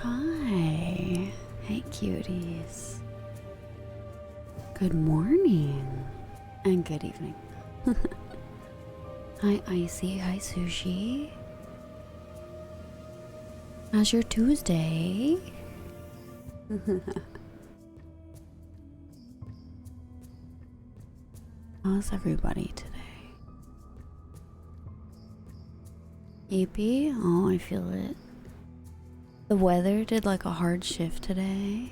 Hi. Hey, cuties. Good morning. And good evening. Hi, Icy. Hi, Sushi. How's your Tuesday? How's everybody today? Yippee? Oh, I feel it. The weather did like a hard shift today.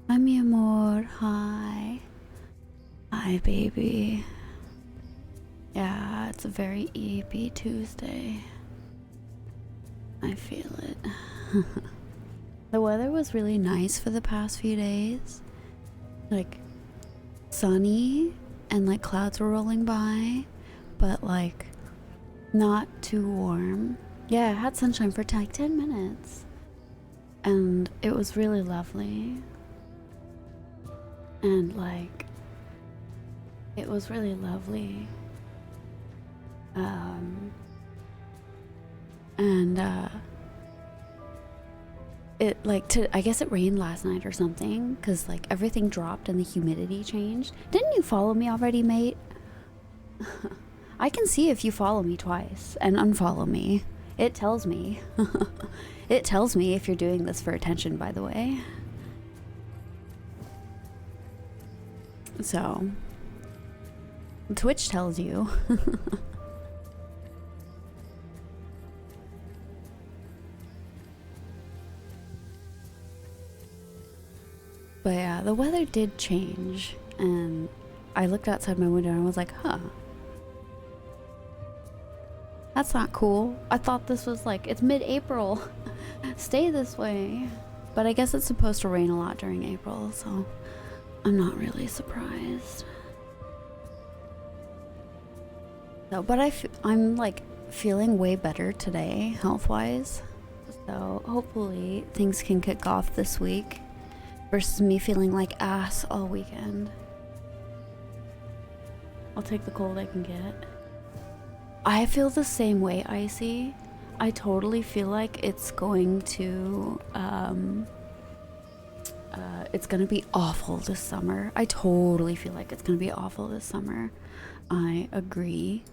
Hi, mi amor. Hi. Hi, baby. Yeah, it's a very yippee Tuesday. I feel it. The weather was really nice for the past few days. Like, sunny and like clouds were rolling by, but like not too warm. Yeah, I had sunshine for like 10 minutes. And it was really lovely. And like, it was really lovely. It like I guess it rained last night or something, because like everything dropped and the humidity changed. Didn't you follow me already, mate? I can see if you follow me twice and unfollow me. It tells me. It tells me if you're doing this for attention, by the way. So Twitch tells you. But yeah, the weather did change, and I looked outside my window and I was like, huh. That's not cool. I thought this was like, it's mid-April. Stay this way. But I guess it's supposed to rain a lot during April, so I'm not really surprised. No, but I'm like feeling way better today, health-wise. So hopefully things can kick off this week versus me feeling like ass all weekend. I'll take the cold I can get. I feel the same way, Icy. I totally feel like it's going to be awful this summer. I totally feel like it's gonna be awful this summer. I agree.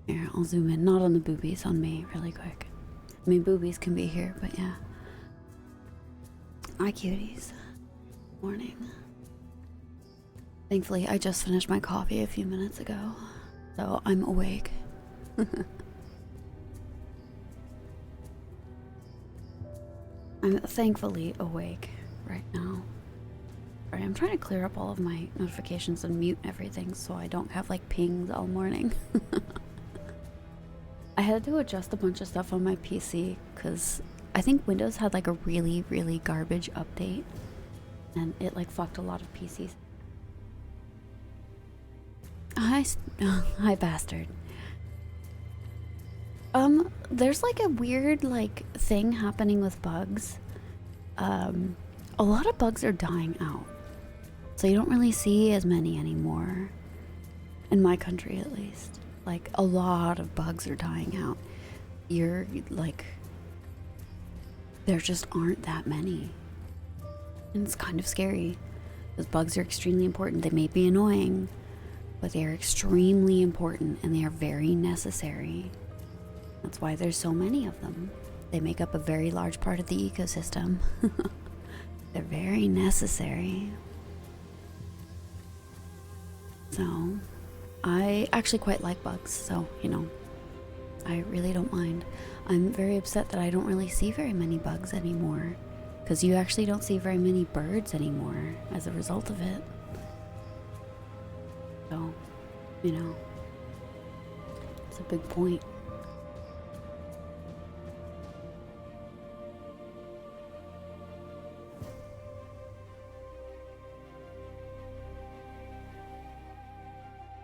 Here, I'll zoom in. Not on the boobies, on me really quick. I mean, boobies can be here, but yeah. Hi, cuties. Morning. Thankfully, I just finished my coffee a few minutes ago, so I'm awake. I'm thankfully awake right now. Sorry, I'm trying to clear up all of my notifications and mute everything so I don't have like pings all morning. I had to adjust a bunch of stuff on my PC because I think Windows had like a really, really garbage update, and it like fucked a lot of PCs. Hi, bastard. There's like a weird like thing happening with bugs. A lot of bugs are dying out, so you don't really see as many anymore. In my country, at least. Like, a lot of bugs are dying out. You're like, there just aren't that many. And it's kind of scary, because bugs are extremely important. They may be annoying, but they are extremely important, and they are very necessary. That's why there's so many of them. They make up a very large part of the ecosystem. They're very necessary. So, I actually quite like bugs, so, you know, I really don't mind. I'm very upset that I don't really see very many bugs anymore, because you actually don't see very many birds anymore as a result of it. So, you know, it's a big point.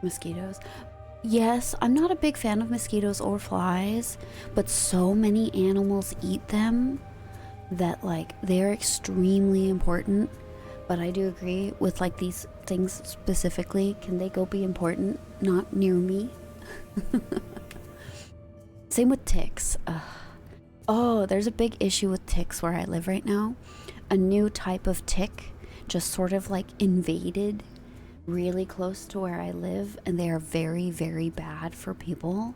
Mosquitoes. Yes, I'm not a big fan of mosquitoes or flies, but so many animals eat them that like they're extremely important. But I do agree with like these things specifically. Can they go be important? Not near me. Same with ticks. Oh, there's a big issue with ticks where I live right now. A new type of tick just sort of like invaded really close to where I live, and they are very, very bad for people.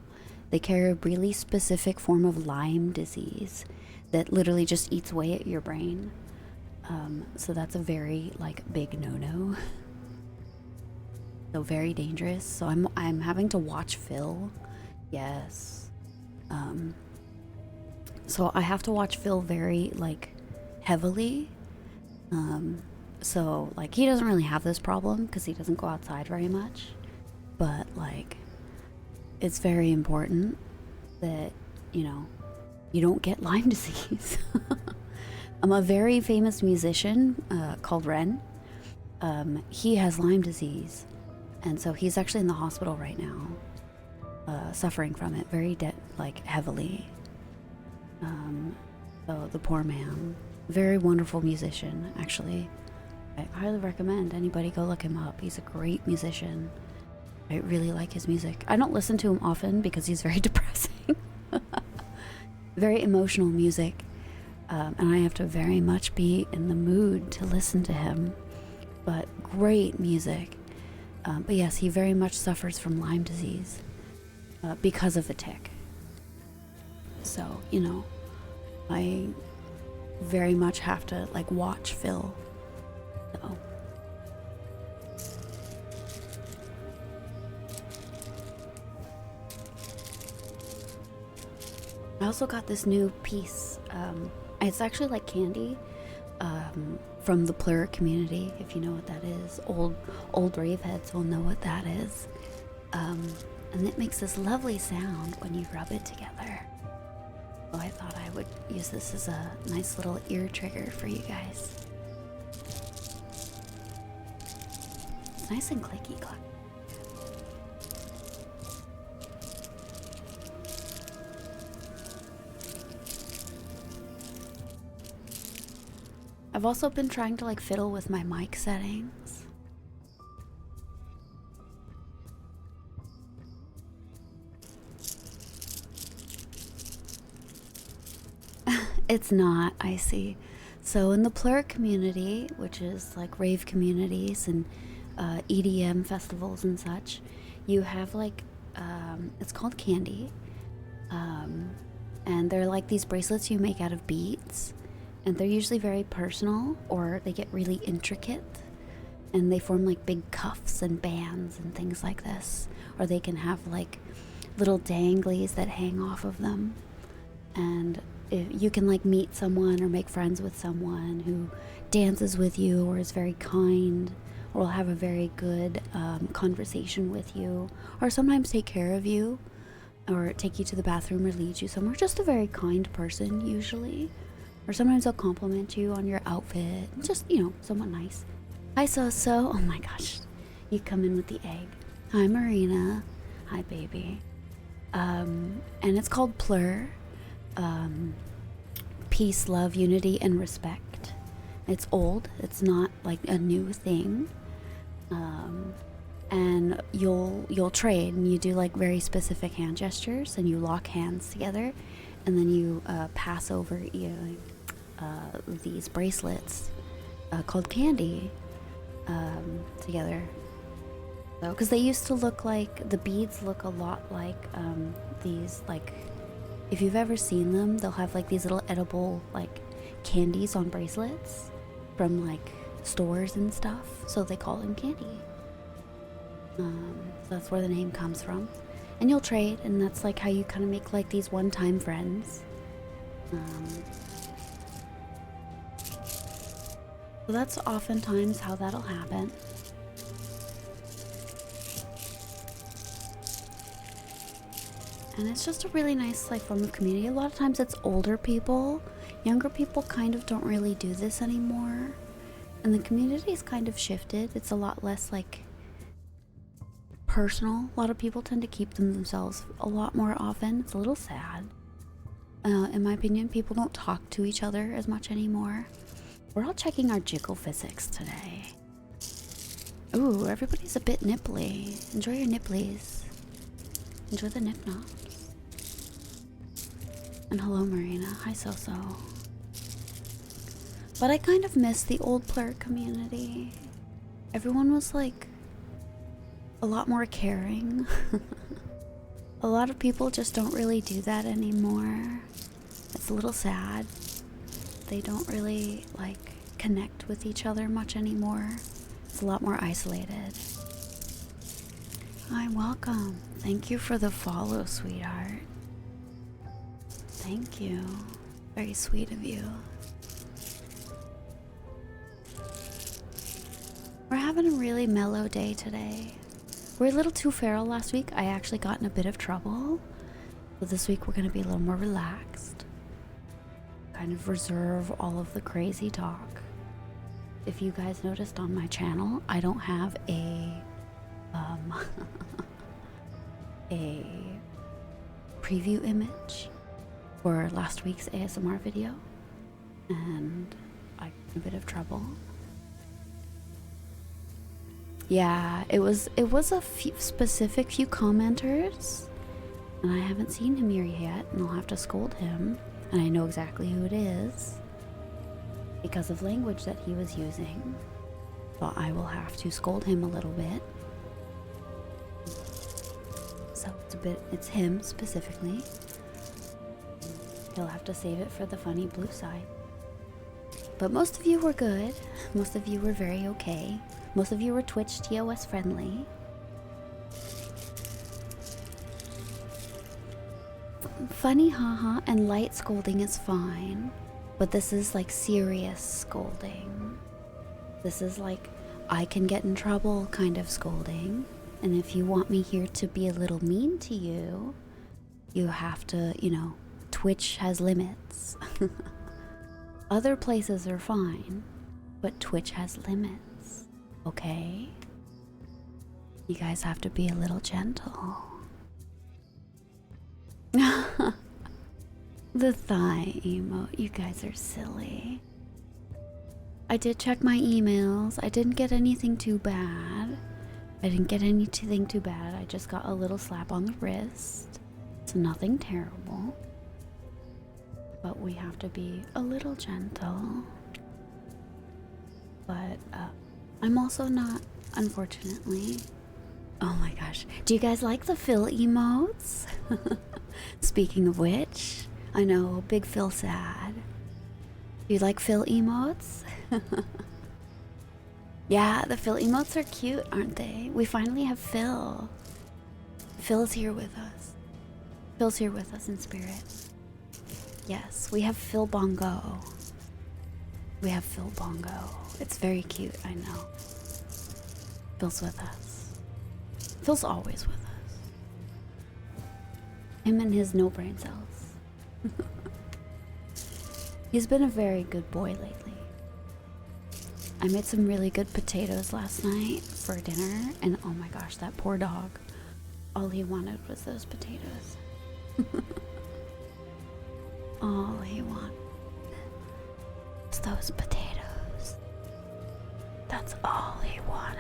They carry a really specific form of Lyme disease that literally just eats away at your brain. So that's a very like big no-no. So very dangerous. So I'm having to watch Phil. Yes. So I have to watch Phil very like heavily. So like he doesn't really have this problem because he doesn't go outside very much. But like it's very important that, you know, you don't get Lyme disease. I'm a very famous musician called Ren. He has Lyme disease, and so he's actually in the hospital right now, suffering from it very like heavily. So the poor man, very wonderful musician, actually. I highly recommend anybody go look him up. He's a great musician. I really like his music. I don't listen to him often because he's very depressing. Very emotional music. And I have to very much be in the mood to listen to him. But great music. But yes, he very much suffers from Lyme disease because of the tick. So, you know, I very much have to like watch Phil. So. I also got this new piece. It's actually like candy from the Plur community, if you know what that is. Old rave heads will know what that is. And it makes this lovely sound when you rub it together. So I thought I would use this as a nice little ear trigger for you guys. It's nice and clicky clack. I've also been trying to like fiddle with my mic settings. It's not, I see. So in the Plur community, which is like rave communities and EDM festivals and such, you have like, it's called candy. And they're like these bracelets you make out of beads. And they're usually very personal, or they get really intricate. And they form like big cuffs and bands and things like this. Or they can have like little danglies that hang off of them. And if you can like meet someone or make friends with someone who dances with you or is very kind or will have a very good conversation with you, or sometimes take care of you or take you to the bathroom or lead you somewhere. Just a very kind person usually. Or sometimes they'll compliment you on your outfit. Just, you know, somewhat nice. Hi, So-So. Oh my gosh. You come in with the egg. Hi, Marina. Hi, baby. And it's called Plur. Peace, love, unity, and respect. It's old. It's not like a new thing. And you'll trade, and you do like very specific hand gestures, and you lock hands together, and then you pass over these bracelets called candy together. So, because they used to look like, the beads look a lot like these, like, if you've ever seen them, they'll have like these little edible like candies on bracelets from like stores and stuff. So they call them candy. So that's where the name comes from. And you'll trade, and that's like how you kind of make like these one-time friends. So that's oftentimes how that'll happen. And it's just a really nice like form of community. A lot of times it's older people. Younger people kind of don't really do this anymore. And the community's kind of shifted. It's a lot less like personal. A lot of people tend to keep them themselves a lot more often. It's a little sad. In my opinion, people don't talk to each other as much anymore. We're all checking our jiggle physics today. Ooh, everybody's a bit nipply. Enjoy your nipplies. Enjoy the nip knobs. And hello, Marina. Hi, So-So. But I kind of miss the old Plur community. Everyone was like a lot more caring. A lot of people just don't really do that anymore. It's a little sad. They don't really like connect with each other much anymore. It's a lot more isolated. Hi, welcome. Thank you for the follow, sweetheart. Thank you. Very sweet of you. We're having a really mellow day today. We're a little too feral last week. I actually got in a bit of trouble. But this week we're going to be a little more relaxed. Kind of reserve all of the crazy talk. If you guys noticed on my channel, I don't have a a preview image for last week's ASMR video, and I got in a bit of trouble. Yeah, it was a specific few commenters, and I haven't seen him here yet, and I'll have to scold him, and I know exactly who it is because of language that he was using. So I will have to scold him a little bit. So it's him specifically. He'll have to save it for the funny blue side. But most of you were good. Most of you were very okay. Most of you were Twitch TOS friendly. Funny haha and light scolding is fine. But this is like serious scolding. This is like I can get in trouble kind of scolding. And if you want me here to be a little mean to you, you have to, you know, Twitch has limits. Other places are fine, but Twitch has limits, okay? You guys have to be a little gentle. The thigh emote, you guys are silly. I did check my emails. I didn't get anything too bad. I just got a little slap on the wrist. It's nothing terrible. But we have to be a little gentle. But I'm also not, unfortunately. Oh my gosh. Do you guys like the Phil emotes? Speaking of which, I know, big Phil sad. Do you like Phil emotes? Yeah, the Phil emotes are cute, aren't they? We finally have Phil. Phil's here with us. Phil's here with us in spirit. Yes, we have Phil Bongo. We have Phil Bongo. It's very cute, I know. Phil's with us. Phil's always with us. Him and his no brain cells. He's been a very good boy lately. I made some really good potatoes last night for dinner, and oh my gosh, that poor dog. All he wanted was those potatoes. All he wanted was those potatoes. That's all he wanted.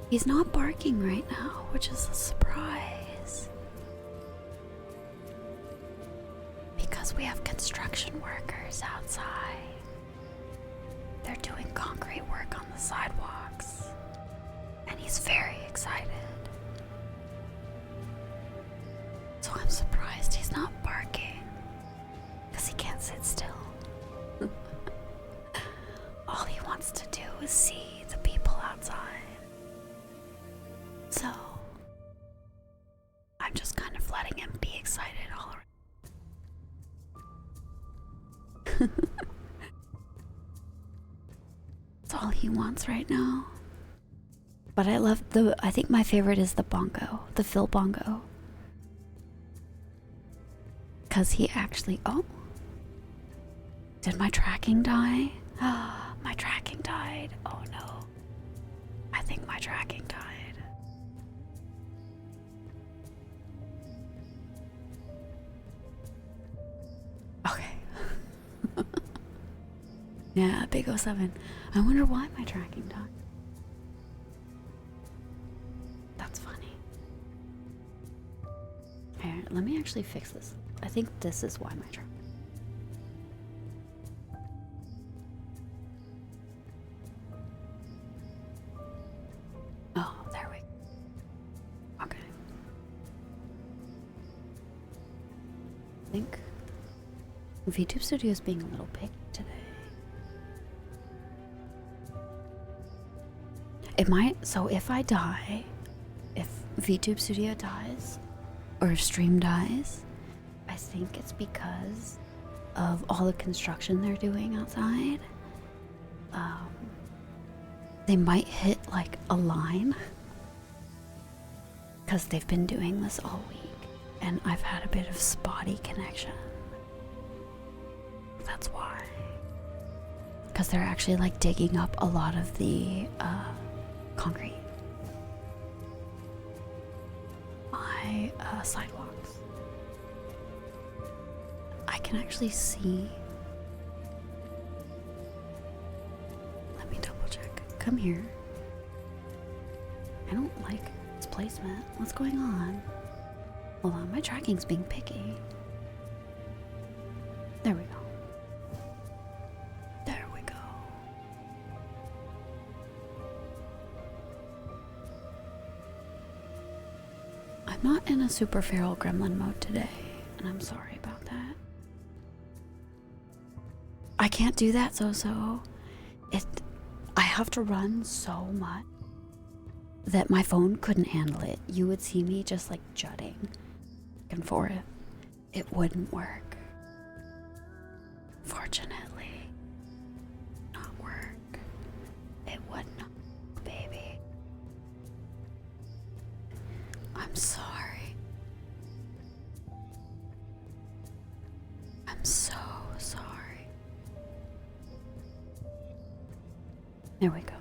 He's not barking right now, which is a surprise. Because we have construction workers outside. They're doing concrete work on the sidewalks. And he's very excited. So I'm surprised he's not barking. Because he can't sit still. All he wants to do is see the people outside. So I'm just kind of letting him be excited all around. That's all he wants right now. But I think my favorite is the bongo, the Phil bongo. Because he actually, oh, did my tracking die? My tracking died. Oh no. I think my tracking died. Okay. Yeah, Big 07. I wonder why my tracking died. That's funny. Here, let me actually fix this. I think this is why my truck. Oh, there we go. Okay. I think VTube Studio is being a little picky today. It might, so if I die, if VTube Studio dies, or if stream dies, I think it's because of all the construction they're doing outside. They might hit like a line because they've been doing this all week and I've had a bit of spotty connection. That's why. Because they're actually like digging up a lot of the concrete. My sidewalks. I can actually see. Let me double check. Come here. I don't like its placement. What's going on? Hold on, my tracking's being picky. There we go. There we go. I'm not in a super feral gremlin mode today, and I'm sorry about that. I can't do that, so I have to run so much that my phone couldn't handle it. You would see me just like jutting back and forth. It wouldn't work. Fortunately, not work. It would not, baby. I'm sorry. I'm so sorry. There we go.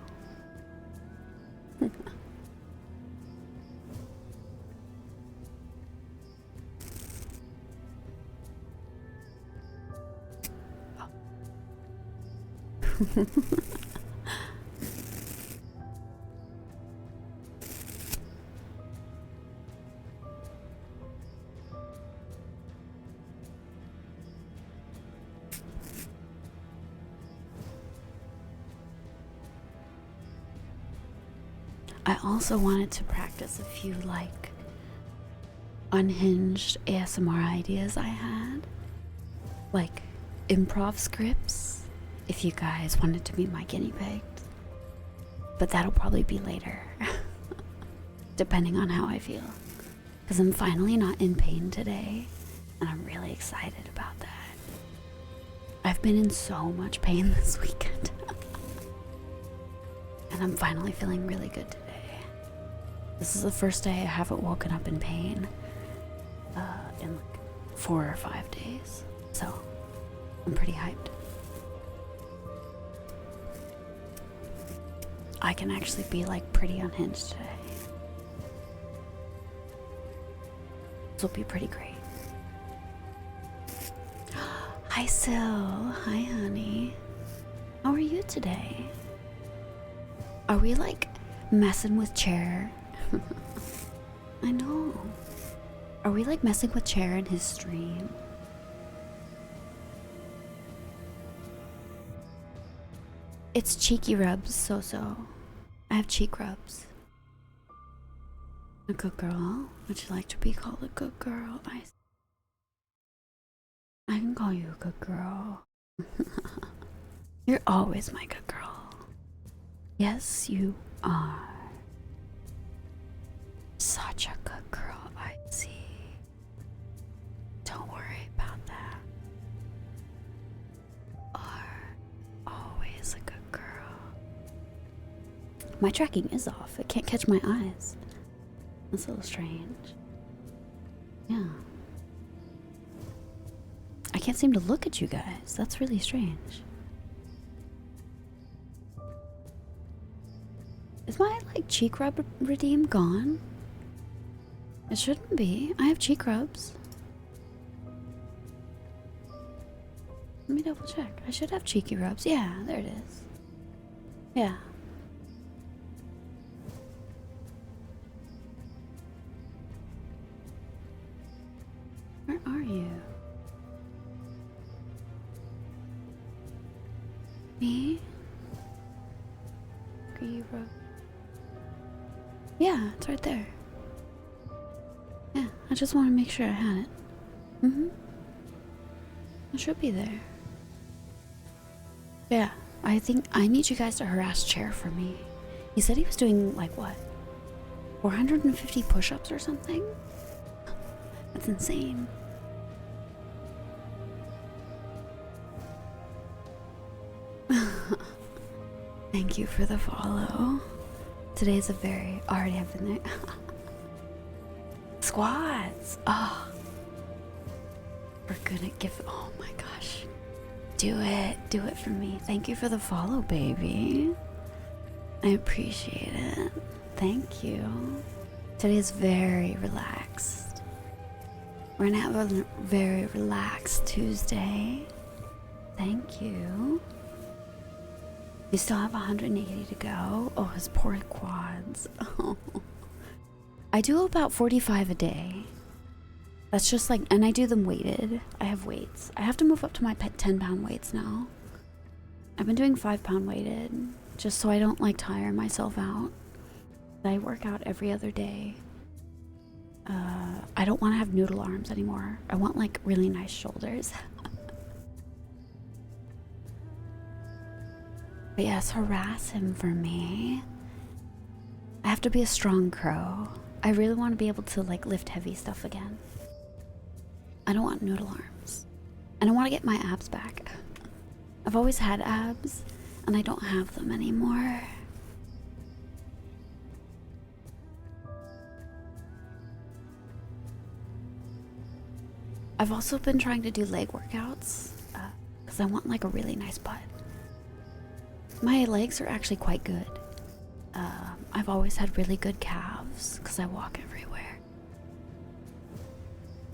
I also wanted to practice a few like unhinged ASMR ideas I had, like improv scripts, if you guys wanted to be my guinea pigs. But that'll probably be later, depending on how I feel. Because I'm finally not in pain today, and I'm really excited about that. I've been in so much pain this weekend, and I'm finally feeling really good today. This is the first day I haven't woken up in pain in like 4 or 5 days, so I'm pretty hyped. I can actually be like pretty unhinged today. This will be pretty great. Hi Sil, hi honey. How are you today? Are we like messing with Chair? I know. Are we like messing with Chair in his stream? It's cheeky rubs, so. I have cheek rubs. A good girl? Would you like to be called a good girl? I can call you a good girl. You're always my good girl. Yes, you are. Such a good girl, I see. Don't worry about that. Are always a good girl. My tracking is off. It can't catch my eyes. That's a little strange. Yeah. I can't seem to look at you guys. That's really strange. Is my like cheek rub redeem gone? It shouldn't be. I have cheek rubs. Let me double check. I should have cheeky rubs. Yeah, there it is. Yeah. Me? Yeah, it's right there. Yeah, I just want to make sure I had it. It should be there. Yeah, I think I need you guys to harass Chair for me. He said he was doing, like, what? 450 push-ups or something? That's insane. Thank you for the follow. Today's a very... already have been there. Squats! Oh. We're gonna give... oh my gosh. Do it. Do it for me. Thank you for the follow, baby. I appreciate it. Thank you. Today is very relaxed. We're gonna have a very relaxed Tuesday. Thank you. We still have 180 to go. Oh, his poor quads. Oh. I do about 45 a day. That's just like, and I do them weighted. I have weights. I have to move up to my 10-pound weights now. I've been doing 5-pound weighted just so I don't like tire myself out. I work out every other day. I don't want to have noodle arms anymore. I want like really nice shoulders. But yes, harass him for me. I have to be a strong crow. I really want to be able to like lift heavy stuff again. I don't want noodle arms. And I want to get my abs back. I've always had abs and I don't have them anymore. I've also been trying to do leg workouts because I want like a really nice butt. My legs are actually quite good. I've always had really good calves because I walk everywhere.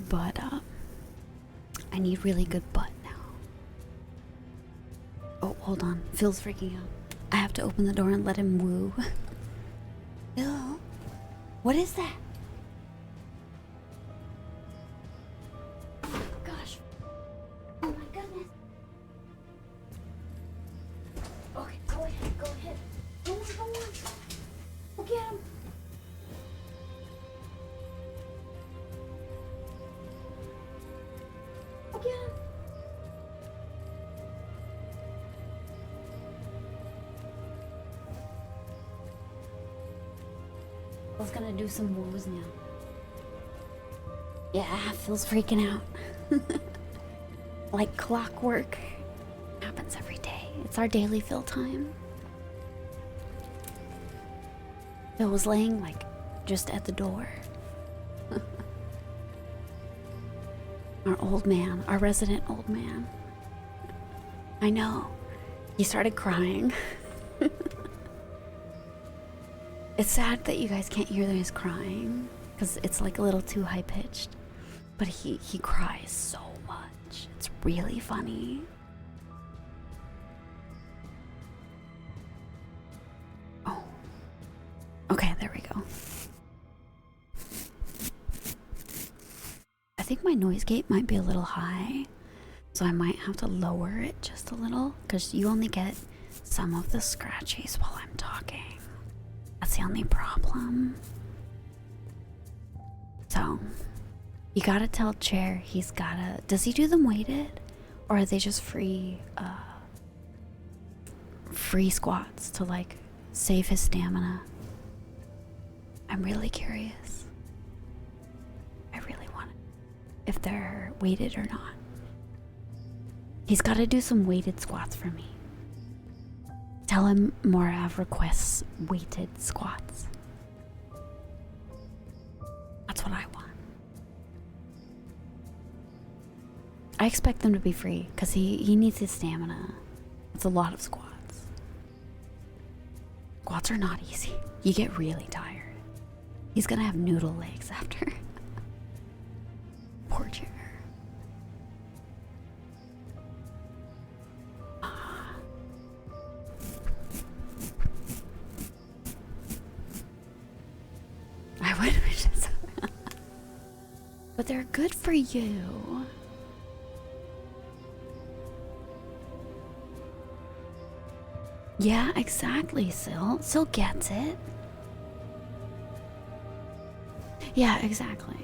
But I need really good butt now. Oh, hold on. Phil's freaking out. I have to open the door and let him woo. Phil, what is that? Gosh. Oh my goodness. Okay, go ahead, go ahead. Go on, go on. Go get him. Go get him. Phil's gonna do some woos now. Yeah, Phil's freaking out. Like clockwork. Happens every day. It's our daily Phil time. Phil was laying like just at the door. Our old man, our resident old man. I know. He started crying. It's sad that you guys can't hear his crying because it's like a little too high pitched. But he cries so much. It's really funny. Oh. Okay, there we go. I think my noise gate might be a little high, so I might have to lower it just a little because you only get some of the scratchies while I'm talking. That's the only problem. So, you gotta tell Chair he's gotta... Does he do them weighted? Or are they just free squats to like save his stamina? I'm really curious. I really want it. If they're weighted or not. He's gotta do some weighted squats for me. Tell him Morav requests weighted squats. That's what I want. I expect them to be free because he needs his stamina. It's a lot of squats. Squats are not easy. You get really tired. He's gonna have noodle legs after. Poor Chair. I would wish this. But they're good for you. Yeah, exactly, Sil. Sil gets it. Yeah, exactly.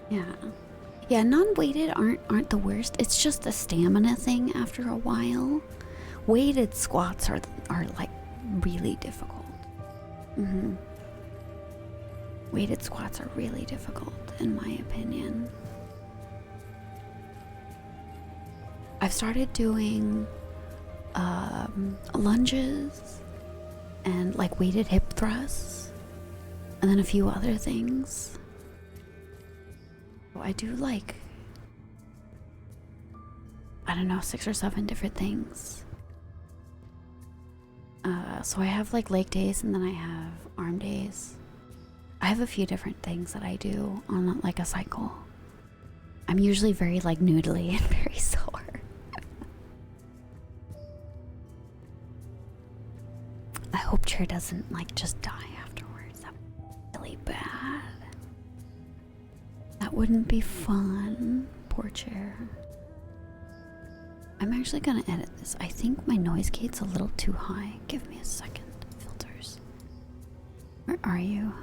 Yeah. Yeah, non-weighted aren't the worst. It's just a stamina thing after a while. Weighted squats are like really difficult. Weighted squats are really difficult in my opinion. I've started doing lunges and like weighted hip thrusts and then a few other things. I do like, I don't know, 6 or 7 different things. So I have like leg days and then I have arm days. I have a few different things that I do on like a cycle. I'm usually very like noodly and very sore. I hope Chair doesn't like just die afterwards. That would be really bad. That wouldn't be fun. Poor Chair. I'm actually gonna edit this. I think my noise gate's a little too high. Give me a second. Filters. Where are you?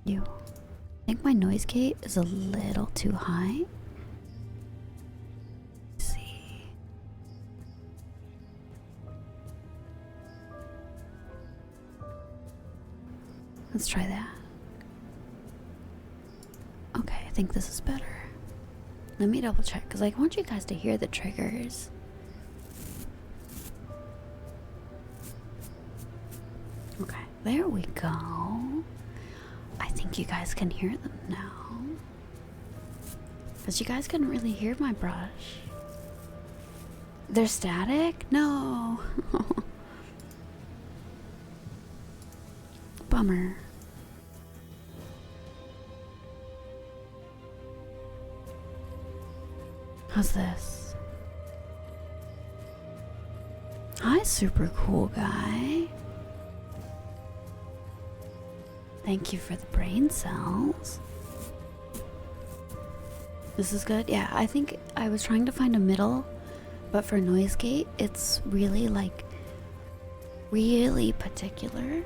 You. I think my noise gate is a little too high. Let's see. Let's try that. Okay, I think this is better. Let me double check because I want you guys to hear the triggers. Okay, there we go. I think you guys can hear them now. Because you guys couldn't really hear my brush. They're static? No. Bummer. How's this? Hi, super cool guy. Thank you for the brain cells. This is good. Yeah, I think I was trying to find a middle, but for noise gate, it's really like really particular.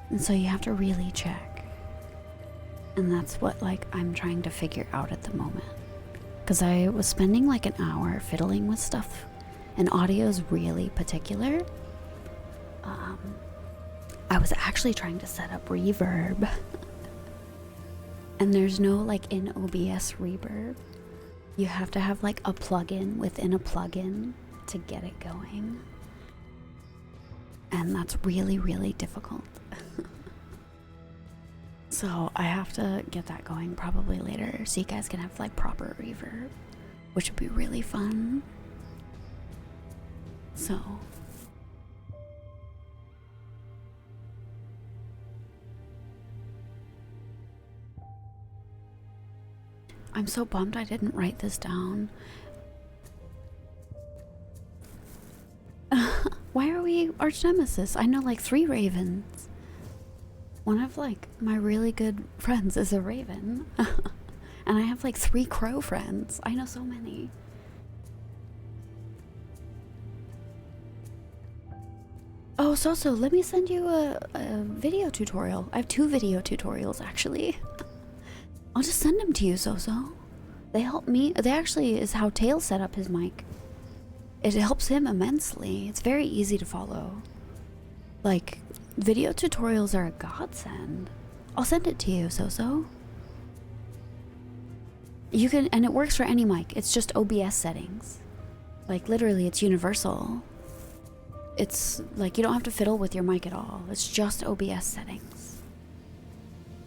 And so you have to really check. And that's what like I'm trying to figure out at the moment. Because I was spending like an hour fiddling with stuff, and audio is really particular. I was actually trying to set up reverb, and there's no like in OBS reverb. You have to have like a plugin within a plugin to get it going, and that's really, really difficult. So I have to get that going probably later so you guys can have like proper reverb, which would be really fun. So I'm so bummed I didn't write this down. Why are we arch nemesis? I know like 3 ravens. One of like my really good friends is a raven. And I have like 3 crow friends. I know so many. Oh, so let me send you a video tutorial. I have 2 video tutorials actually. I'll just send them to you, so. They help me. They actually is how Tail set up his mic. It helps him immensely. It's very easy to follow. Like, video tutorials are a godsend. I'll send it to you, so. You can, and it works for any mic. It's just OBS settings. Like, literally, it's universal. It's like you don't have to fiddle with your mic at all. It's just OBS settings.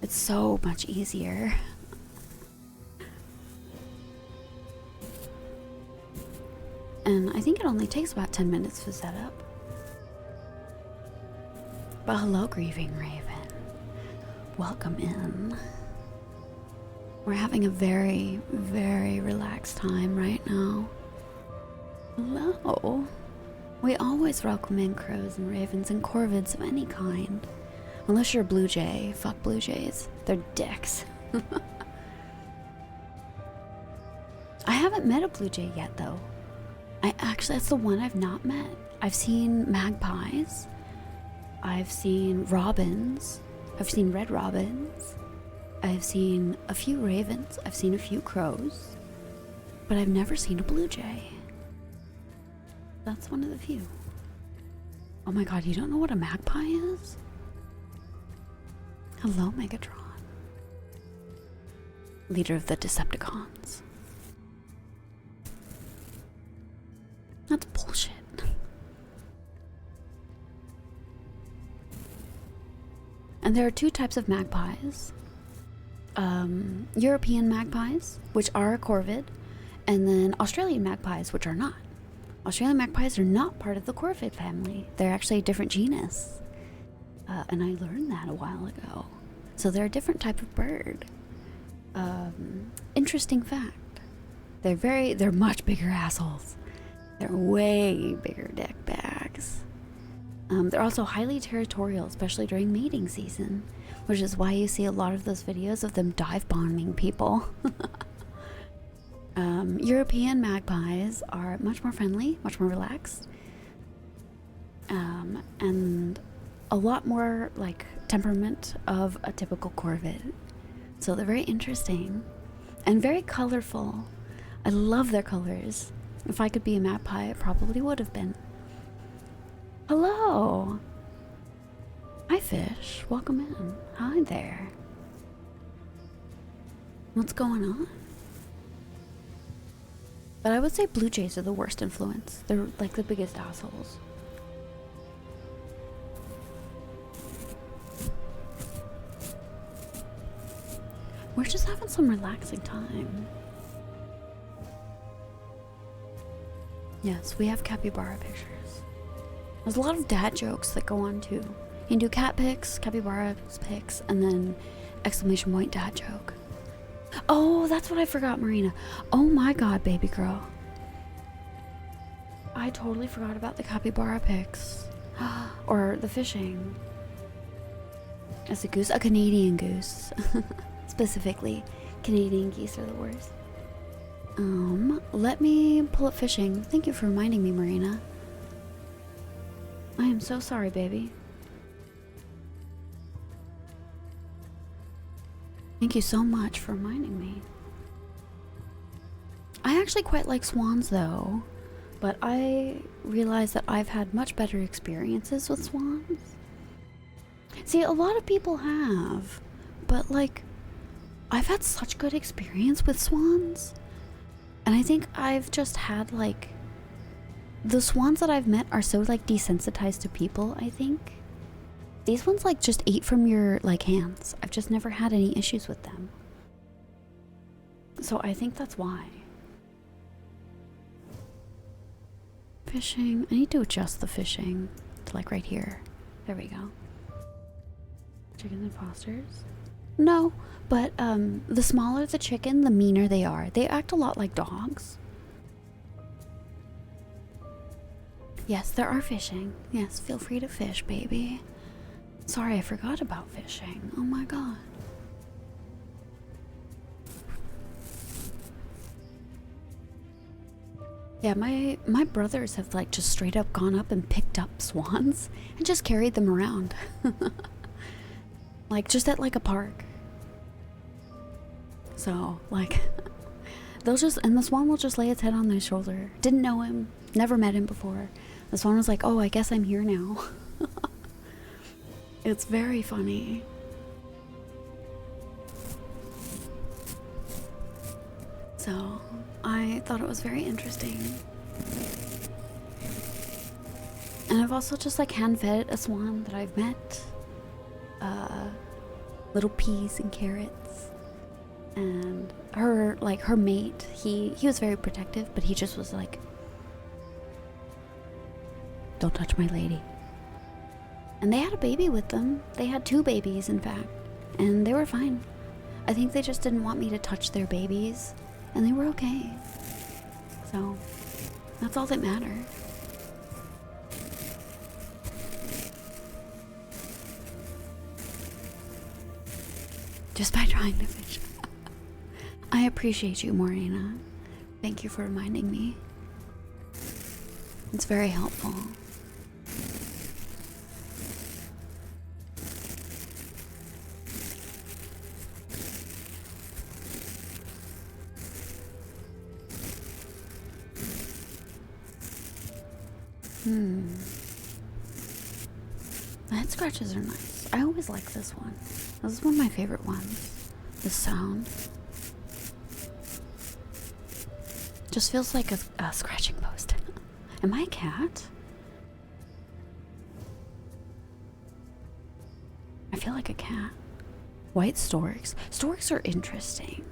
It's so much easier. And I think it only takes about 10 minutes to set up. But hello, Grieving Raven. Welcome in. We're having a very, very relaxed time right now. Hello. We always welcome in crows and ravens and corvids of any kind. Unless you're a blue jay. Fuck blue jays. They're dicks. I haven't met a blue jay yet, though. That's the one I've not met. I've seen magpies. I've seen robins. I've seen red robins. I've seen a few ravens. I've seen a few crows. But I've never seen a blue jay. That's one of the few. Oh my god, you don't know what a magpie is? Hello, Megatron. Leader of the Decepticons. That's bullshit. And there are two types of magpies. European magpies, which are a corvid, and then Australian magpies, which are not. Australian magpies are not part of the corvid family. They're actually a different genus. And I learned that a while ago. So they're a different type of bird. Interesting fact. They're much bigger assholes. They're way bigger dick bags. They're also highly territorial, especially during mating season, which is why you see a lot of those videos of them dive bombing people. European magpies are much more friendly, much more relaxed, and a lot more like temperament of a typical corvid. So they're very interesting and very colorful. I love their colors. If I could be a magpie, I probably would have been. Hello. Hi, fish. Welcome in. Hi there. What's going on? But I would say blue jays are the worst influence. They're like the biggest assholes. We're just having some relaxing time. Yes, we have capybara pictures. There's a lot of dad jokes that go on too. You can do cat pics, capybara pics, and then exclamation point dad joke. Oh, that's what I forgot, Marina. Oh my god, baby girl. I totally forgot about the capybara pics. Or the fishing. As a goose, a Canadian goose. Specifically, Canadian geese are the worst. Let me pull up fishing. Thank you for reminding me, Marina. I am so sorry, baby. Thank you so much for reminding me. I actually quite like swans though, but I realize that I've had much better experiences with swans. See, a lot of people have, but like, I've had such good experience with swans. And I think I've just had like, the swans that I've met are so like desensitized to people, I think. These ones like just eat from your like hands. I've just never had any issues with them. So I think that's why. Fishing. I need to adjust the fishing to like right here. There we go. Chickens and fosters? No, but the smaller the chicken, the meaner they are. They act a lot like dogs. Yes, there are fishing. Yes, feel free to fish, baby. Sorry, I forgot about fishing. Oh my god. Yeah, my brothers have like just straight up gone up and picked up swans and just carried them around. Like just at like a park. So like they'll just, and the swan will just lay its head on their shoulder. Didn't know him, never met him before. The swan was like, oh, I guess I'm here now. It's very funny. So I thought it was very interesting. And I've also just like hand fed a swan that I've met. Little peas and carrots. And her mate, he was very protective, but he just was like, don't touch my lady. And they had a baby with them. They had 2 babies, in fact. And they were fine. I think they just didn't want me to touch their babies. And they were okay. So, that's all that mattered. Just by trying to fish. I appreciate you, Morena. Thank you for reminding me. It's very helpful. The head scratches are nice. I always like this one. This is one of my favorite ones. The sound. Just feels like a scratching post. Am I a cat? I feel like a cat. White storks. Storks are interesting.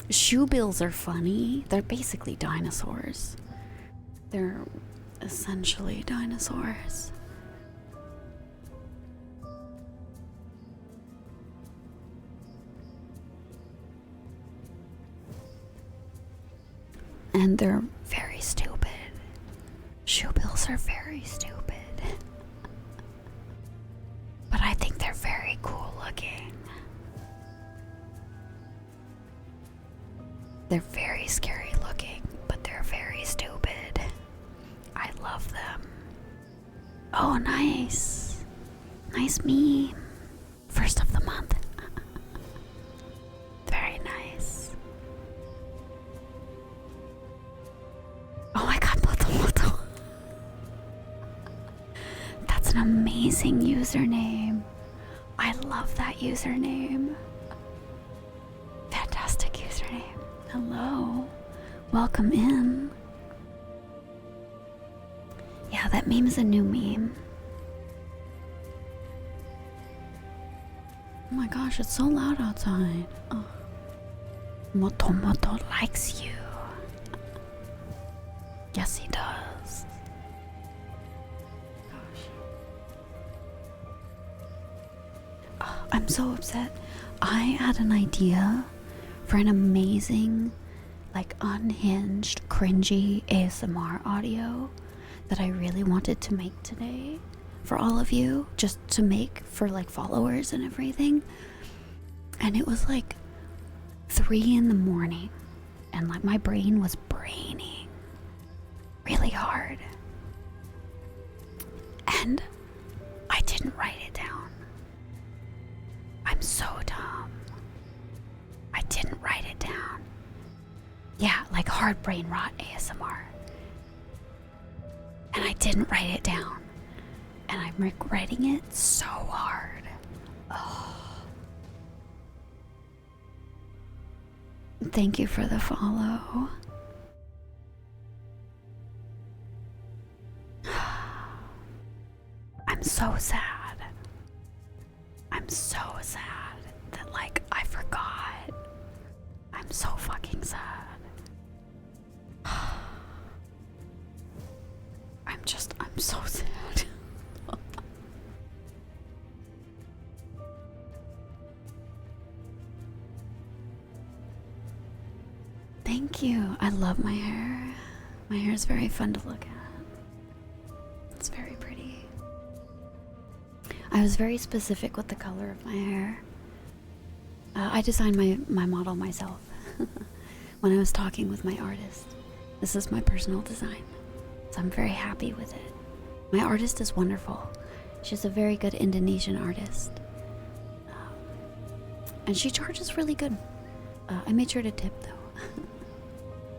Shoebills are funny. They're basically dinosaurs. They're essentially dinosaurs. And they're very stupid. Shoebills are very stupid. But I think they're very cool looking. They're very scary looking, but they're very stupid. I love them. Oh, nice. Nice meme. First of the month. Very nice. Oh my god, Moto. That's an amazing username. I love that username. Fantastic username. Hello. Welcome in. Yeah, that meme is a new meme. Oh my gosh, it's so loud outside. Oh. Moto likes you. Yes, he does. Gosh. Oh, I'm so upset. I had an idea for an amazing, like unhinged, cringy ASMR audio that I really wanted to make today for all of you, just to make for like followers and everything. And it was like 3 in the morning, and like my brain was braining really hard, and I didn't write it down. I'm so dumb. I didn't write it down. Yeah, like hard brain rot ASMR. And I didn't write it down. And I'm regretting it so hard. Oh. Thank you for the follow. I'm so sad. I'm so sad that like I forgot. I'm so fucking sad. I'm so sad. Thank you. I love my hair. My hair is very fun to look at. It's very pretty. I was very specific with the color of my hair. I designed my model myself when I was talking with my artist. This is my personal design, so I'm very happy with it. My artist is wonderful. She's a very good Indonesian artist. And she charges really good. I made sure to tip though.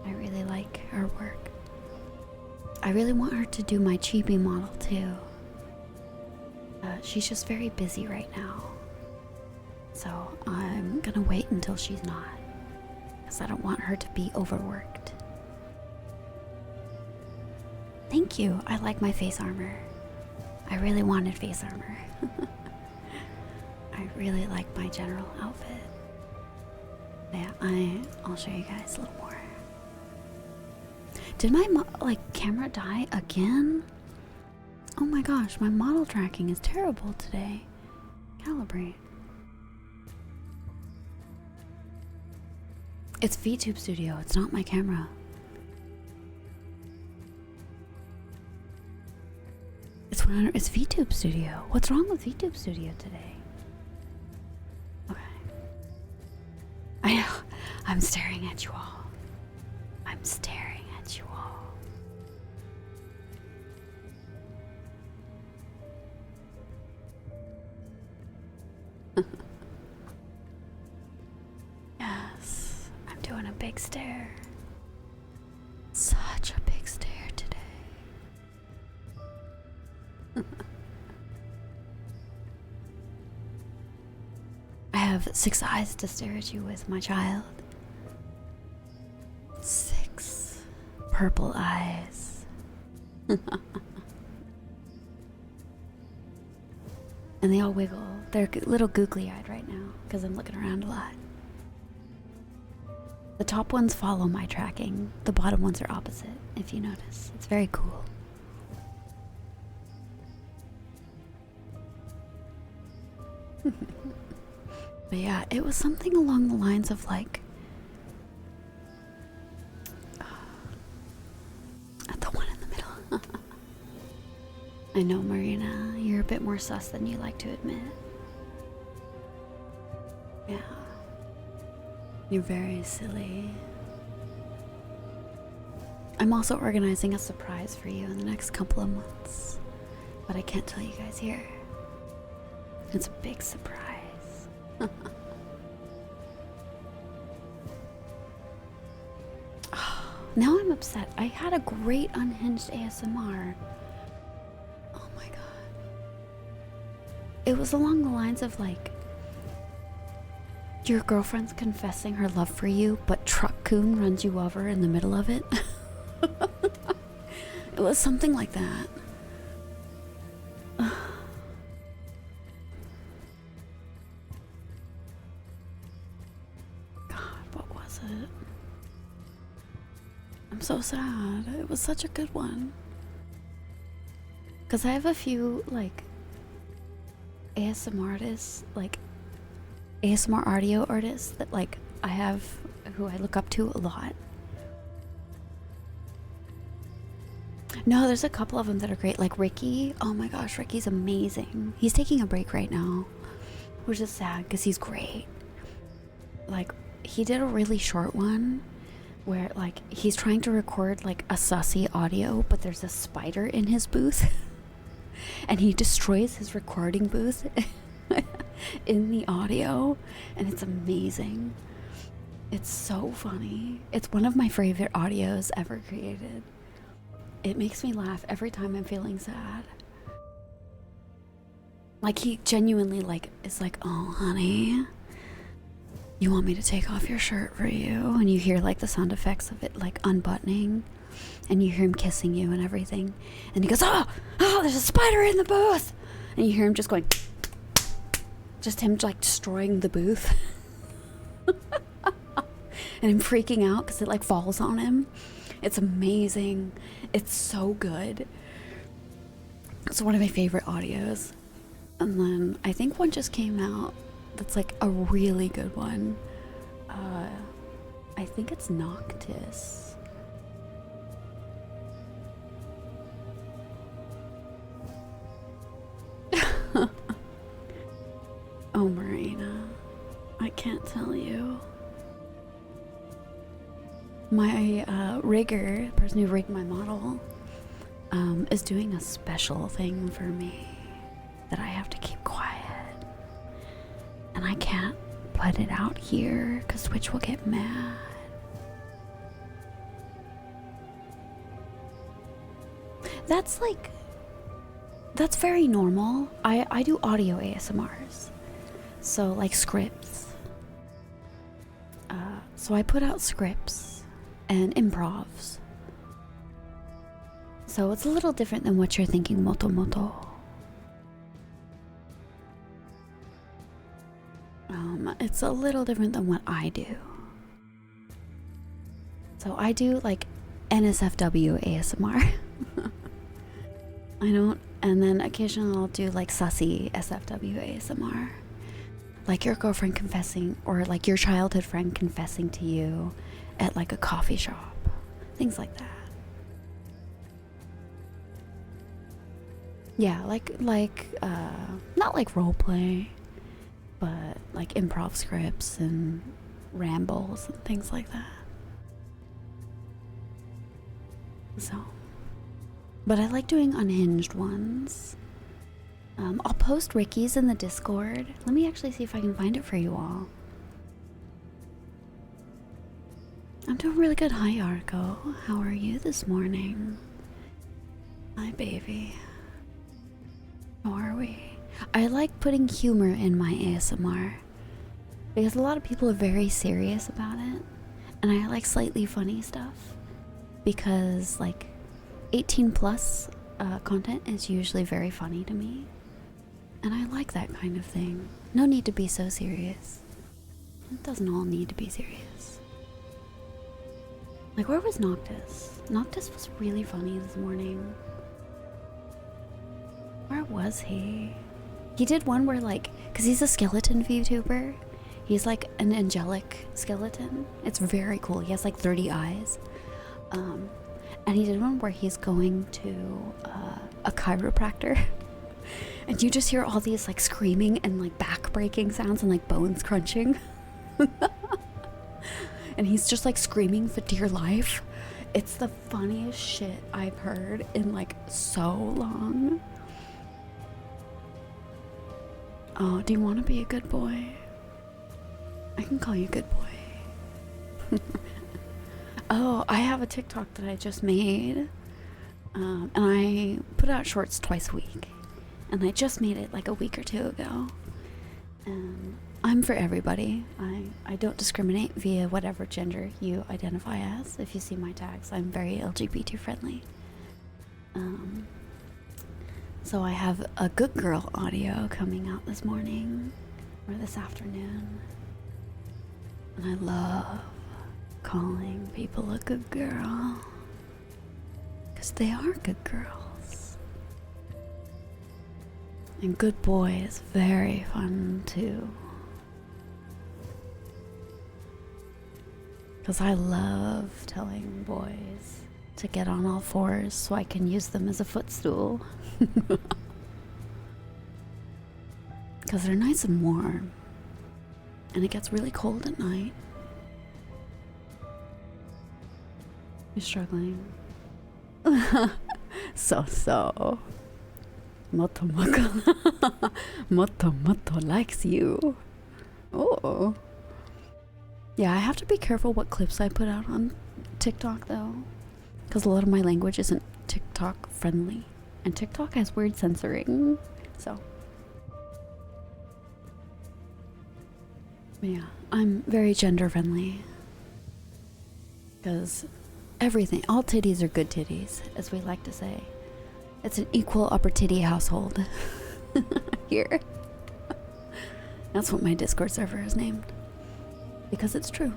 I really like her work. I really want her to do my chibi model too. She's just very busy right now. So I'm gonna wait until she's not, because I don't want her to be overworked. Thank you. I like my face armor. I really wanted face armor. I really like my general outfit. Yeah, I'll show you guys a little more. Did my camera die again? Oh my gosh, my model tracking is terrible today. Calibrate. It's VTube Studio, it's not my camera. It's VTube Studio. What's wrong with VTube Studio today? Okay. I know, I'm staring at you all. staring at you all. Yes, I'm doing a big stare. Such a big stare today. I have 6 eyes to stare at you with, my child. 6 purple eyes. And they all wiggle. They're a little googly eyed right now because I'm looking around a lot. The top ones follow my tracking, the bottom ones are opposite, if you notice. It's very cool. But yeah, it was something along the lines of like, the one in the middle. I know, Marina, you're a bit more sus than you like to admit. Yeah. You're very silly. I'm also organizing a surprise for you in the next couple of months, but I can't tell you guys here. It's a big surprise. Now I'm upset. I had a great unhinged ASMR. Oh my god. It was along the lines of like, your girlfriend's confessing her love for you, but Truck Coon runs you over in the middle of it. It was something like that. God, what was it? I'm so sad. It was such a good one. Because I have a few, like, ASMR artists, like, ASMR audio artists that, like, I have, who I look up to a lot. No, there's a couple of them that are great, like Ricky. Oh my gosh, Ricky's amazing. He's taking a break right now, which is sad because he's great. Like, he did a really short one where, like, he's trying to record, like, a sussy audio, but there's a spider in his booth. And he destroys his recording booth in the audio, and it's amazing. It's so funny. It's one of my favorite audios ever created. It makes me laugh every time I'm feeling sad. Like, he genuinely, like, is like, oh honey, you want me to take off your shirt for you? And you hear, like, the sound effects of it, like, unbuttoning, and you hear him kissing you and everything, and he goes, oh, there's a spider in the booth, and you hear him just going, just him, like, destroying the booth. And him freaking out because it, like, falls on him. It's amazing. It's so good. It's one of my favorite audios. And then I think one just came out that's like a really good one. I think it's Noctis. Oh, Marina, I can't tell you. My rigger, the person who rigged my model, is doing a special thing for me that I have to keep quiet. And I can't put it out here because Twitch will get mad. That's like, that's very normal. I do audio ASMRs. So, like, scripts. So I put out scripts and improvs. So it's a little different than what you're thinking, Motomoto. It's a little different than what I do. So I do, like, NSFW ASMR. I don't, and then occasionally I'll do, like, sussy SFW ASMR. Like your girlfriend confessing, or like your childhood friend confessing to you at, like, a coffee shop. Things like that. Yeah, like not like roleplay, but like improv scripts and rambles and things like that. So, but I like doing unhinged ones. I'll post Ricky's in the Discord. Let me actually see if I can find it for you all. I'm doing really good. Hi, Arco. How are you this morning? Hi, baby. How are we? I like putting humor in my ASMR because a lot of people are very serious about it, and I like slightly funny stuff because, like, 18 plus content is usually very funny to me, and I like that kind of thing. No need to be so serious. It doesn't all need to be serious. Like, where was Noctis? Noctis was really funny this morning. Where was he? He did one where, like, because he's a skeleton VTuber. He's like an angelic skeleton. It's very cool. He has like 30 eyes. And he did one where he's going to a chiropractor. And you just hear all these like screaming and like back breaking sounds and like bones crunching. And he's just like screaming for dear life. It's the funniest shit I've heard in like so long. Oh, do you want to be a good boy? I can call you good boy. Oh, I have a TikTok that I just made. And I put out shorts twice a week. And I just made it like a week or two ago. And I'm for everybody. I don't discriminate via whatever gender you identify as. If you see my tags, I'm very LGBT friendly. So I have a good girl audio coming out this morning or this afternoon. And I love calling people a good girl because they are good girls. And good boy is very fun too. Because I love telling boys to get on all fours so I can use them as a footstool. Because they're nice and warm. And it gets really cold at night. You're struggling. So. Moto Moko. Moto likes you. Oh. Yeah, I have to be careful what clips I put out on TikTok though. Because a lot of my language isn't TikTok friendly. And TikTok has weird censoring. So. Yeah, I'm very gender friendly. Because everything, all titties are good titties, as we like to say. It's an equal opportunity household. Here. That's what my Discord server is named. Because it's true.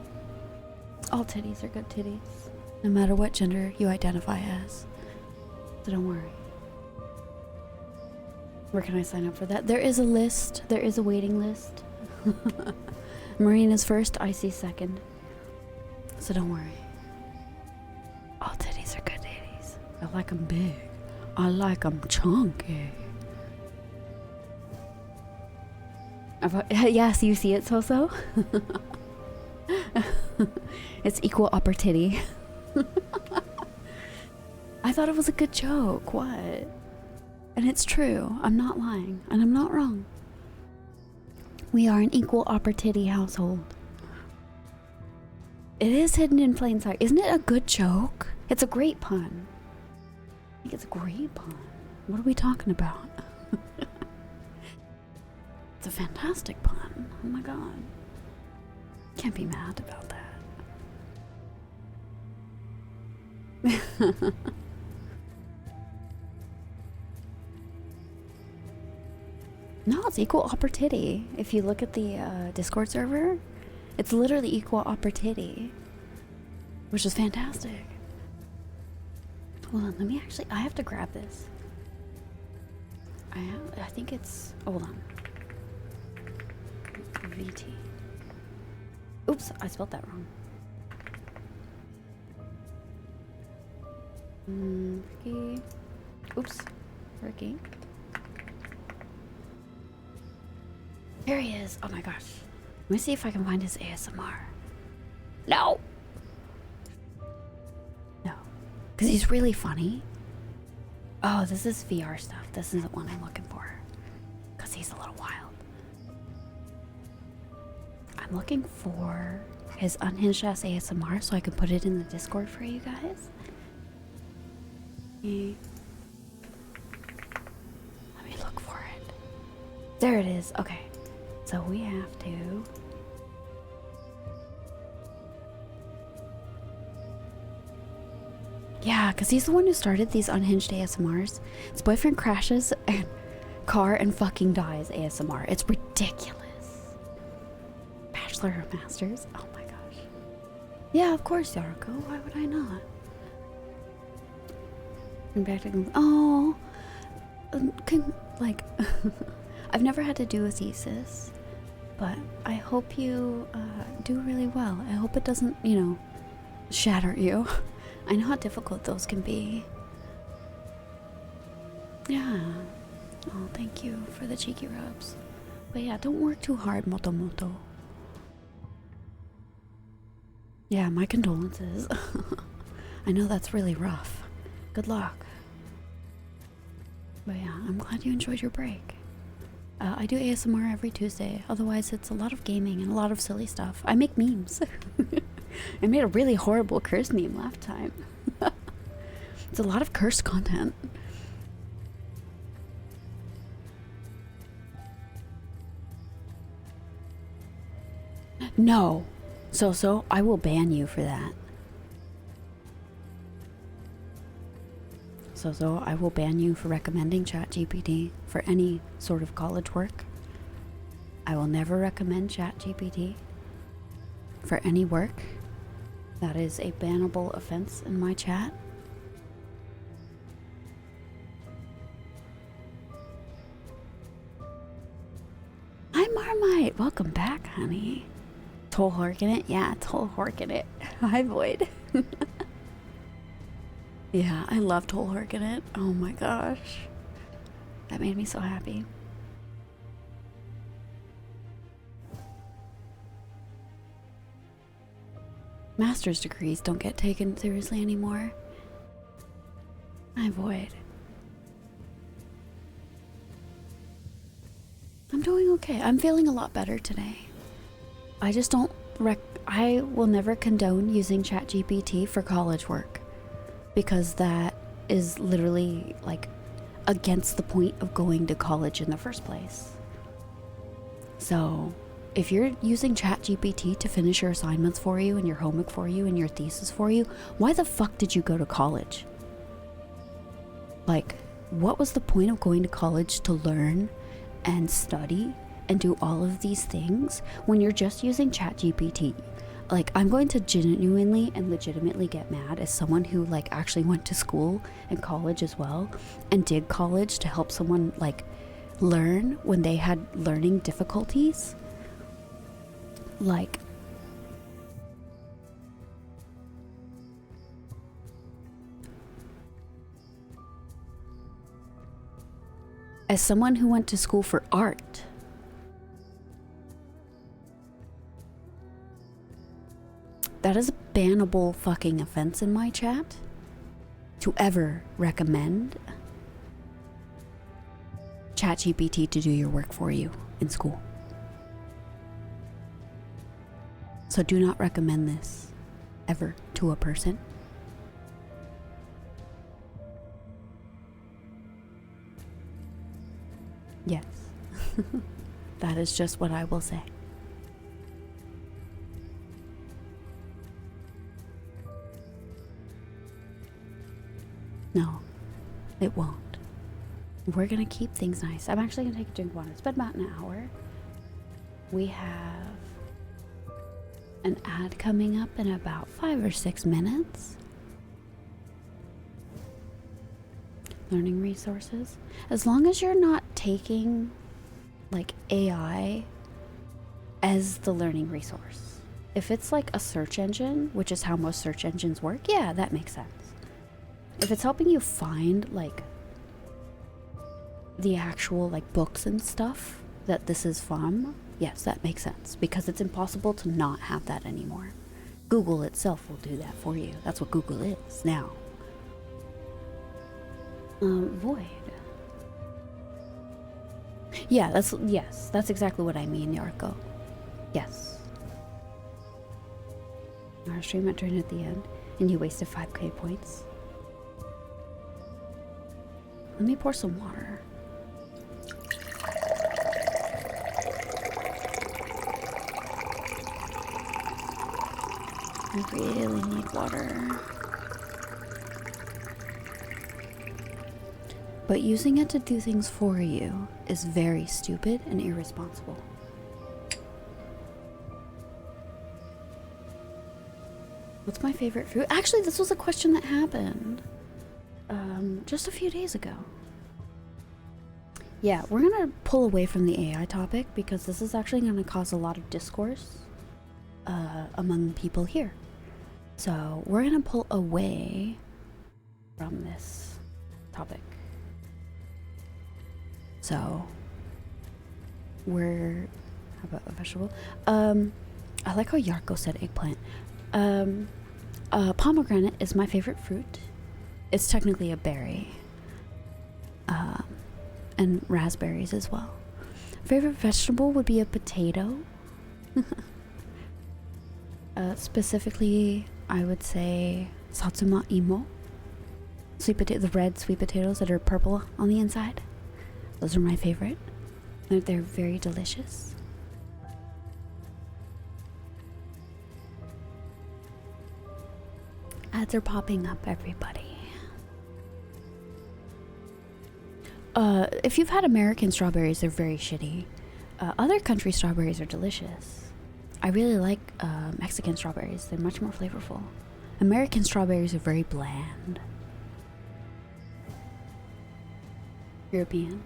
All titties are good titties. No matter what gender you identify as. So don't worry. Where can I sign up for that? There is a list. There is a waiting list. Marina's first, Icy's second. So don't worry. All titties are good titties. I like them big. I like them chunky. Yes, you see it, So. It's equal opportunity. I thought it was a good joke. What? And it's true. I'm not lying. And I'm not wrong. We are an equal opportunity household. It is hidden in plain sight. Isn't it a good joke? It's a great pun. I think it's a great pun. What are we talking about? It's a fantastic pun. Oh my god. Can't be mad about that. No, it's equal opportunity. If you look at the Discord server, it's literally equal opportunity, which is fantastic. Hold on, let me actually, I have to grab this. I think it's, hold on. VT. Oops, I spelled that wrong. Ricky. Oops, Ricky. Here he is. Oh my gosh. Let me see if I can find his ASMR. No! No. Because he's really funny. Oh, this is VR stuff. This is the one I'm looking for. Because he's a little wild. I'm looking for his unhinged ass ASMR so I can put it in the Discord for you guys. Okay. Let me look for it. There it is. Okay. So we have to... Yeah, because he's the one who started these unhinged ASMRs. His boyfriend crashes and car and fucking dies ASMR. It's ridiculous. Bachelor or Masters? Oh my gosh. Yeah, of course, Yarko. Why would I not? And back to... Oh. Like... I've never had to do a thesis. But I hope you do really well. I hope it doesn't, you know, shatter you. I know how difficult those can be. Yeah. Oh, thank you for the cheeky rubs. But yeah, don't work too hard, Motomoto. Yeah, my condolences. I know that's really rough. Good luck. But yeah, I'm glad you enjoyed your break. I do ASMR every Tuesday. Otherwise, it's a lot of gaming and a lot of silly stuff. I make memes. I made a really horrible curse meme last time. It's a lot of cursed content. No. So, I will ban you for that. So, I will ban you for recommending ChatGPT for any sort of college work. I will never recommend ChatGPT for any work. That is a bannable offense in my chat. Hi Marmite! Welcome back, honey. Toll Horkin it? Yeah, Toll Horkin it. Hi Void. Yeah, I love Toll Horkin it. Oh my gosh. That made me so happy. Master's degrees don't get taken seriously anymore. I Void. I'm doing okay. I'm feeling a lot better today. I just don't I will never condone using ChatGPT for college work because that is literally like against the point of going to college in the first place. So, if you're using ChatGPT to finish your assignments for you and your homework for you and your thesis for you, why the fuck did you go to college? Like, what was the point of going to college to learn and study and do all of these things when you're just using ChatGPT? Like, I'm going to genuinely and legitimately get mad as someone who like actually went to school and college as well and did college to help someone like learn when they had learning difficulties. Like, as someone who went to school for art, that is a bannable fucking offense in my chat to ever recommend ChatGPT to do your work for you in school. So do not recommend this ever to a person. Yes. That is just what I will say. No, it won't. We're gonna keep things nice. I'm actually gonna take a drink of water. It's been about an hour. We have an ad coming up in about 5 or 6 minutes. Learning resources. As long as you're not taking like AI as the learning resource. If it's like a search engine, which is how most search engines work, yeah, that makes sense. If it's helping you find like the actual like books and stuff that this is from, yes, that makes sense, because it's impossible to not have that anymore. Google itself will do that for you. That's what Google is now. Void. Yeah, that's exactly what I mean, Yarko. Yes. Our stream turned at the end, and you wasted 5k points. Let me pour some water. I really need water. But using it to do things for you is very stupid and irresponsible. What's my favorite fruit? Actually, this was a question that happened just a few days ago. Yeah, we're gonna pull away from the AI topic because this is actually gonna cause a lot of discourse among people here. So we're gonna pull away from this topic. So we're, how about a vegetable? I like how Yarko said eggplant. Pomegranate is my favorite fruit. It's technically a berry. And raspberries as well. Favorite vegetable would be a potato. Specifically, I would say satsuma imo. Sweet potato, the red sweet potatoes that are purple on the inside. Those are my favorite. They're very delicious. Ads are popping up, everybody. If you've had American strawberries, they're very shitty. Other country strawberries are delicious. I really like Mexican strawberries. They're much more flavorful. American strawberries are very bland. European,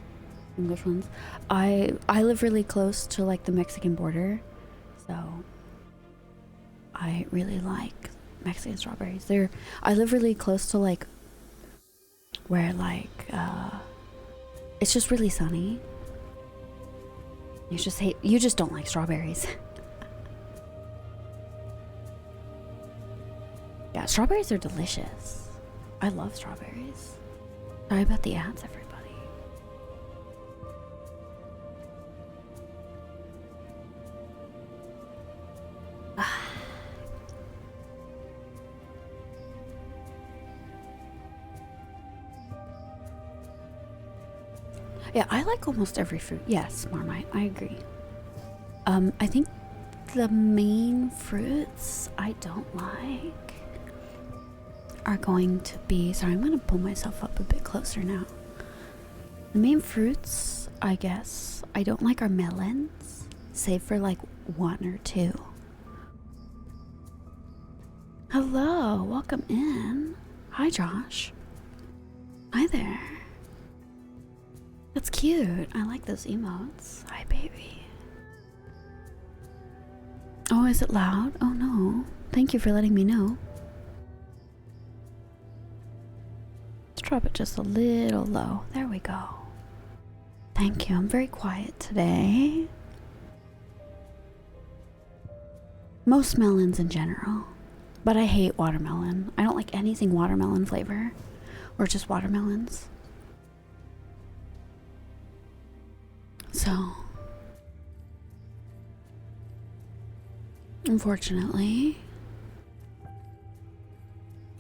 English ones. I live really close to like the Mexican border, so I really like Mexican strawberries. I live really close to like where like it's just really sunny. You just don't like strawberries. Yeah, strawberries are delicious. I love strawberries. Sorry about the ads, everybody. Yeah, I like almost every fruit. Yes, Marmite, I agree. I think the main fruits I don't like are going to be... Sorry, I'm going to pull myself up a bit closer now. The main fruits, I guess, I don't like are melons, save for like one or two. Hello, welcome in. Hi, Josh. Hi there. That's cute. I like those emotes. Hi, baby. Oh, is it loud? Oh, no. Thank you for letting me know. Let's drop it just a little low. There we go. Thank you. I'm very quiet today. Most melons in general. But I hate watermelon. I don't like anything watermelon flavor. Or just watermelons. So, unfortunately,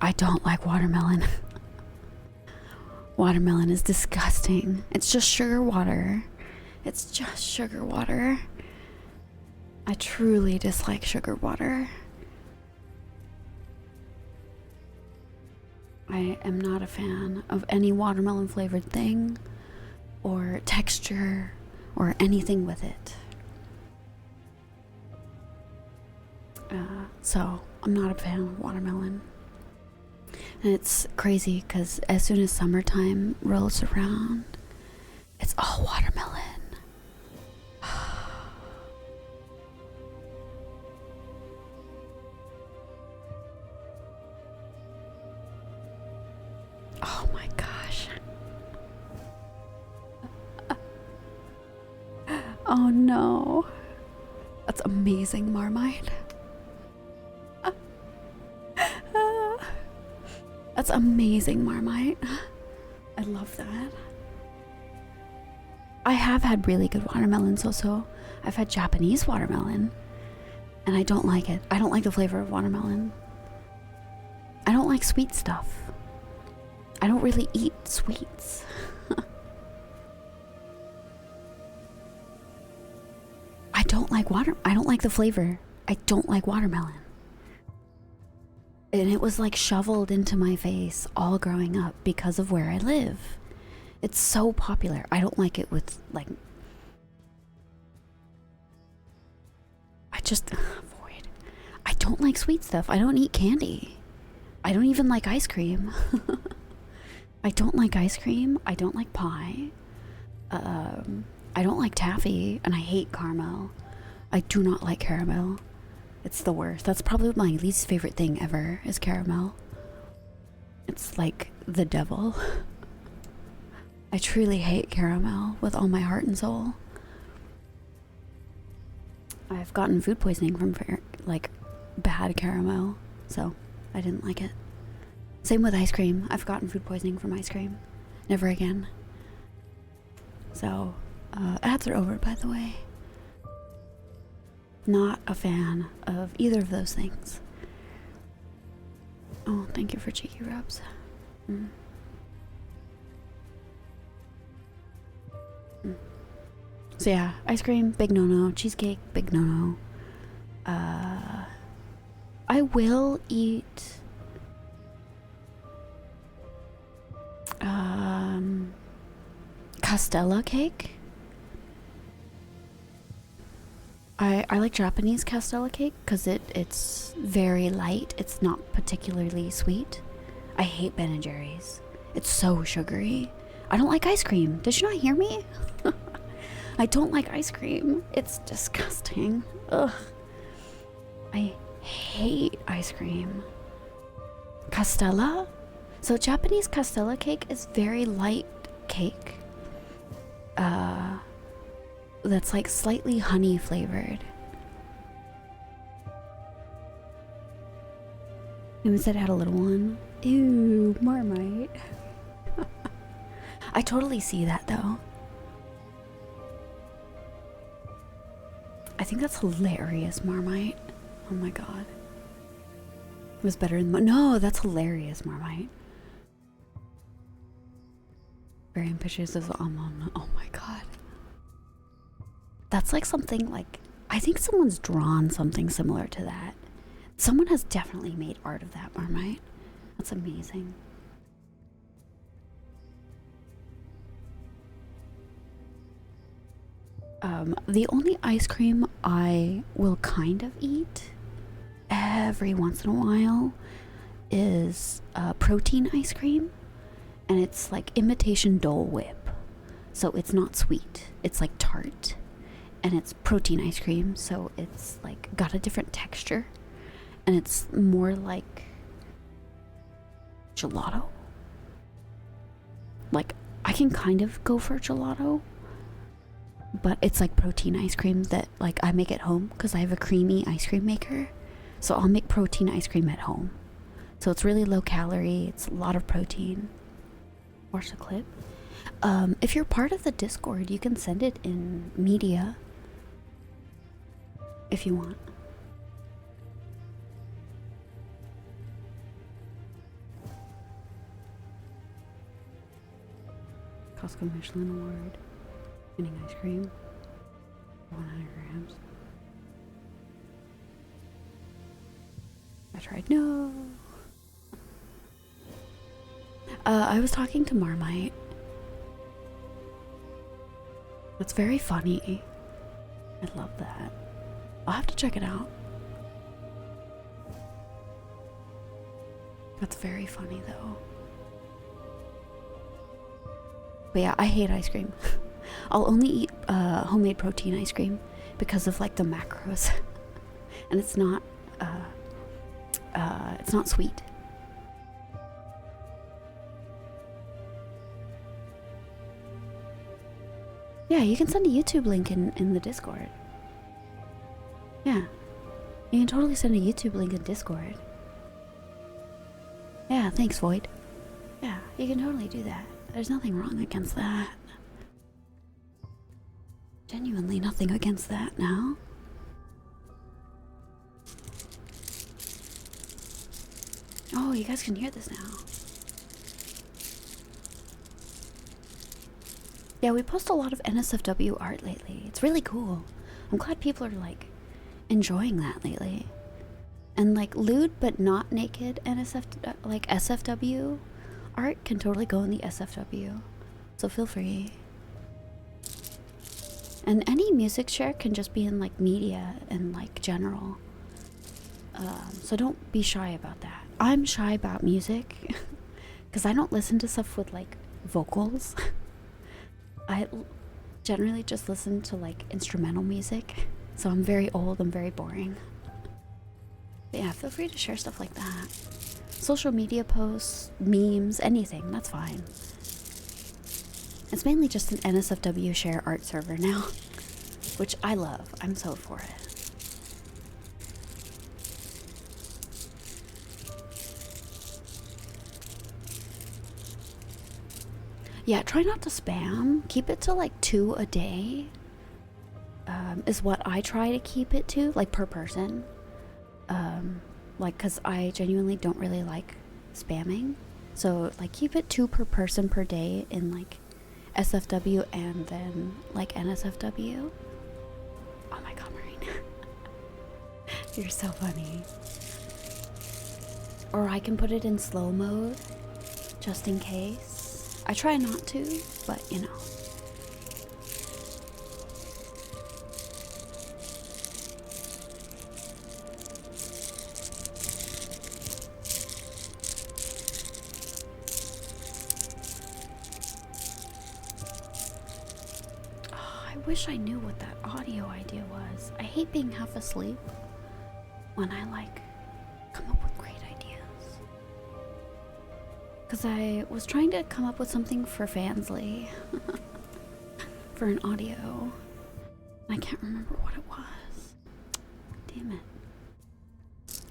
I don't like watermelon. Watermelon is disgusting. It's just sugar water. It's just sugar water. I truly dislike sugar water. I am not a fan of any watermelon flavored thing or texture or anything with it. So I'm not a fan of watermelon. And it's crazy because as soon as summertime rolls around, it's all watermelon. Oh my gosh. Oh no. That's amazing, Marmite. That's amazing, Marmite. I I love that. I have had really good watermelons also. I've had Japanese watermelon, and I don't like it. I don't like the flavor of watermelon. I don't like sweet stuff. I don't really eat sweets. I don't like the flavor. I don't like watermelon. And it was like shoveled into my face all growing up because of where I live. It's so popular. I don't like it with like... Avoid. I don't like sweet stuff. I don't eat candy. I don't even like ice cream. I don't like ice cream. I don't like pie. I don't like taffy, and I hate caramel. I do not like caramel. It's the worst. That's probably my least favorite thing ever, is caramel. It's like the devil. I truly hate caramel with all my heart and soul. I've gotten food poisoning from like bad caramel, so I didn't like it. Same with ice cream. I've gotten food poisoning from ice cream. Never again. So, ads are over, by the way. Not a fan of either of those things. Oh, thank you for cheeky rubs. So yeah, ice cream, big no-no. Cheesecake, big no-no. I will eat... Castella cake. I like Japanese Castella cake because it's very light. It's not particularly sweet. I hate Ben and Jerry's. It's so sugary. I don't like ice cream. Did you not hear me? I don't like ice cream. It's disgusting. Ugh. I hate ice cream. Castella? So Japanese Castella cake is very light cake. That's like slightly honey flavored. Who said it had a little one? Ew, Marmite. I totally see that though. I think that's hilarious, Marmite. Oh my god. It was better than... No, that's hilarious, Marmite. Very ambitious as almond. Oh my god. That's like something like... I think someone's drawn something similar to that. Someone has definitely made art of that, Marmite. That's amazing. The only ice cream I will kind of eat every once in a while is protein ice cream. And it's like imitation Dole Whip. So it's not sweet. It's like tart. And it's protein ice cream, so it's like got a different texture. And it's more like gelato. Like, I can kind of go for gelato, but it's like protein ice cream that like I make at home because I have a creamy ice cream maker. So I'll make protein ice cream at home. So it's really low calorie. It's a lot of protein. Watch the clip. If you're part of the Discord, you can send it in media if you want. Costco Michelin Award. Winning ice cream. 100 grams. I tried. No. I was talking to Marmite. That's very funny. I love that. I'll have to check it out. That's very funny though. But yeah, I hate ice cream. I'll only eat homemade protein ice cream because of like the macros. And it's not sweet. Yeah, you can send a YouTube link in the Discord. Yeah. You can totally send a YouTube link in Discord. Yeah, thanks, Void. Yeah, you can totally do that. There's nothing wrong against that. Genuinely nothing against that now. Oh, you guys can hear this now. Yeah, we post a lot of NSFW art lately. It's really cool. I'm glad people are like enjoying that lately. And like lewd but not naked like SFW art can totally go in the SFW. So feel free. And any music share can just be in like media and like general. So don't be shy about that. I'm shy about music because I don't listen to stuff with like vocals. I generally just listen to like instrumental music. So I'm very old, I'm very boring. But yeah, feel free to share stuff like that. Social media posts, memes, anything, that's fine. It's mainly just an NSFW share art server now, which I love. I'm so for it. Yeah, try not to spam. Keep it to like 2 a day. Is what I try to keep it to, like per person. Like, cause I genuinely don't really like spamming. So like keep it 2 per person per day in like SFW and then like NSFW. Oh my god, Marine. You're so funny. Or I can put it in slow mode, just in case. I try not to, but you know. I wish I knew what that audio idea was. I hate being half asleep when I like come up with great ideas. Because I was trying to come up with something for Fansly for an audio. I can't remember what it was. Damn it.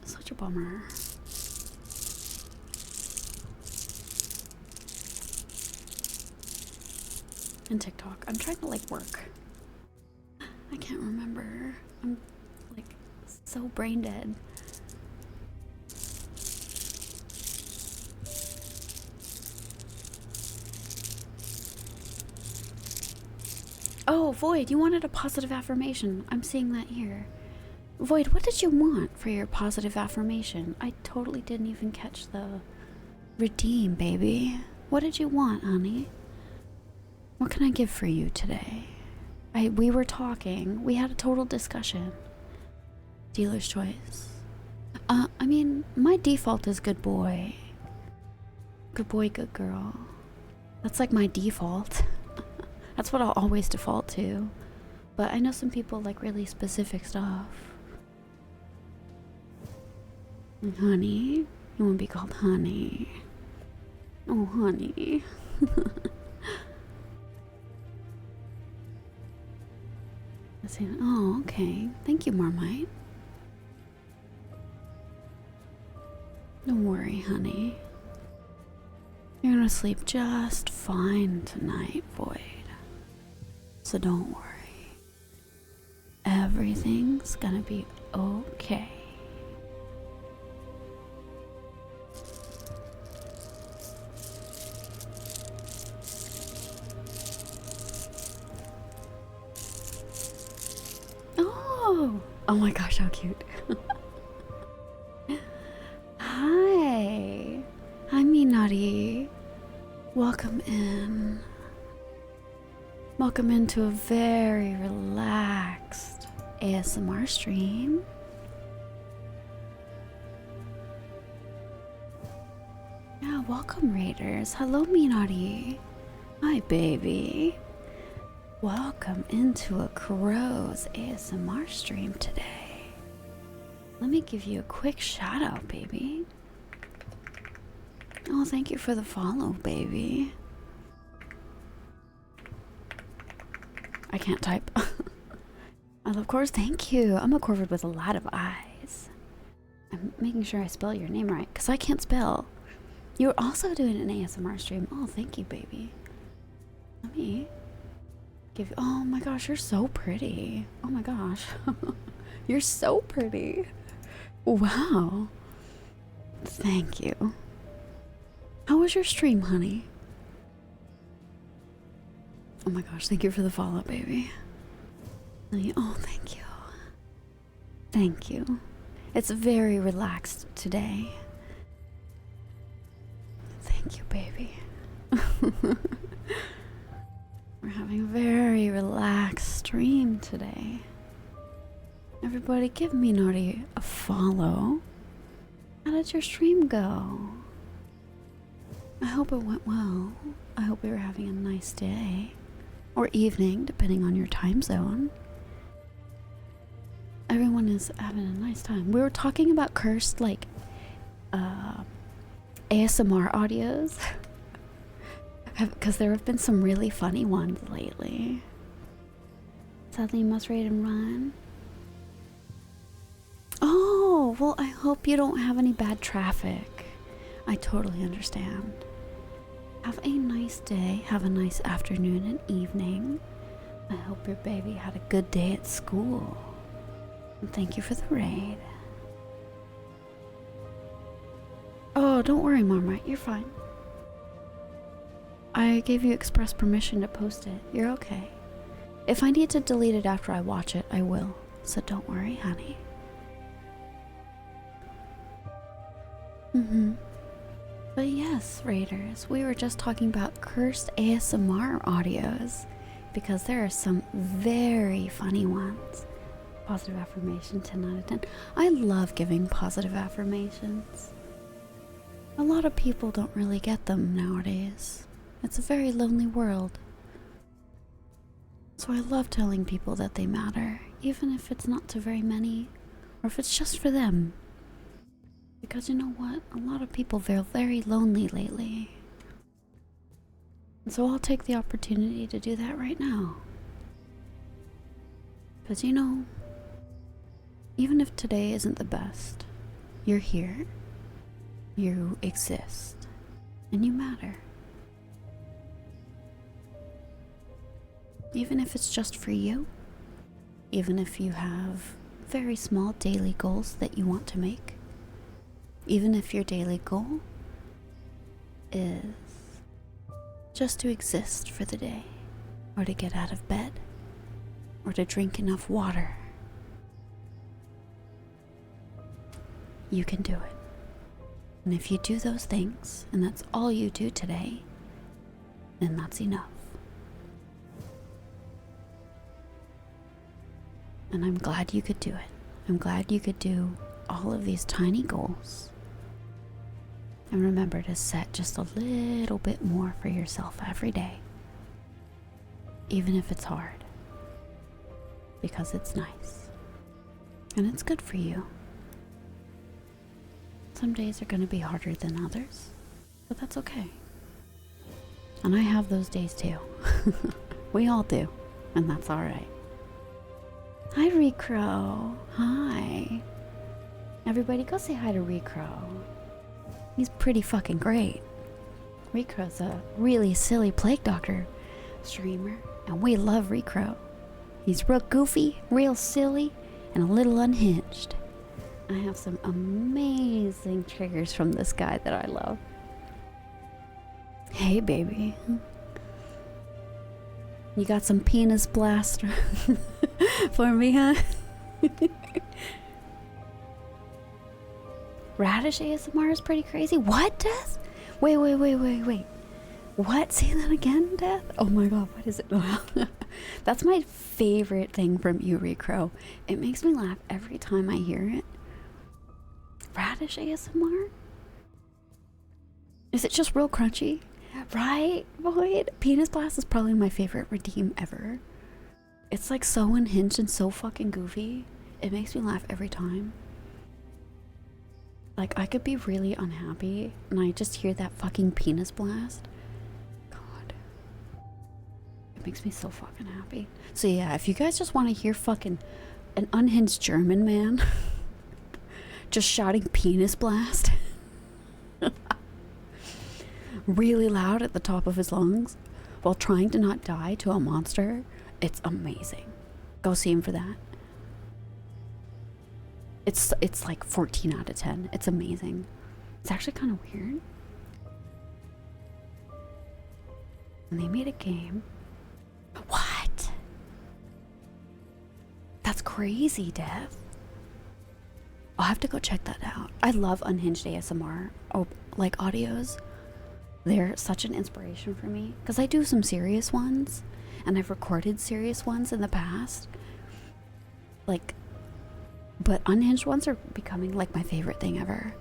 Such a bummer. And TikTok. I'm trying to like work. I can't remember. I'm like so brain dead. Oh, Void, you wanted a positive affirmation. I'm seeing that here. Void, what did you want for your positive affirmation? I totally didn't even catch the redeem, baby. What did you want, honey? What can I give for you today? We were talking. We had a total discussion. Dealer's choice. I mean, my default is good boy. Good boy, good girl. That's like my default. That's what I'll always default to. But I know some people like really specific stuff. And honey? You want to be called honey? Oh, honey. Oh, okay. Thank you, Marmite. Don't worry, honey. You're gonna sleep just fine tonight, Void. So don't worry. Everything's gonna be okay. Oh my gosh, how cute. Hi. Hi, Minari. Welcome in. Welcome into a very relaxed ASMR stream. Yeah, welcome, Raiders. Hello, Minari. Hi, baby. Welcome into a Crow's ASMR stream today. Let me give you a quick shout out, baby. Oh, thank you for the follow, baby. I can't type. Oh, of course, thank you. I'm a Corvid with a lot of eyes. I'm making sure I spell your name right, because I can't spell. You're also doing an ASMR stream. Oh, thank you, baby. Let me give you. Oh my gosh, you're so pretty. Oh my gosh. You're so pretty. Wow. Thank you. How was your stream, honey? Oh my gosh, thank you for the follow-up, baby. Oh, thank you. Thank you. It's very relaxed today. Thank you, baby. We're having a very relaxed stream today. Everybody give me Naughty a follow. How did your stream go? I hope it went well. I hope you were having a nice day. Or evening, depending on your time zone. Everyone is having a nice time. We were talking about cursed, like, ASMR audios. Because there have been some really funny ones lately. Sadly, you must rate and run. Oh, well, I hope you don't have any bad traffic. I totally understand. Have a nice day. Have a nice afternoon and evening. I hope your baby had a good day at school. And thank you for the raid. Oh, don't worry, Marmite. You're fine. I gave you express permission to post it. You're okay. If I need to delete it after I watch it, I will. So don't worry, honey. But yes, Raiders, we were just talking about cursed ASMR audios because there are some very funny ones. Positive affirmation, 10 out of 10. I love giving positive affirmations. A lot of people don't really get them nowadays. It's a very lonely world. So I love telling people that they matter, even if it's not to very many, or if it's just for them. Because you know what? A lot of people feel very lonely lately. And so I'll take the opportunity to do that right now. Because you know, even if today isn't the best, you're here, you exist, and you matter. Even if it's just for you, even if you have very small daily goals that you want to make, even if your daily goal is just to exist for the day, or to get out of bed, or to drink enough water, you can do it. And if you do those things, and that's all you do today, then that's enough. And I'm glad you could do it. I'm glad you could do all of these tiny goals. And remember to set just a little bit more for yourself every day. Even if it's hard. Because it's nice. And it's good for you. Some days are going to be harder than others. But that's okay. And I have those days too. We all do. And that's alright. Hi, Recrow. Hi. Everybody go say hi to Recrow. He's pretty fucking great. Recrow's a really silly Plague Doctor streamer, and we love Recrow. He's real goofy, real silly, and a little unhinged. I have some amazing triggers from this guy that I love. Hey, baby. You got some penis blast for me, huh? Radish ASMR is pretty crazy. What, Death? Wait. What? Say that again, Death? Oh my god, what is it? That's my favorite thing from you, Recrow. It makes me laugh every time I hear it. Radish ASMR? Is it just real crunchy? Right, Void? Penis Blast is probably my favorite redeem ever. It's like so unhinged and so fucking goofy. It makes me laugh every time. Like, I could be really unhappy and I just hear that fucking penis blast. God. It makes me so fucking happy. So yeah, if you guys just want to hear fucking an unhinged German man just shouting penis blast, really loud at the top of his lungs while trying to not die to a monster. It's amazing. Go see him for that. It's like 14 out of 10. It's amazing. It's actually kind of weird. And they made a game. What? That's crazy, Dev. I'll have to go check that out. I love unhinged ASMR, like audios. They're such an inspiration for me because I do some serious ones, and I've recorded serious ones in the past. Like, but unhinged ones are becoming like my favorite thing ever.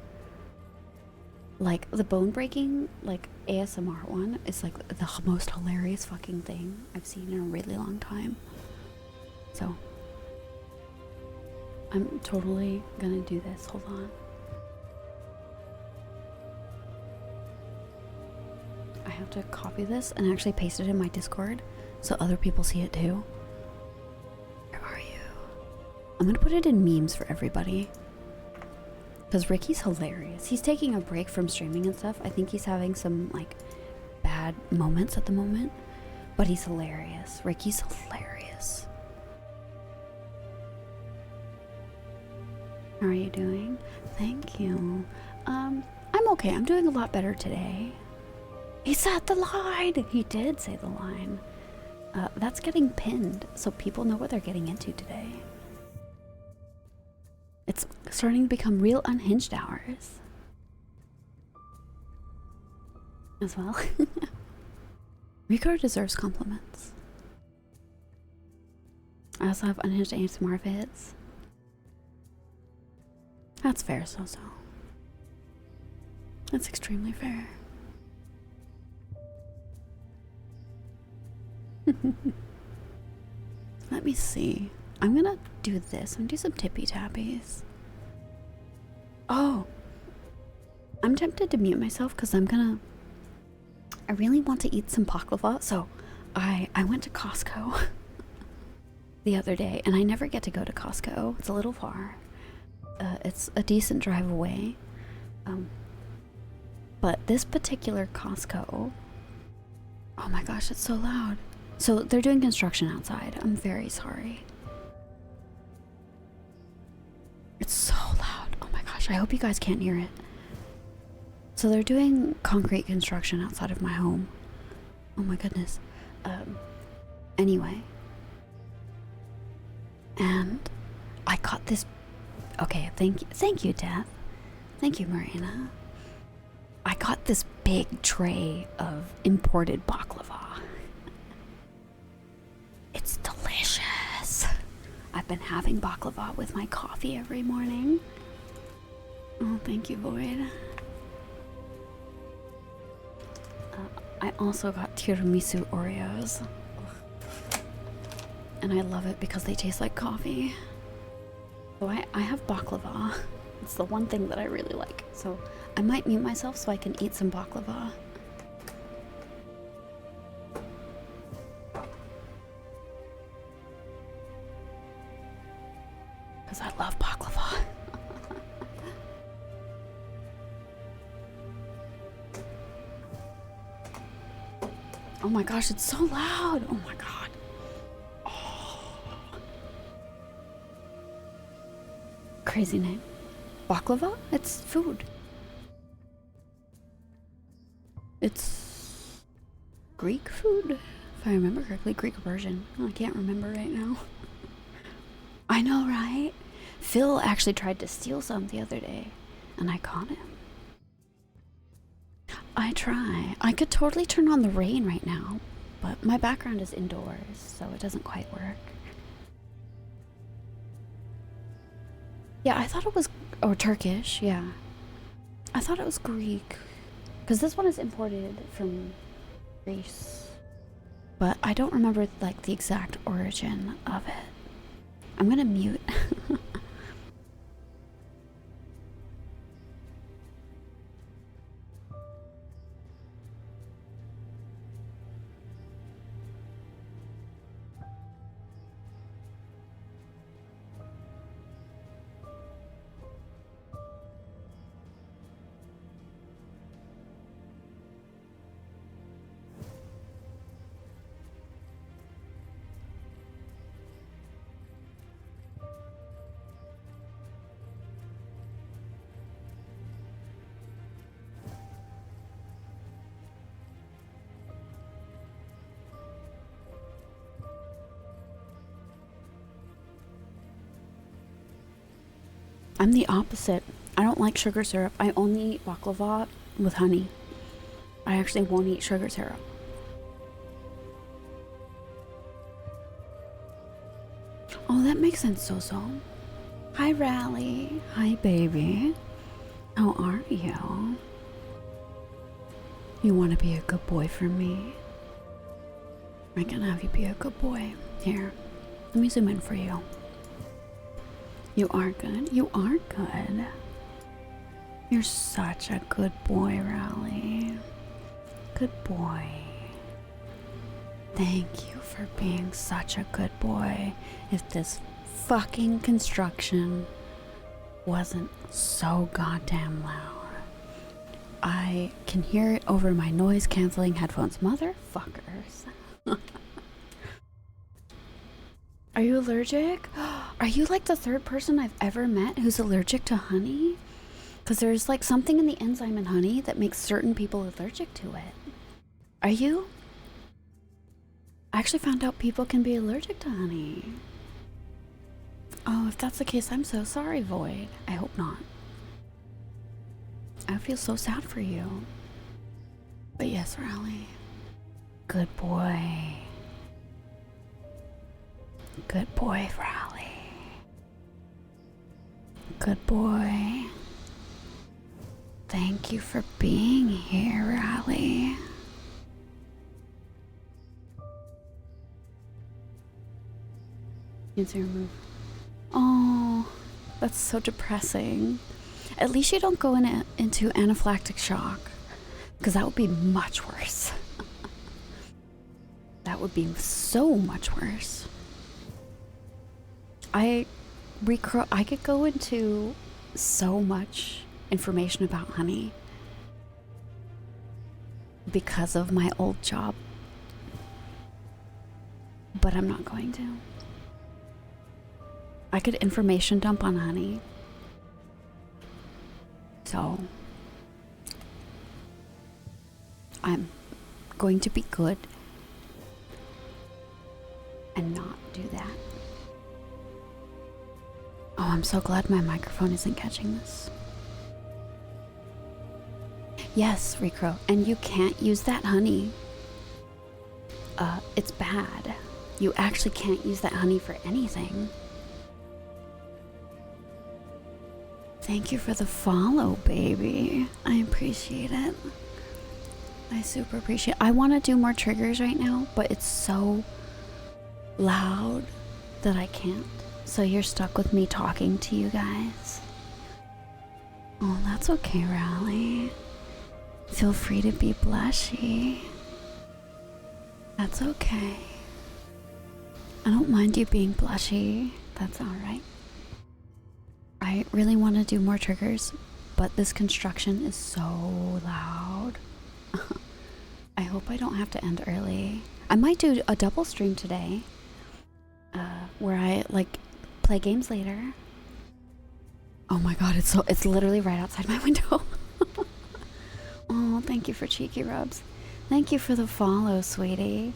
Like the bone breaking, like ASMR one is like the most hilarious fucking thing I've seen in a really long time. So I'm totally gonna do this. Hold on. I have to copy this and actually paste it in my Discord so other people see it too. Where are you? I'm gonna put it in memes for everybody. Because Ricky's hilarious. He's taking a break from streaming and stuff. I think he's having some like bad moments at the moment. But he's hilarious. Ricky's hilarious. How are you doing? Thank you. I'm okay. I'm doing a lot better today. He said the line. He did say the line. That's getting pinned so people know what they're getting into today. It's starting to become real unhinged hours. As well. Rico deserves compliments. I also have unhinged ASMR vids. That's fair, so. That's extremely fair. Let me see. I'm gonna do this. I'm gonna do some tippy tappies. Oh, I'm tempted to mute myself because I really want to eat some baklava. So I went to Costco the other day, and I never get to go to Costco. It's a little far. It's a decent drive away. But this particular Costco, oh my gosh, it's so loud. So they're doing construction outside. I'm very sorry. It's so loud. Oh my gosh, I hope you guys can't hear it. So they're doing concrete construction outside of my home. Oh my goodness. Anyway. And I got this. Okay, thank you, Death. Thank you, Marina. I got this big tray of imported baklava. It's delicious. I've been having baklava with my coffee every morning. Oh, thank you, Void. I also got tiramisu Oreos. And I love it because they taste like coffee. So I have baklava. It's the one thing that I really like. So I might mute myself so I can eat some baklava. Because I love baklava. Oh my gosh, it's so loud. Oh my god. Oh. Crazy name. Baklava? It's food. It's Greek food, if I remember correctly. Greek version. I can't remember right now. I know, right? Phil actually tried to steal some the other day, and I caught him. I try. I could totally turn on the rain right now, but my background is indoors, so it doesn't quite work. Yeah, I thought it was... or Turkish, yeah. I thought it was Greek. Because this one is imported from Greece. But I don't remember, like, the exact origin of it. I'm gonna mute. I'm the opposite. I don't like sugar syrup. I only eat baklava with honey. I actually won't eat sugar syrup. Oh, that makes sense, So. Hi, Rally. Hi, baby. How are you? You want to be a good boy for me? I can have you be a good boy. Here, let me zoom in for you. You are good. You are good. You're such a good boy, Rally. Good boy. Thank you for being such a good boy. If this fucking construction wasn't so goddamn loud. I can hear it over my noise canceling headphones. Motherfuckers. Are you allergic? Are you like the third person I've ever met who's allergic to honey? Because there's like something in the enzyme in honey that makes certain people allergic to it. Are you? I actually found out people can be allergic to honey. Oh, if that's the case, I'm so sorry, Void. I hope not. I feel so sad for you. But yes, Rally. Good boy. Good boy, Rally. Good boy. Thank you for being here, Rally. Cancer move. Oh, that's so depressing. At least you don't go into anaphylactic shock, because that would be much worse. That would be so much worse. I could go into so much information about honey because of my old job, but I'm not going to. I could information dump on honey. So I'm going to be good and not do that. Oh, I'm so glad my microphone isn't catching this. Yes, Recro, and you can't use that honey. It's bad. You actually can't use that honey for anything. Thank you for the follow, baby. I appreciate it. I super appreciate it. I want to do more triggers right now, but it's so loud that I can't. So you're stuck with me talking to you guys. Oh, that's okay, Rally. Feel free to be blushy. That's okay. I don't mind you being blushy. That's alright. I really want to do more triggers, but this construction is so loud. I hope I don't have to end early. I might do a double stream today, where I like play games later. Oh my god, it's literally right outside my window. Oh, thank you for cheeky rubs. Thank you for the follow, sweetie.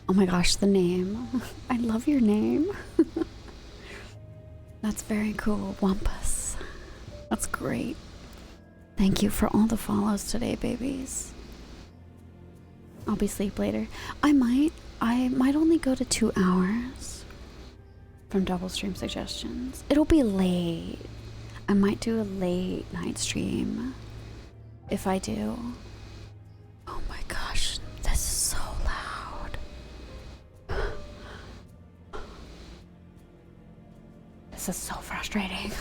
Oh my gosh, the name. I love your name. That's very cool, Wampus. That's great. Thank you for all the follows today, babies. I'll be asleep later. I might only go to 2 hours from double stream suggestions. It'll be late. I might do a late night stream if I do. Oh my gosh, this is so loud. This is so frustrating.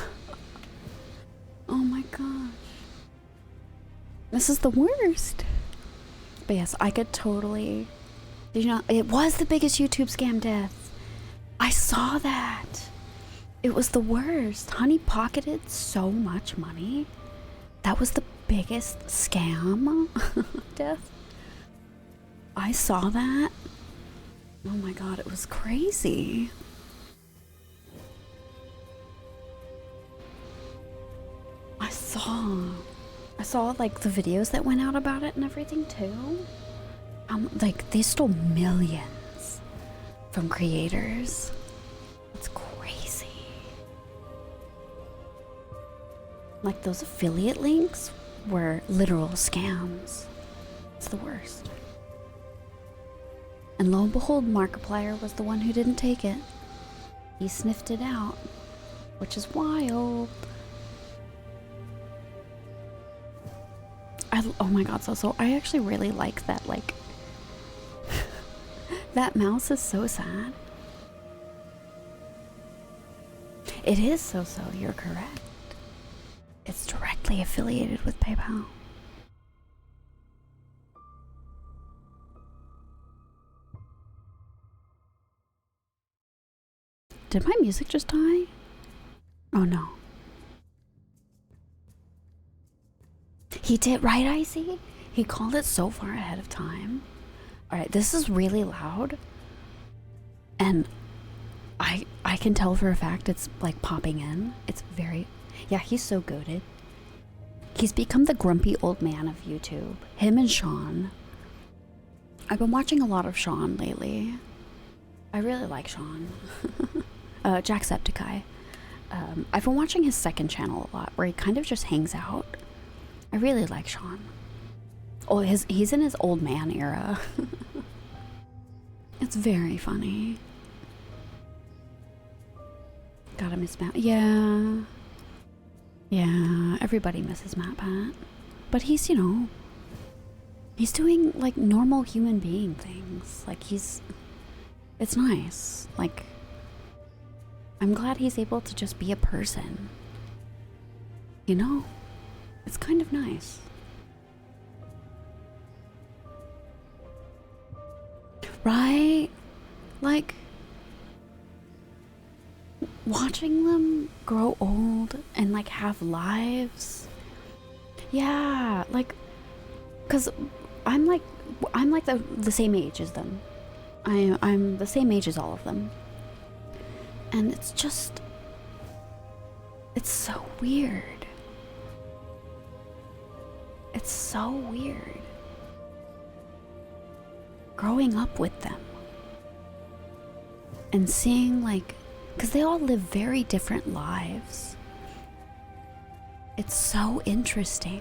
Oh my gosh. This is the worst. But yes, I could totally... Did you know? It was the biggest YouTube scam death. I saw that. It was the worst. Honey pocketed so much money. That was the biggest scam death. I saw that. Oh my god, it was crazy. I saw like the videos that went out about it and everything too. Like they stole millions from creators. It's crazy. Like those affiliate links were literal scams. It's the worst. And lo and behold, Markiplier was the one who didn't take it. He sniffed it out, which is wild. Oh my god, so I actually really like that, like, that mouse is so sad. It is so, you're correct. It's directly affiliated with PayPal. Did my music just die? Oh no. He did, right, Icy? He called it so far ahead of time. Alright, this is really loud. And I can tell for a fact it's like popping in. It's very... Yeah, he's so goated. He's become the grumpy old man of YouTube. Him and Sean. I've been watching a lot of Sean lately. I really like Sean. Jacksepticeye. I've been watching his second channel a lot, where he kind of just hangs out. I really like Sean. Oh, he's in his old man era. It's very funny. Gotta miss Matt. Yeah. Yeah, everybody misses MatPat. But he's, you know, he's doing, like, normal human being things. Like, it's nice. Like, I'm glad he's able to just be a person. You know? It's kind of nice. Right? Like, watching them grow old and like have lives. Yeah, like, cause I'm like the same age as them. I'm the same age as all of them. And it's just, it's so weird. It's so weird. Growing up with them. And seeing, like, because they all live very different lives. It's so interesting.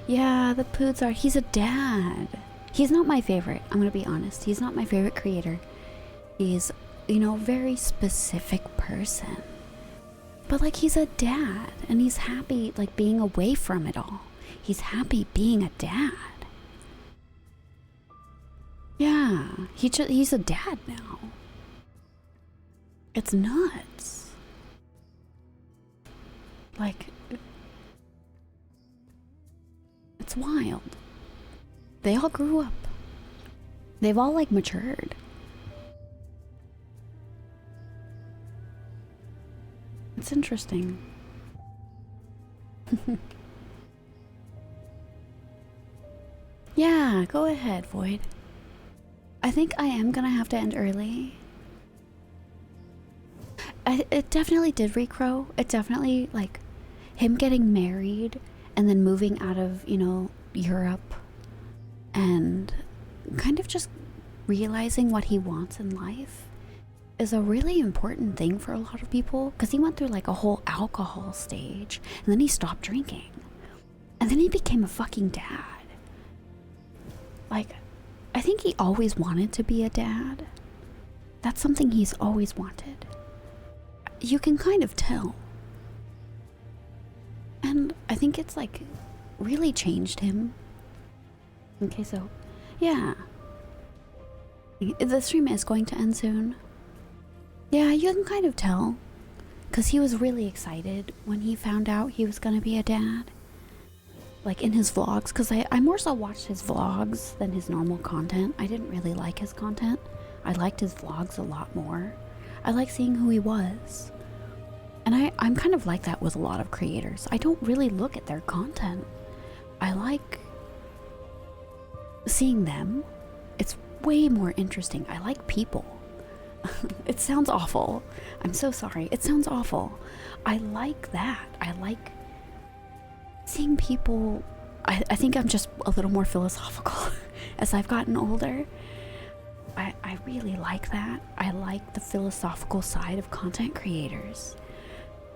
Yeah, the Poods are, he's a dad. He's not my favorite, I'm gonna be honest. He's not my favorite creator. He's, you know, very specific person. But like, he's a dad and he's happy like being away from it all. He's happy being a dad. Yeah, he's a dad now. It's nuts. Like, it's wild. They all grew up. They've all like matured. It's interesting. Yeah, go ahead, Void. I think I am gonna have to end early. It definitely did recrow. It definitely, like, him getting married and then moving out of, you know, Europe and kind of just realizing what he wants in life is a really important thing for a lot of people, because he went through like a whole alcohol stage and then he stopped drinking and then he became a fucking dad. Like, I think he always wanted to be a dad. That's something he's always wanted. You can kind of tell. And I think it's like really changed him. Okay, so yeah. The stream is going to end soon. Yeah, you can kind of tell. Because he was really excited when he found out he was going to be a dad. Like in his vlogs, because I more so watched his vlogs than his normal content. I didn't really like his content. I liked his vlogs a lot more. I like seeing who he was. And I'm kind of like that with a lot of creators. I don't really look at their content. I like seeing them. It's way more interesting. I like people. It sounds awful. I'm so sorry. It sounds awful. I like that. I like seeing people. I think I'm just a little more philosophical as I've gotten older. I really like that. I like the philosophical side of content creators.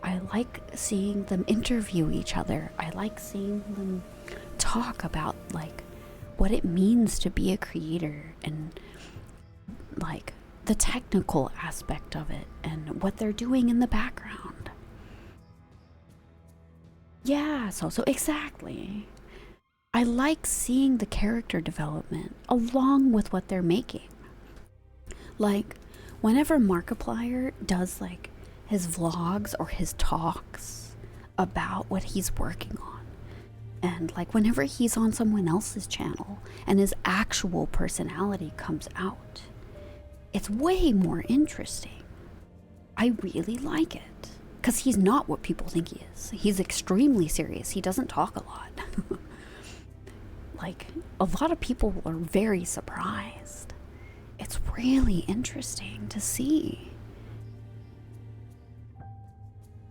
I like seeing them interview each other. I like seeing them talk about like what it means to be a creator and like the technical aspect of it and what they're doing in the background. Yeah, so exactly. I like seeing the character development along with what they're making. Like, whenever Markiplier does like his vlogs or his talks about what he's working on, and like whenever he's on someone else's channel and his actual personality comes out, it's way more interesting. I really like it. Because he's not what people think he is. He's extremely serious. He doesn't talk a lot. Like, a lot of people are very surprised. It's really interesting to see.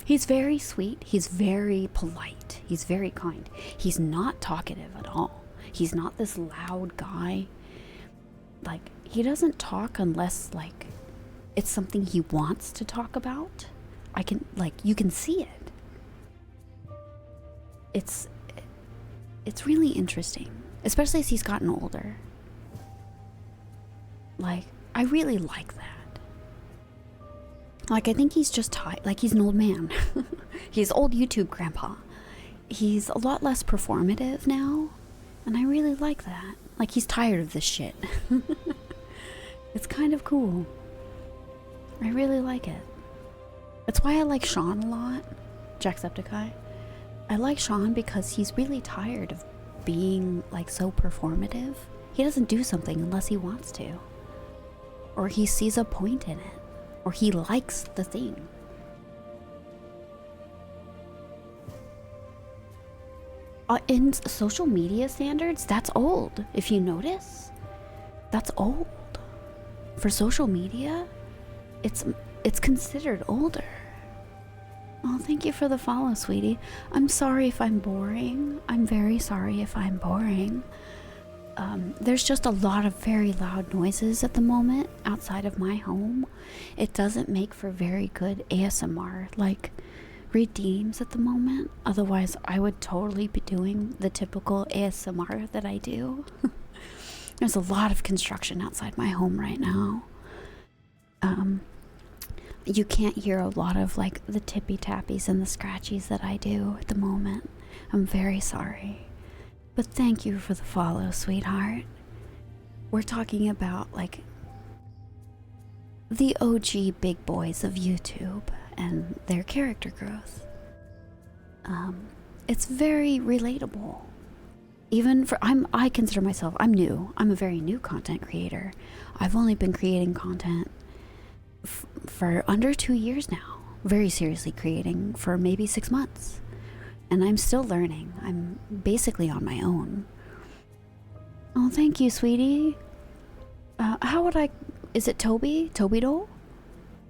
He's very sweet. He's very polite. He's very kind. He's not talkative at all. He's not this loud guy. Like, he doesn't talk unless, like, it's something he wants to talk about. You can see it. It's really interesting, especially as he's gotten older. Like, I really like that. Like, I think he's just like, he's an old man. He's old YouTube grandpa. He's a lot less performative now, and I really like that. Like, he's tired of this shit. It's kind of cool. I really like it. That's why I like Sean a lot, Jacksepticeye. I like Sean because he's really tired of being like so performative. He doesn't do something unless he wants to. Or he sees a point in it. Or he likes the thing. In social media standards, that's old. If you notice, that's old. For social media, it's considered older. Oh, thank you for the follow, sweetie. I'm sorry if I'm boring. I'm very sorry if I'm boring. There's just a lot of very loud noises at the moment outside of my home. It doesn't make for very good ASMR, like redeems at the moment. Otherwise, I would totally be doing the typical ASMR that I do. There's a lot of construction outside my home right now. You can't hear a lot of like the tippy tappies and the scratchies that I do at the moment. I'm very sorry. But thank you for the follow, sweetheart. We're talking about like the OG big boys of YouTube and their character growth. It's very relatable. Even for I consider myself, I'm new. I'm a very new content creator. I've only been creating content for under 2 years now. Very seriously creating for maybe 6 months. And I'm still learning. I'm basically on my own. Oh, thank you, sweetie. How would I... Is it Toby? Toby-Doll?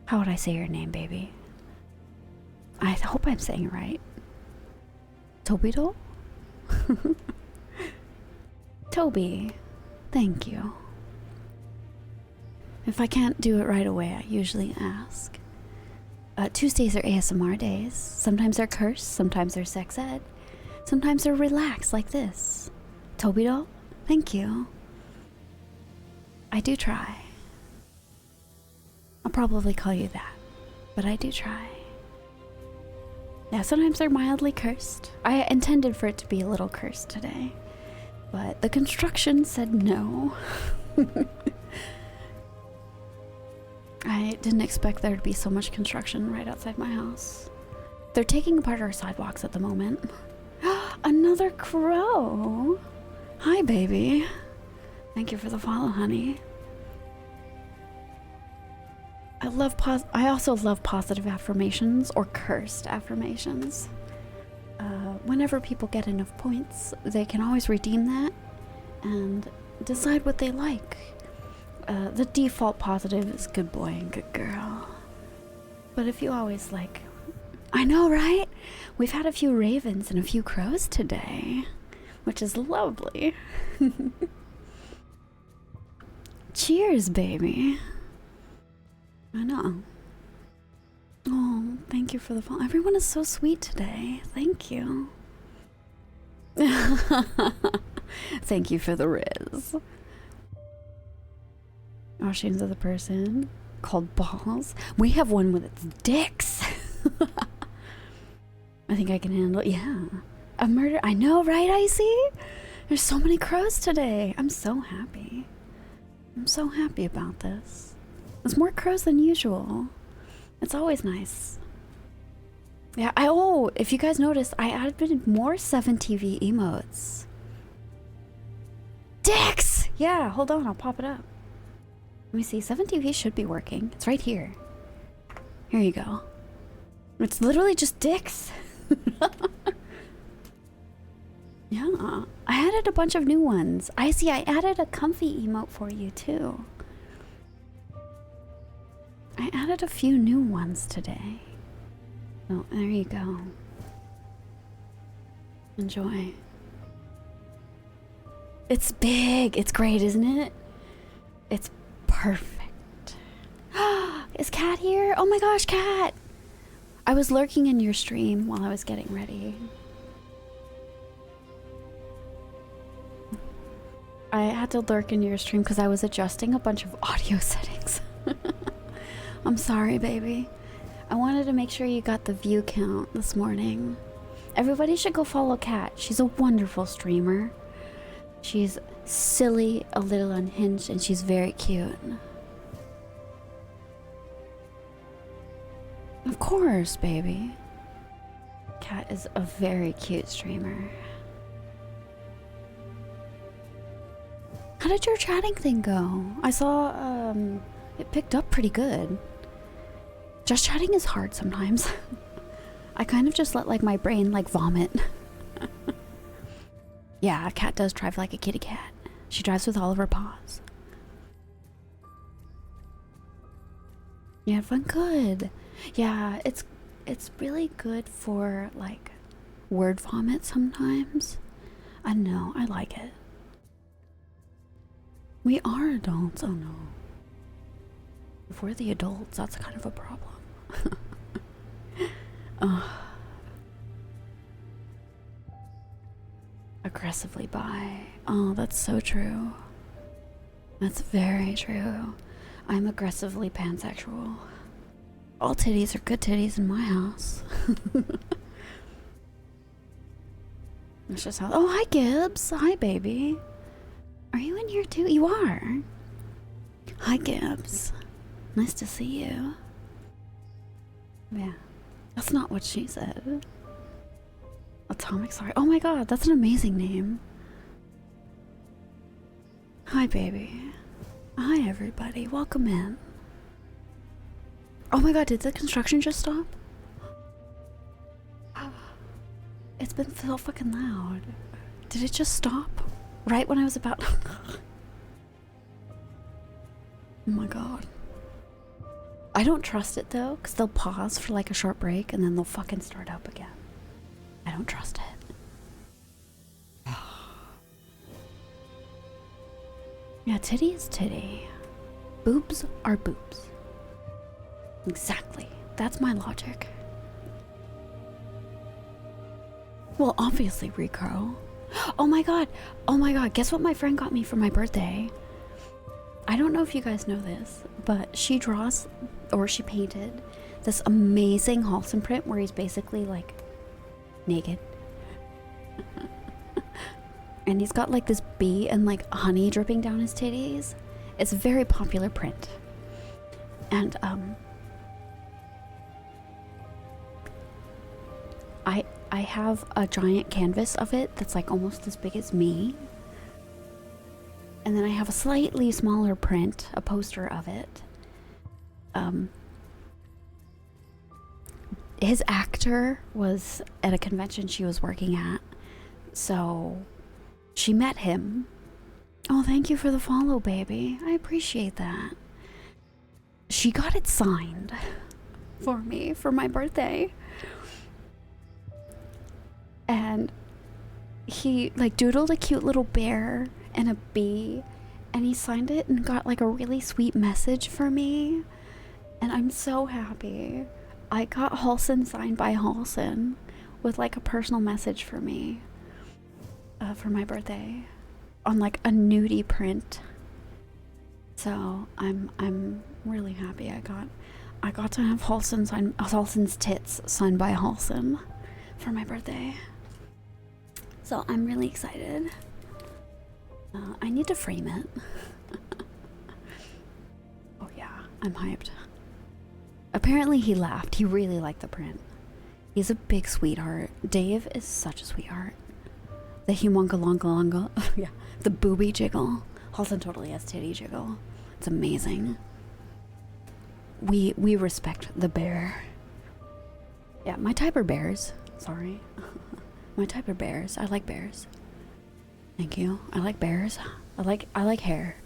How would I say your name, baby? I hope I'm saying it right. Toby-Doll? Toby. Thank you. If I can't do it right away, I usually ask. Tuesdays are ASMR days. Sometimes they're curse, sometimes they're sex ed. Sometimes they're relaxed like this. Toby-Doll, thank you. I do try. I'll probably call you that, but I do try. Yeah, sometimes they're mildly cursed. I intended for it to be a little cursed today, but the construction said no. I didn't expect there to be so much construction right outside my house. They're taking apart our sidewalks at the moment. Another crow! Hi, baby. Thank you for the follow, honey. I also love positive affirmations or cursed affirmations. Whenever people get enough points, they can always redeem that and decide what they like. The default positive is good boy and good girl. But if you always like... I know, right? We've had a few ravens and a few crows today, which is lovely. Cheers, baby. I know. Oh, thank you for the phone. Everyone is so sweet today. Thank you. Thank you for the riz. Oh, shames of the person called balls. We have one with its dicks. I think I can handle. Yeah, a murder. I know, right, Icy? There's so many crows today. I'm so happy. I'm so happy about this. There's more crows than usual. It's always nice. Yeah, if you guys noticed, I added more 7TV emotes. Dicks! Yeah, hold on, I'll pop it up. Let me see, 7TV should be working. It's right here. Here you go. It's literally just dicks. Yeah, I added a bunch of new ones. I added a comfy emote for you too. I added a few new ones today. Oh, there you go. Enjoy. It's big. It's great, isn't it? It's perfect. Is Cat here? Oh my gosh, Cat! I was lurking in your stream while I was getting ready. I had to lurk in your stream because I was adjusting a bunch of audio settings. I'm sorry, baby. I wanted to make sure you got the view count this morning. Everybody should go follow Kat. She's a wonderful streamer. She's silly, a little unhinged, and she's very cute. Of course, baby. Kat is a very cute streamer. How did your chatting thing go? I saw it picked up pretty good. Just chatting is hard sometimes. I kind of just let like my brain like vomit. Yeah, a cat does drive like a kitty cat. She drives with all of her paws. You had fun? Good. Yeah, it's really good for like word vomit sometimes. I know, I like it. We are adults, oh no. If we're the adults, that's kind of a problem. Aggressively bi. Oh, that's so true. That's very true. I'm aggressively pansexual. All titties are good titties in my house. That's just how. Oh, hi, Gibbs. Hi, baby. Are you in here too? You are. Hi, Gibbs. Nice to see you. Yeah. That's not what she said. Atomic Sorry. Oh my god, that's an amazing name. Hi, baby. Hi, everybody. Welcome in. Oh my god, did the construction just stop? It's been so fucking loud. Did it just stop? Right when I was about... Oh my god. I don't trust it though, because they'll pause for like a short break and then they'll fucking start up again. I don't trust it. Yeah, titty is titty. Boobs are boobs. Exactly. That's my logic. Well, obviously, Rico. Oh my god. Oh my god. Guess what my friend got me for my birthday? I don't know if you guys know this, but she draws, or she painted, this amazing Halston print where he's basically like naked. And he's got like this bee and like honey dripping down his titties. It's a very popular print. And I have a giant canvas of it that's like almost as big as me. And then I have a slightly smaller print, a poster of it. His actor was at a convention she was working at, so she met him. Oh, thank you for the follow, baby. I appreciate that. She got it signed for me for my birthday. And he like doodled a cute little bear and a bee And he signed it and got like a really sweet message for me. And I'm so happy. I got Halson signed by Halson with like a personal message for me for my birthday on like a nudie print. So I'm really happy I got to have Halson's tits signed by Halson for my birthday. So I'm really excited. I need to frame it. Oh yeah, I'm hyped. Apparently he laughed. He really liked the print. He's a big sweetheart. Dave is such a sweetheart. The humonga longa longa. Yeah, the booby jiggle. Halton totally has titty jiggle. It's amazing. We respect the bear. Yeah, my type are bears. Sorry. My type are bears. I like bears. Thank you. I like bears. I like hair.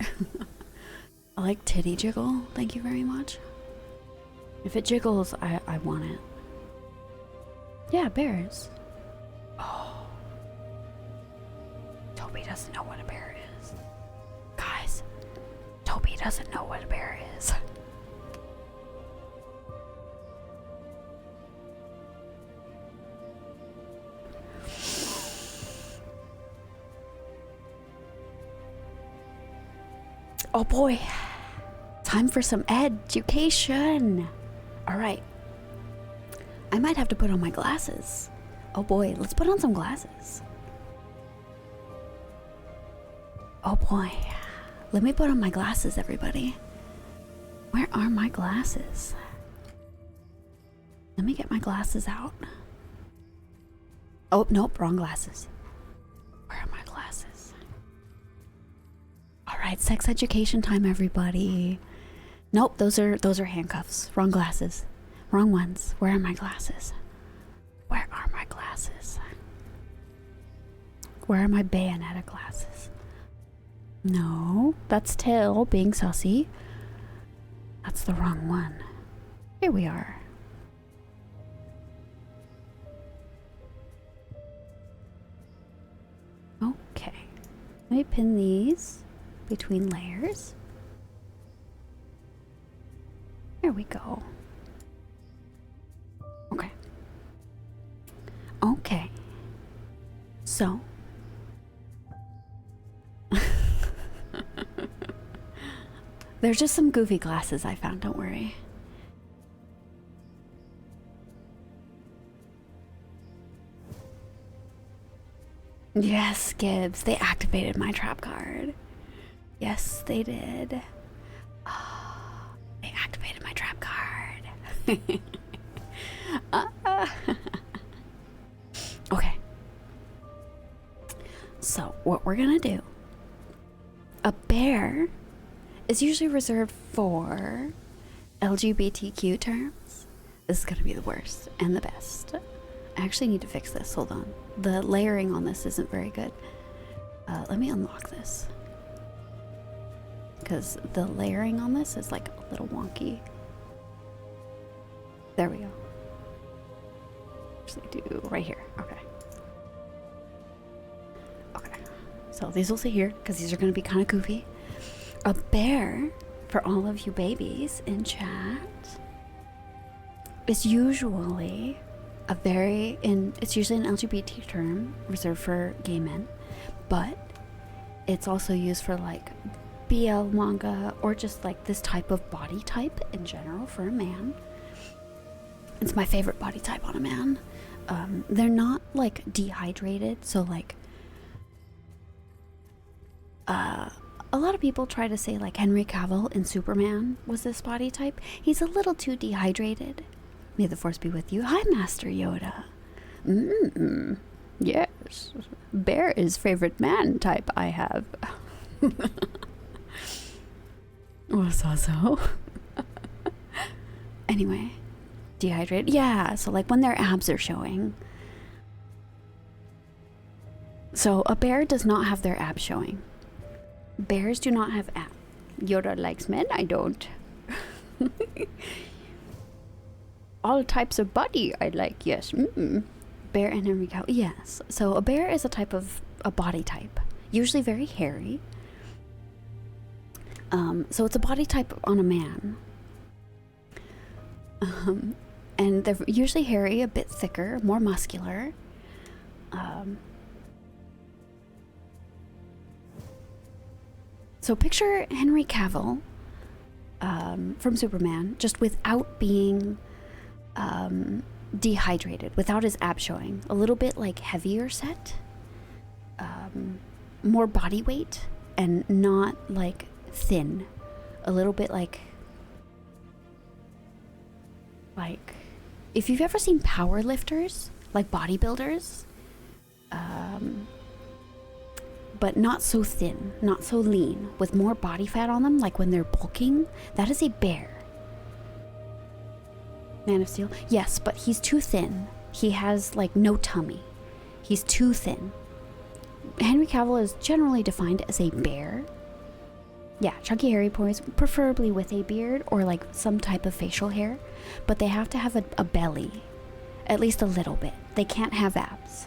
I like titty jiggle. Thank you very much. If it jiggles, I want it. Yeah, bears. Oh. Toby doesn't know what a bear is. Guys, Toby doesn't know what a bear is. Oh boy, time for some education. All right, I might have to put on my glasses. Oh boy, let's put on some glasses. Oh boy, let me put on my glasses, everybody. Where are my glasses? Let me get my glasses out. Oh, nope, wrong glasses. Where are my glasses? All right, sex education time, everybody. Nope, those are handcuffs. Wrong glasses. Wrong ones. Where are my glasses? Where are my glasses? Where are my Bayonetta glasses? No, that's Till being sussy. That's the wrong one. Here we are. Okay, let me pin these between layers. There we go. Okay. Okay. So. There's just some goofy glasses I found, don't worry. Yes, Gibbs, they activated my trap card. Yes, they did. Oh, they activated my trap card. Okay. So, what we're gonna do. A bear is usually reserved for LGBTQ terms. This is gonna be the worst and the best. I actually need to fix this. Hold on. The layering on this isn't very good. Let me unlock this. Because the layering on this is like a little wonky. There we go. Actually do right here. Okay. Okay. So these will sit here because these are going to be kind of goofy. A bear, for all of you babies in chat, is usually it's usually an LGBT term reserved for gay men, but it's also used for like BL manga or just like this type of body type in general for a man. It's my favorite body type on a man. They're not like dehydrated, so like a lot of people try to say like Henry Cavill in Superman was this body type. He's a little too dehydrated. May the force be with you. Hi, Master Yoda. Yes. Bear is favorite man type I have. What's also? Anyway, dehydrated. Yeah, so like when their abs are showing. So a bear does not have their abs showing. Bears do not have abs. Yoda likes men, I don't. All types of body I like, yes. Bear and Henry Cavill, yes. So a bear is a type of a body type, usually very hairy. So it's a body type on a man. And they're usually hairy, a bit thicker, more muscular. So picture Henry Cavill from Superman, just without being dehydrated, without his abs showing. A little bit like heavier set, more body weight, and not like thin. A little bit like if you've ever seen power lifters, like bodybuilders, but not so thin, not so lean, with more body fat on them, like when they're bulking, that is a bear. Man of Steel? Yes, but he's too thin. He has like no tummy. He's too thin. Henry Cavill is generally defined as a bear. Yeah, chunky hairy boys, preferably with a beard or like some type of facial hair, but they have to have a belly, at least a little bit. They can't have abs.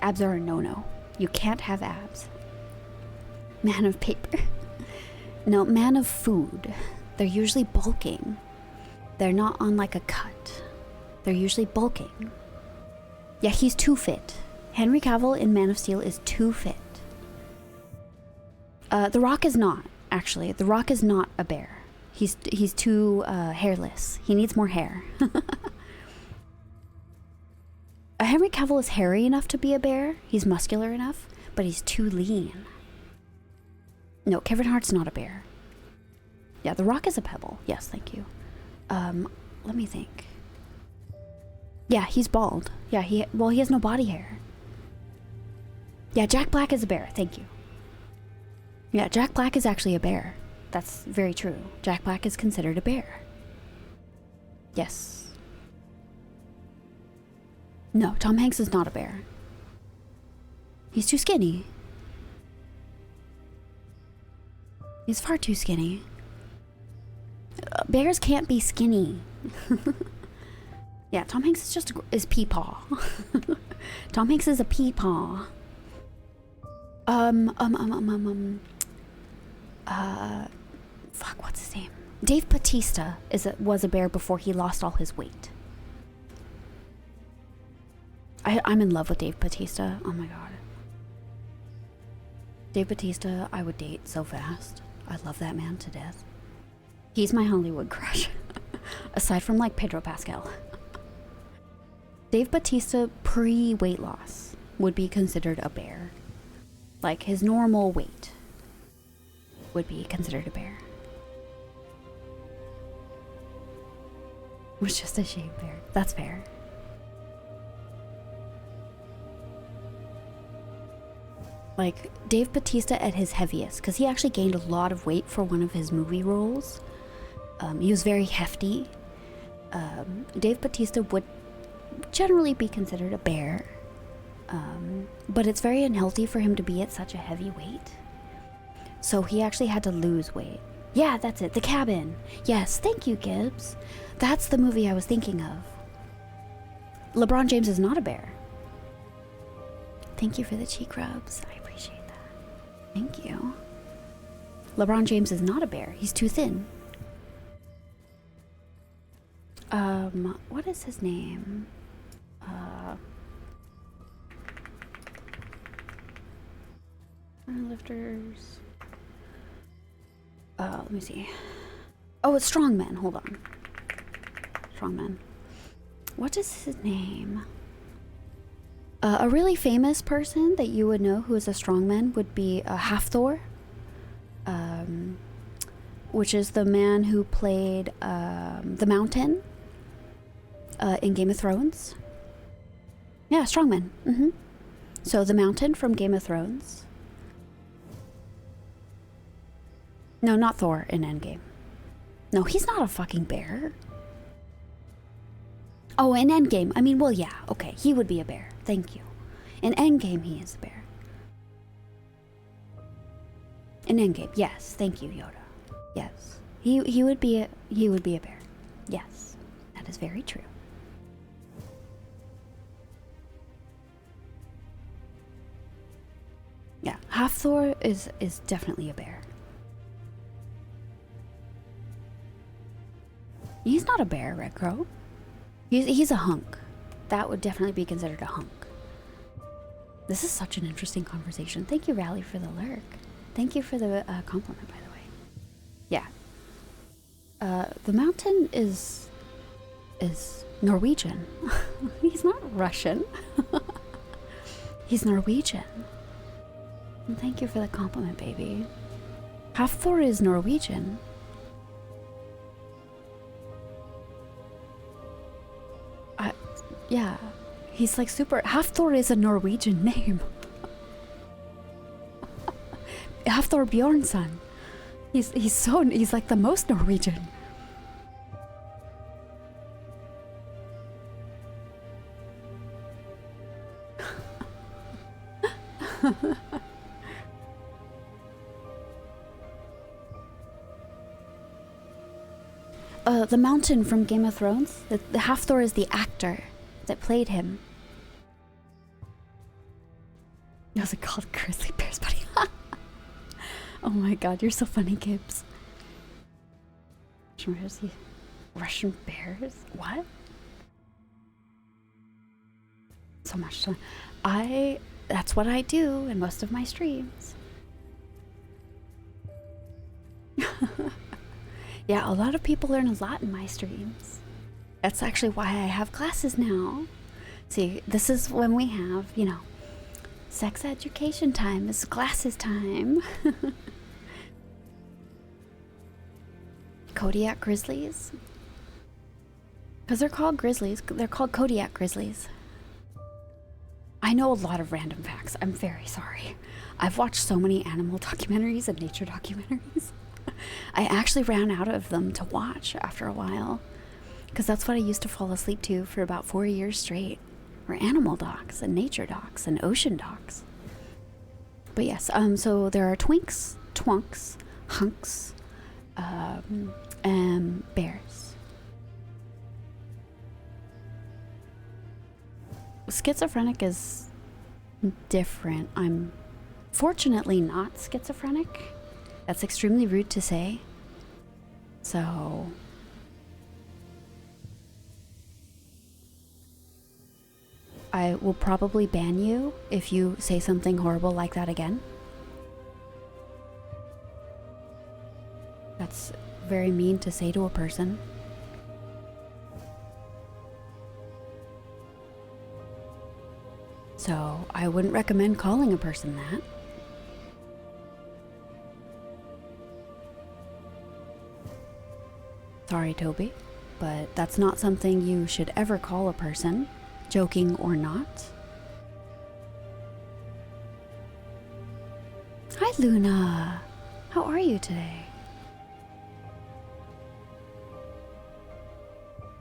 Abs are a no-no. You can't have abs. Man of paper. No, man of food. They're usually bulking. They're not on like a cut. They're usually bulking. Yeah, he's too fit. Henry Cavill in Man of Steel is too fit. The Rock is not, actually. The Rock is not a bear. He's too hairless. He needs more hair. Henry Cavill is hairy enough to be a bear. He's muscular enough, but he's too lean. No, Kevin Hart's not a bear. Yeah, The Rock is a pebble. Yes, thank you. Let me think. Yeah, he's bald. Yeah, he has no body hair. Yeah, Jack Black is a bear. Thank you. Yeah, Jack Black is actually a bear. That's very true. Jack Black is considered a bear. Yes. No, Tom Hanks is not a bear. He's too skinny. He's far too skinny. Bears can't be skinny. Yeah, Tom Hanks is just is peepaw. Tom Hanks is a peepaw. Fuck, what's his name? Dave Bautista was a bear before he lost all his weight. I'm in love with Dave Bautista. Oh my god. Dave Bautista, I would date so fast. I love that man to death. He's my Hollywood crush. Aside from like Pedro Pascal. Dave Bautista pre-weight loss would be considered a bear. Like his normal weight would be considered a bear. It was just a shaved bear. That's fair. Like Dave Bautista at his heaviest, because he actually gained a lot of weight for one of his movie roles. He was very hefty. Dave Bautista would generally be considered a bear, but it's very unhealthy for him to be at such a heavy weight. So he actually had to lose weight. Yeah, that's it. The Cabin. Yes, thank you, Gibbs. That's the movie I was thinking of. LeBron James is not a bear. Thank you for the cheek rubs. I appreciate that. Thank you. LeBron James is not a bear. He's too thin. What is his name? Lifters. Let me see. Oh, it's Strongman. Hold on. Strongman. What is his name? A really famous person that you would know who is a strongman would be Hafthor, which is the man who played the Mountain in Game of Thrones. Yeah, strongman. So the Mountain from Game of Thrones. No, not Thor in Endgame. No, he's not a fucking bear. Oh, in Endgame. I mean, well, yeah, okay. He would be a bear. Thank you. In Endgame, he is a bear. In Endgame, yes. Thank you, Yoda. Yes. He would be a bear. Yes. That is very true. Yeah, Hafthor is definitely a bear. He's not a bear, Red Crow. He's a hunk. That would definitely be considered a hunk. This is such an interesting conversation. Thank you, Rally, for the lurk. Thank you for the compliment, by the way. Yeah. The mountain is Norwegian. He's not Russian. He's Norwegian. And thank you for the compliment, baby. Hafthor is Norwegian. Yeah. He's like super... Hafthor is a Norwegian name. Hafthor Bjornsson. He's like the most Norwegian. The mountain from Game of Thrones. The Hafthor is the actor that played him. I was like, called grizzly bears, buddy. Oh my god, you're so funny, Gibbs. Russian bears? What? So much fun. That's what I do in most of my streams. Yeah, a lot of people learn a lot in my streams. That's actually why I have classes now. See, this is when we have, you know, sex education time. It's classes time. Kodiak Grizzlies? Because they're called grizzlies. They're called Kodiak Grizzlies. I know a lot of random facts. I'm very sorry. I've watched so many animal documentaries and nature documentaries. I actually ran out of them to watch after a while. Because that's what I used to fall asleep to for about 4 years straight. Were animal docs and nature docs and ocean docs. But yes, so there are twinks, twunks, hunks, and bears. Schizophrenic is different. I'm fortunately not schizophrenic. That's extremely rude to say. So I will probably ban you if you say something horrible like that again. That's very mean to say to a person. So I wouldn't recommend calling a person that. Sorry, Toby, but that's not something you should ever call a person, joking or not. Hi, Luna. How are you today?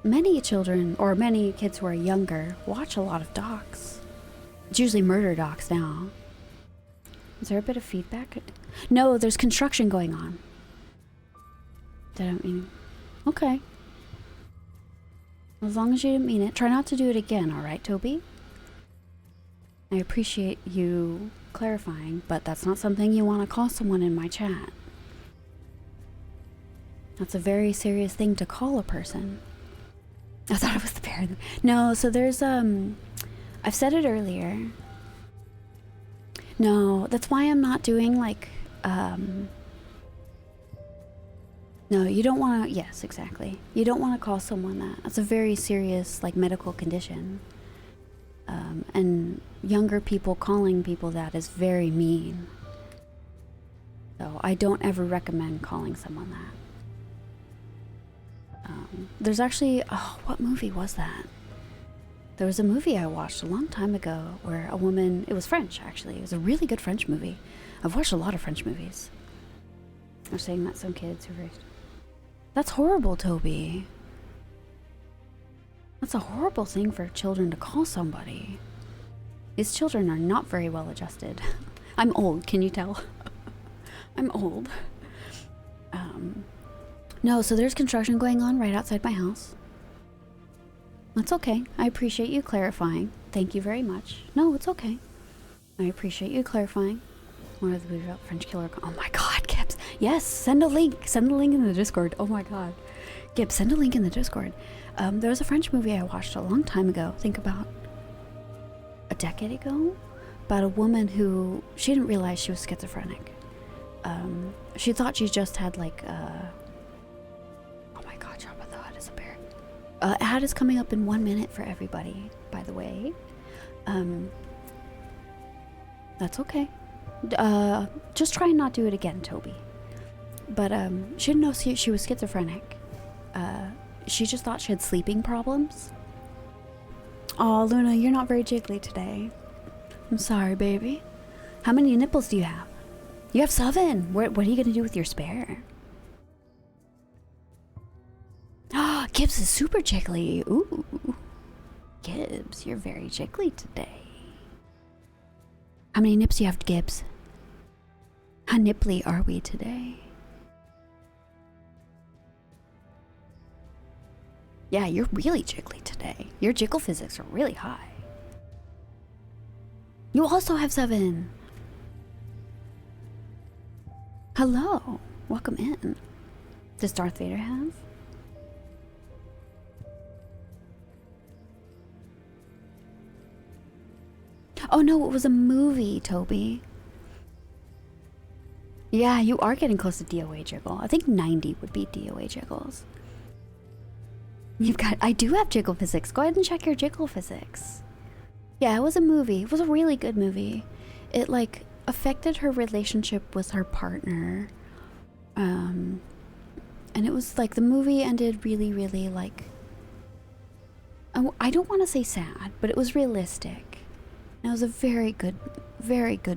Many children, or many kids who are younger, watch a lot of docs. It's usually murder docs now. Is there a bit of feedback? No, there's construction going on. Did I mean... Okay. As long as you didn't mean it. Try not to do it again, alright, Toby? I appreciate you clarifying, but that's not something you want to call someone in my chat. That's a very serious thing to call a person. I thought it was the bear. No, so there's, I've said it earlier. No, that's why I'm not doing, like, no, you don't want to... Yes, exactly. You don't want to call someone that. That's a very serious, like, medical condition. And younger people calling people that is very mean. So I don't ever recommend calling someone that. There's actually... Oh, what movie was that? There was a movie I watched a long time ago where a woman... It was French, actually. It was a really good French movie. I've watched a lot of French movies. They're saying that some kids who raised... That's horrible, Toby. That's a horrible thing for children to call somebody. These children are not very well adjusted. I'm old, can you tell? I'm old. No, so there's construction going on right outside my house. That's okay. I appreciate you clarifying. Thank you very much. No, it's okay. I appreciate you clarifying. More of the movie about French killer. Oh my god, Gibbs. Yes, send a link. Send a link in the Discord. Oh my god. Gib, send a link in the Discord. There was a French movie I watched a long time ago. Think about a decade ago, about a woman who she didn't realize she was schizophrenic. She thought she just had like oh my god, Jabba the Hutt is a bear. Ad is coming up in 1 minute for everybody, by the way. That's okay. Just try and not do it again, Toby. But she didn't know she was schizophrenic. She just thought she had sleeping problems. Oh, Luna, you're not very jiggly today. I'm sorry, baby. How many nipples do you have? You have 7. What are you going to do with your spare? Oh, Gibbs is super jiggly. Ooh. Gibbs, you're very jiggly today. How many nips do you have, Gibbs? How nipply are we today? Yeah, you're really jiggly today. Your jiggle physics are really high. You also have 7. Hello. Welcome in. Does Darth Vader have? Oh no, it was a movie, Toby. Yeah, you are getting close to DOA jiggle. I think 90 would be DOA jiggles. I do have jiggle physics. Go ahead and check your jiggle physics. Yeah, it was a movie. It was a really good movie. It like affected her relationship with her partner. And it was like the movie ended really, really like, I don't want to say sad, but it was realistic. And it was a very good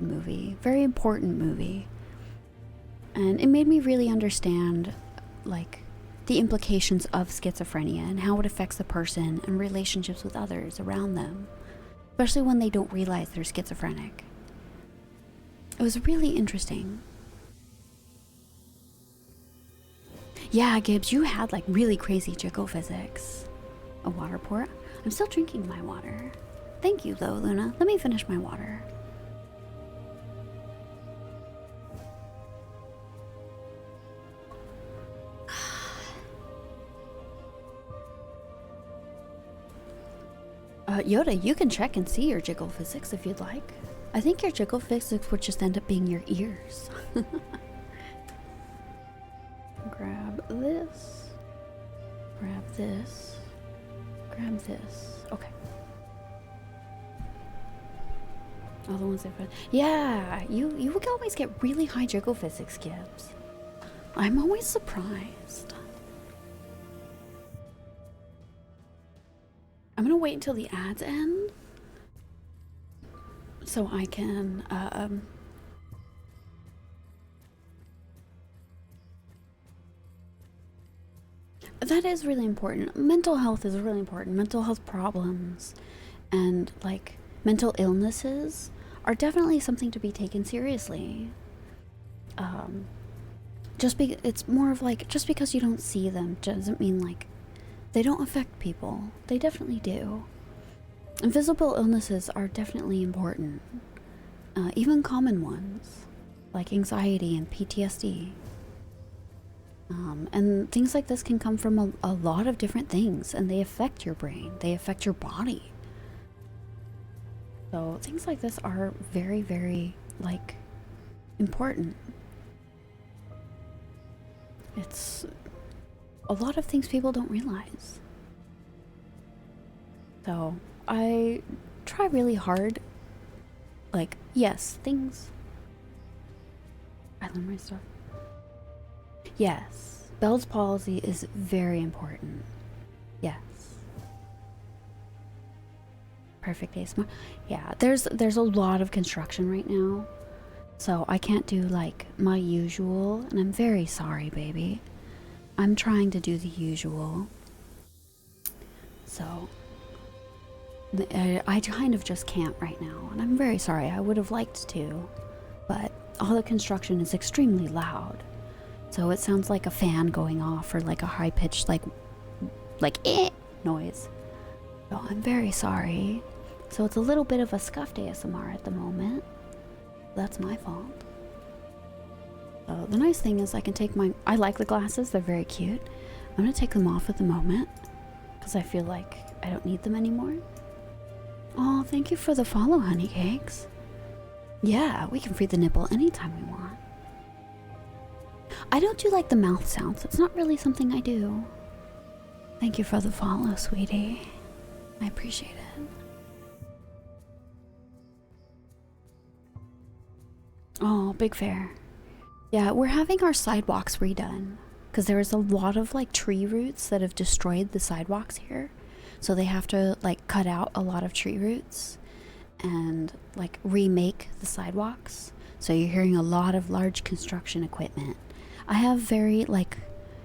movie. Very important movie. And it made me really understand like the implications of schizophrenia and how it affects the person and relationships with others around them, especially when they don't realize they're schizophrenic. It was really interesting. Yeah, Gibbs, you had like really crazy jiggle physics. A water pour? I'm still drinking my water. Thank you though, Luna. Let me finish my water. Yoda, you can check and see your jiggle physics if you'd like. I think your jiggle physics would just end up being your ears. Grab this. Grab this. Grab this. Okay. All the ones I've read. Yeah, you would always get really high jiggle physics, Gibbs. I'm always surprised. I'm gonna wait until the ads end so I can that is really important. Mental health is really important. Mental health problems and like mental illnesses are definitely something to be taken seriously. It's more of like, just because you don't see them doesn't mean like they don't affect people. They definitely do. Invisible illnesses are definitely important. Even common ones, like anxiety and PTSD. And things like this can come from a lot of different things, and they affect your brain. They affect your body. So things like this are very, very, like, important. It's a lot of things people don't realize. So I try really hard. Like, yes, things. I learned my stuff. Yes, Bell's palsy is very important. Yes. Perfect day smart. Yeah, there's a lot of construction right now. So I can't do like my usual, and I'm very sorry, baby. I'm trying to do the usual. So I kind of just can't right now, and I'm very sorry. I would have liked to, but all the construction is extremely loud. So it sounds like a fan going off or like a high-pitched like eh noise. So I'm very sorry. So it's a little bit of a scuffed ASMR at the moment. That's my fault. So the nice thing is I can take I like the glasses, they're very cute. I'm gonna take them off at the moment because I feel like I don't need them anymore. Oh, thank you for the follow, honey cakes. Yeah, we can free the nipple anytime we want. I don't do like the mouth sounds. It's not really something I do. Thank you for the follow, sweetie. I appreciate it. Oh, big fair. Yeah, we're having our sidewalks redone because there was a lot of like tree roots that have destroyed the sidewalks here. So they have to like cut out a lot of tree roots and like remake the sidewalks. So you're hearing a lot of large construction equipment. I have very like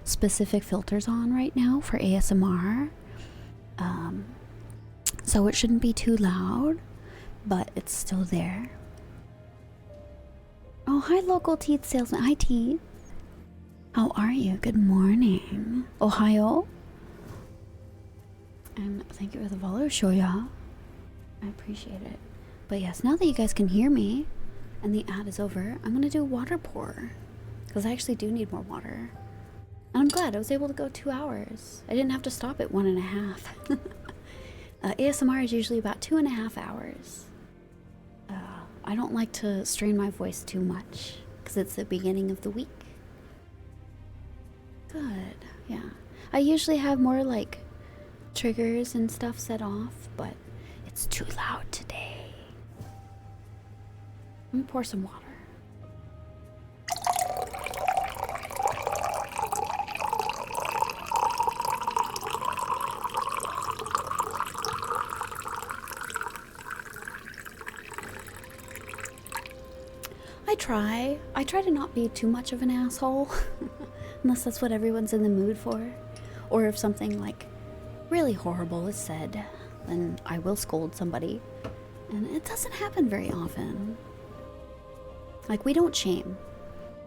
specific filters on right now for ASMR. So it shouldn't be too loud, but it's still there. Oh, hi local teeth salesman. Hi teeth. How are you? Good morning. Ohio. And thank you for the follow, Shoya. I appreciate it. But yes, now that you guys can hear me and the ad is over, I'm gonna do a water pour. Because I actually do need more water. And I'm glad I was able to go 2 hours. I didn't have to stop at 1.5. ASMR is usually about 2.5 hours. I don't like to strain my voice too much because it's the beginning of the week. Good, yeah. I usually have more like triggers and stuff set off, but it's too loud today. I'm gonna pour some water. I try to not be too much of an asshole, unless that's what everyone's in the mood for. Or if something like really horrible is said, then I will scold somebody. And it doesn't happen very often. Like, we don't shame.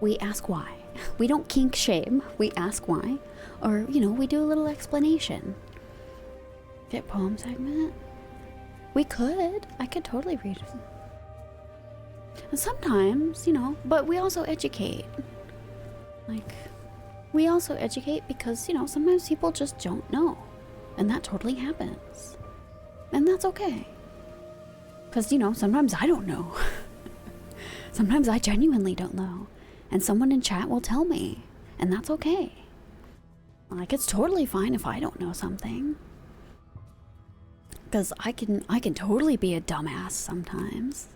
We ask why. We don't kink shame. We ask why. Or, you know, we do a little explanation. Get poem segment? We could. I could totally read it. And sometimes, you know, but we also educate. Like, we also educate because, you know, sometimes people just don't know. And that totally happens. And that's okay. Because, you know, sometimes I don't know. Sometimes I genuinely don't know. And someone in chat will tell me. And that's okay. Like, it's totally fine if I don't know something. Because I can totally be a dumbass sometimes.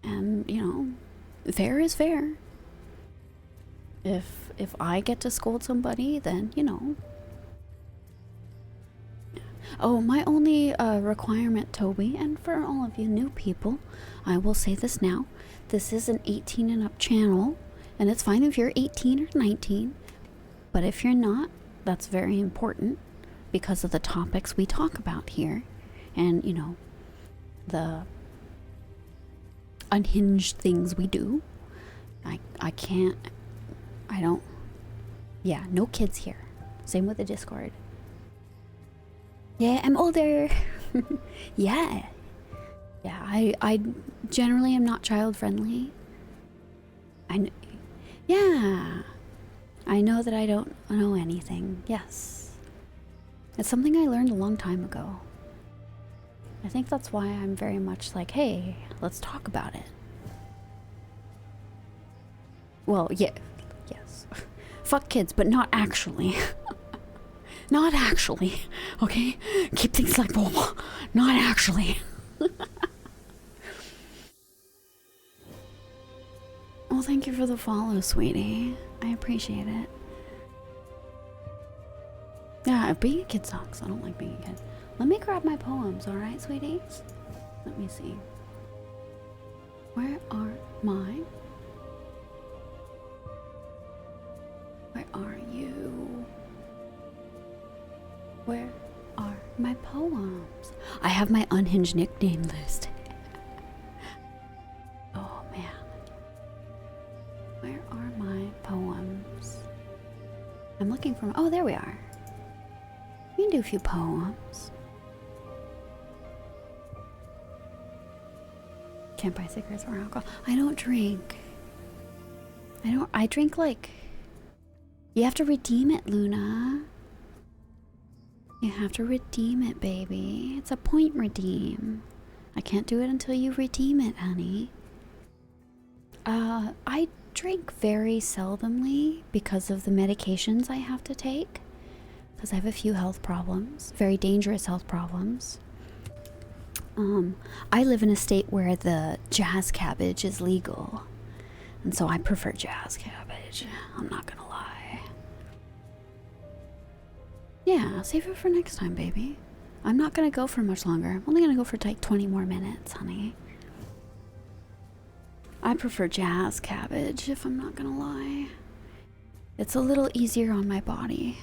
And, you know, fair is fair. If I get to scold somebody, then, you know. Oh, my only requirement, Toby, and for all of you new people, I will say this now. This is an 18 and up channel, and it's fine if you're 18 or 19. But if you're not, that's very important because of the topics we talk about here. And, you know, the unhinged things we do. Yeah, no kids here. Same with the Discord. Yeah, I'm older. Yeah. Yeah, I generally am not child friendly. Yeah. I know that I don't know anything. Yes. It's something I learned a long time ago. I think that's why I'm very much like, hey, let's talk about it. Well, yeah, yes. Fuck kids, but not actually. Not actually, okay? Keep things like, oh, not actually. Well, thank you for the follow, sweetie. I appreciate it. Yeah, being a kid sucks. I don't like being a kid. Let me grab my poems, alright, sweeties? Let me see. Where are my... Where are you? Where are my poems? I have my unhinged nickname list. Oh, man. Where are my poems? I'm looking for... Oh, there we are. We can do a few poems. Can't buy cigarettes or alcohol. I don't drink. I drink like You have to redeem it, Luna. You have to redeem it, baby. It's a point redeem. I can't do it until you redeem it, honey. I drink very seldomly because of the medications I have to take. Because I have a few health problems, very dangerous health problems. I live in a state where the jazz cabbage is legal. And so I prefer jazz cabbage. I'm not gonna lie. Yeah, save it for next time, baby. I'm not gonna go for much longer. I'm only gonna go for like 20 more minutes, honey. I prefer jazz cabbage, if I'm not gonna lie. It's a little easier on my body.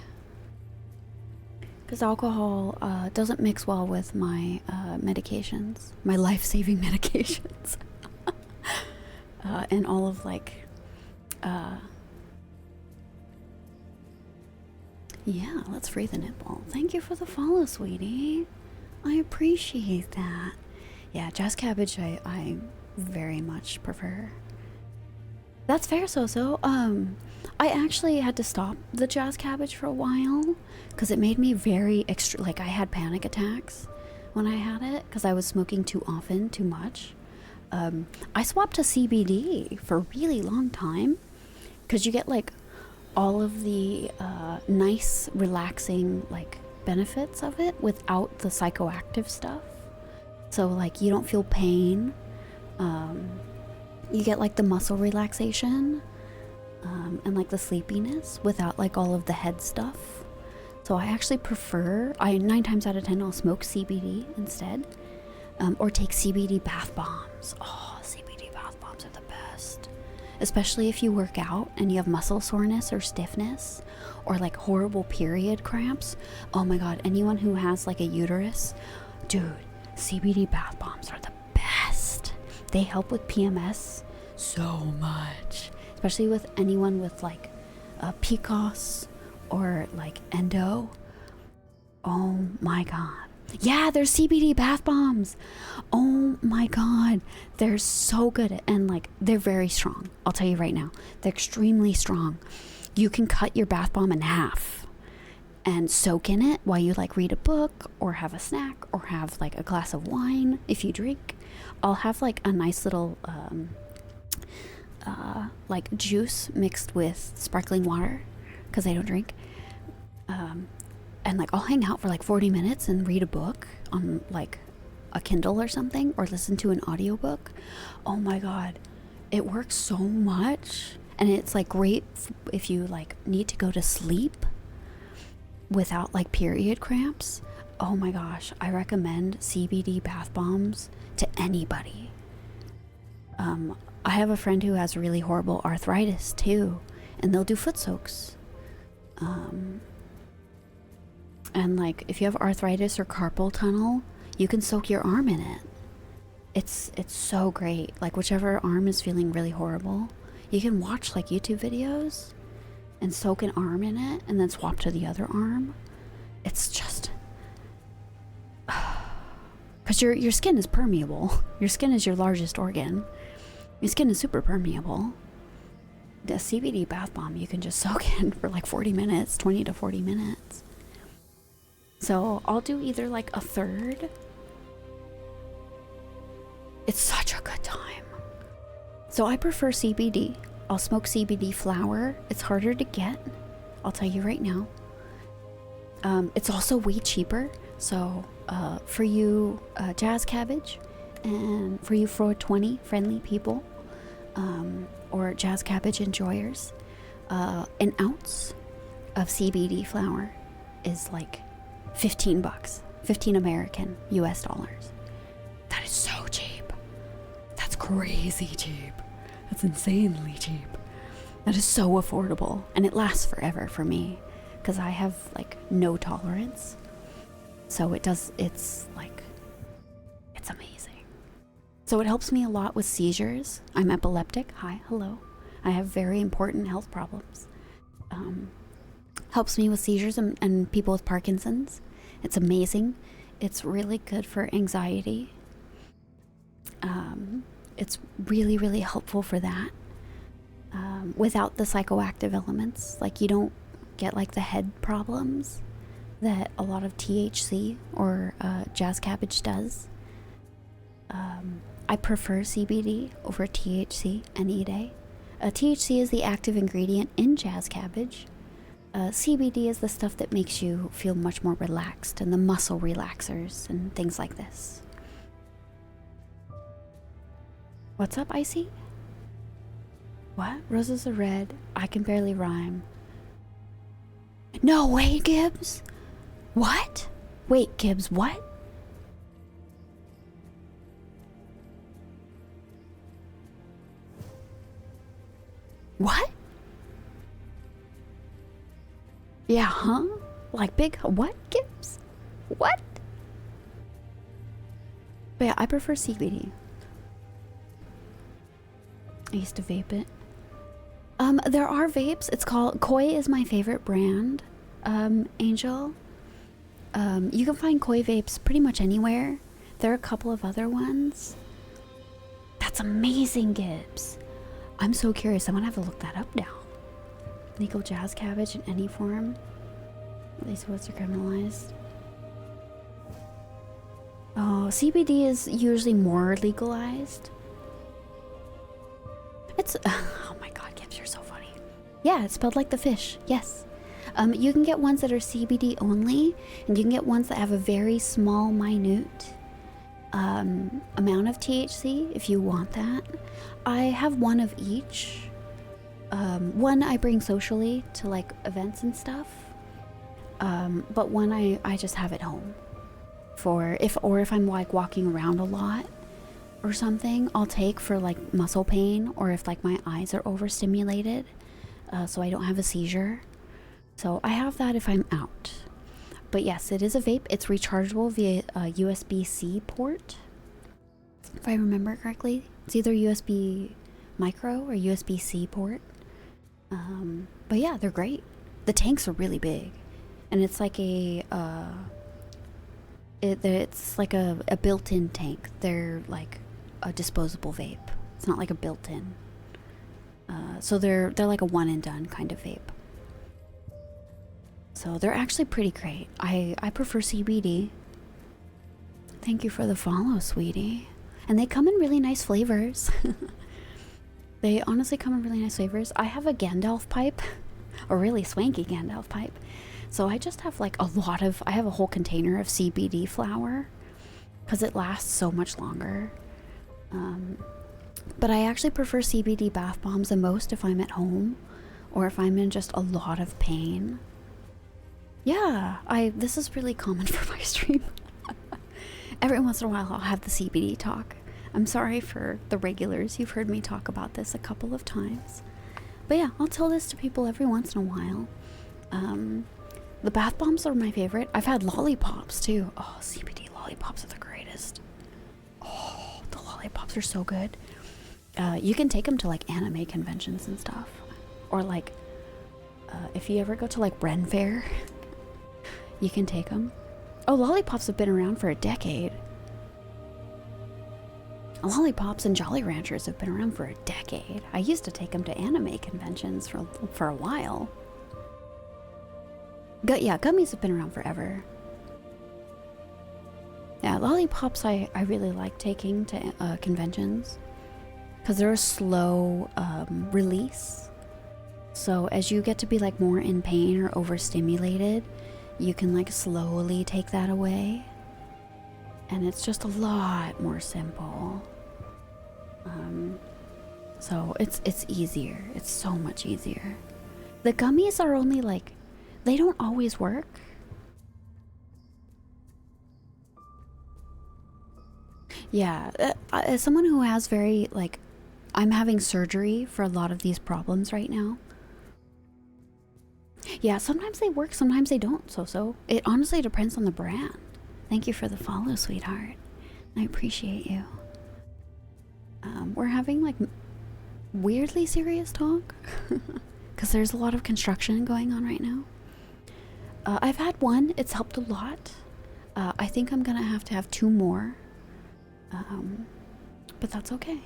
Because alcohol doesn't mix well with my medications. My life-saving medications. And all of like... yeah, let's free the nipple. Thank you for the follow, sweetie. I appreciate that. Yeah, jazz cabbage I very much prefer. That's fair, So-So. I actually had to stop the jazz cabbage for a while because it made me very extra. Like, I had panic attacks when I had it because I was smoking too often, too much. I swapped to CBD for a really long time because you get like all of the nice, relaxing like benefits of it without the psychoactive stuff. So like you don't feel pain. You get like the muscle relaxation and like the sleepiness without like all of the head stuff. So I actually prefer, 9 times out of 10 I'll smoke CBD instead, or take CBD bath bombs. Oh, CBD bath bombs are the best. Especially if you work out and you have muscle soreness or stiffness or like horrible period cramps. Oh my god, anyone who has like a uterus, dude, CBD bath bombs are the best. They help with PMS so much, especially with anyone with like PCOS or like endo. Oh my god. Yeah, there's CBD bath bombs. Oh my god, they're so good, and like they're very strong. I'll tell you right now, they're extremely strong. You can cut your bath bomb in half and soak in it while you like read a book or have a snack or have like a glass of wine if you drink. I'll have like a nice little like juice mixed with sparkling water because I don't drink. And like I'll hang out for like 40 minutes and read a book on like a Kindle or something, or listen to an audiobook. Oh my god, it works so much. And it's like great if you like need to go to sleep without like period cramps. Oh my gosh, I recommend CBD bath bombs to anybody. I have a friend who has really horrible arthritis too, and they'll do foot soaks. And like if you have arthritis or carpal tunnel, you can soak your arm in it. It's so great. Like whichever arm is feeling really horrible, you can watch like YouTube videos and soak an arm in it and then swap to the other arm. It's just because your skin is permeable. Your skin is your largest organ. Your skin is super permeable. The CBD bath bomb you can just soak in for like 40 minutes, 20 to 40 minutes. So I'll do either like a third. It's such a good time. So I prefer CBD. I'll smoke CBD flower. It's harder to get, I'll tell you right now. It's also way cheaper. So for you jazz cabbage, and for you 420 friendly people, or jazz cabbage enjoyers, an ounce of CBD flower is like $15, 15 American US dollars. That is so cheap. That's crazy cheap. That's insanely cheap. That is so affordable, and it lasts forever for me because I have like no tolerance. So it's like, it's amazing. So it helps me a lot with seizures. I'm epileptic. Hi, hello. I have very important health problems. Helps me with seizures and people with Parkinson's. It's amazing. It's really good for anxiety. It's really helpful for that. Without the psychoactive elements, like you don't get like the head problems that a lot of THC or Jazz Cabbage does. I prefer CBD over THC any day. THC is the active ingredient in Jazz Cabbage. CBD is the stuff that makes you feel much more relaxed, and the muscle relaxers and things like this. What's up, Icy? What? Roses are red. I can barely rhyme. No way, Gibbs! What? Wait, Gibbs, what? What? Yeah, huh? Like big what, Gibbs? What? But yeah, I prefer CBD. I used to vape it. There are vapes. It's called Koi is my favorite brand. Angel. You can find Koi vapes pretty much anywhere. There are a couple of other ones. That's amazing, Gibbs. I'm so curious. I'm gonna have to look that up now. Legal Jazz Cabbage in any form. These woods are criminalized. Oh, CBD is usually more legalized. It's oh my god, Gibbs, you're so funny. Yeah, it's spelled like the fish. Yes. You can get ones that are CBD only, and you can get ones that have a very small, minute amount of THC if you want that. I have one of each. One I bring socially to like events and stuff, but one I just have at home for if I'm like walking around a lot or something. I'll take for like muscle pain, or if like my eyes are overstimulated, so I don't have a seizure. So I have that if I'm out. But yes, it is a vape. It's rechargeable via a USB-C port, if I remember correctly. It's either USB micro or USB-C port. But yeah, they're great. The tanks are really big, and it's like it's like a built-in tank. They're like a disposable vape. It's not like a built-in. So they're like a one and done kind of vape. So they're actually pretty great. I prefer CBD. Thank you for the follow, sweetie. And they come in really nice flavors. They honestly come in really nice flavors. I have a Gandalf pipe, a really swanky Gandalf pipe. So I just have like I have a whole container of CBD flower because it lasts so much longer. But I actually prefer CBD bath bombs the most if I'm at home or if I'm in just a lot of pain. Yeah, this is really common for my stream. Every once in a while I'll have the CBD talk. I'm sorry for the regulars. You've heard me talk about this a couple of times. But yeah, I'll tell this to people every once in a while. The bath bombs are my favorite. I've had lollipops too. Oh, CBD lollipops are the greatest. Oh, the lollipops are so good. You can take them to like anime conventions and stuff. Or like, if you ever go to like Ren Fair, you can take them. Oh, lollipops have been around for a decade. Lollipops and Jolly Ranchers have been around for a decade. I used to take them to anime conventions for a while. Yeah, gummies have been around forever. Yeah, lollipops I really like taking to conventions because they're a slow release. So as you get to be like more in pain or overstimulated, you can like slowly take that away. And it's just a lot more simple. So it's easier. It's so much easier. The gummies are only like, they don't always work. Yeah, as someone who has very like, I'm having surgery for a lot of these problems right now. Yeah, sometimes they work, sometimes they don't. So it honestly depends on the brand. Thank you for the follow, sweetheart. I appreciate you. We're having like weirdly serious talk because there's a lot of construction going on right now. I've had one. It's helped a lot. I think I'm gonna have to have 2 more. But that's okay.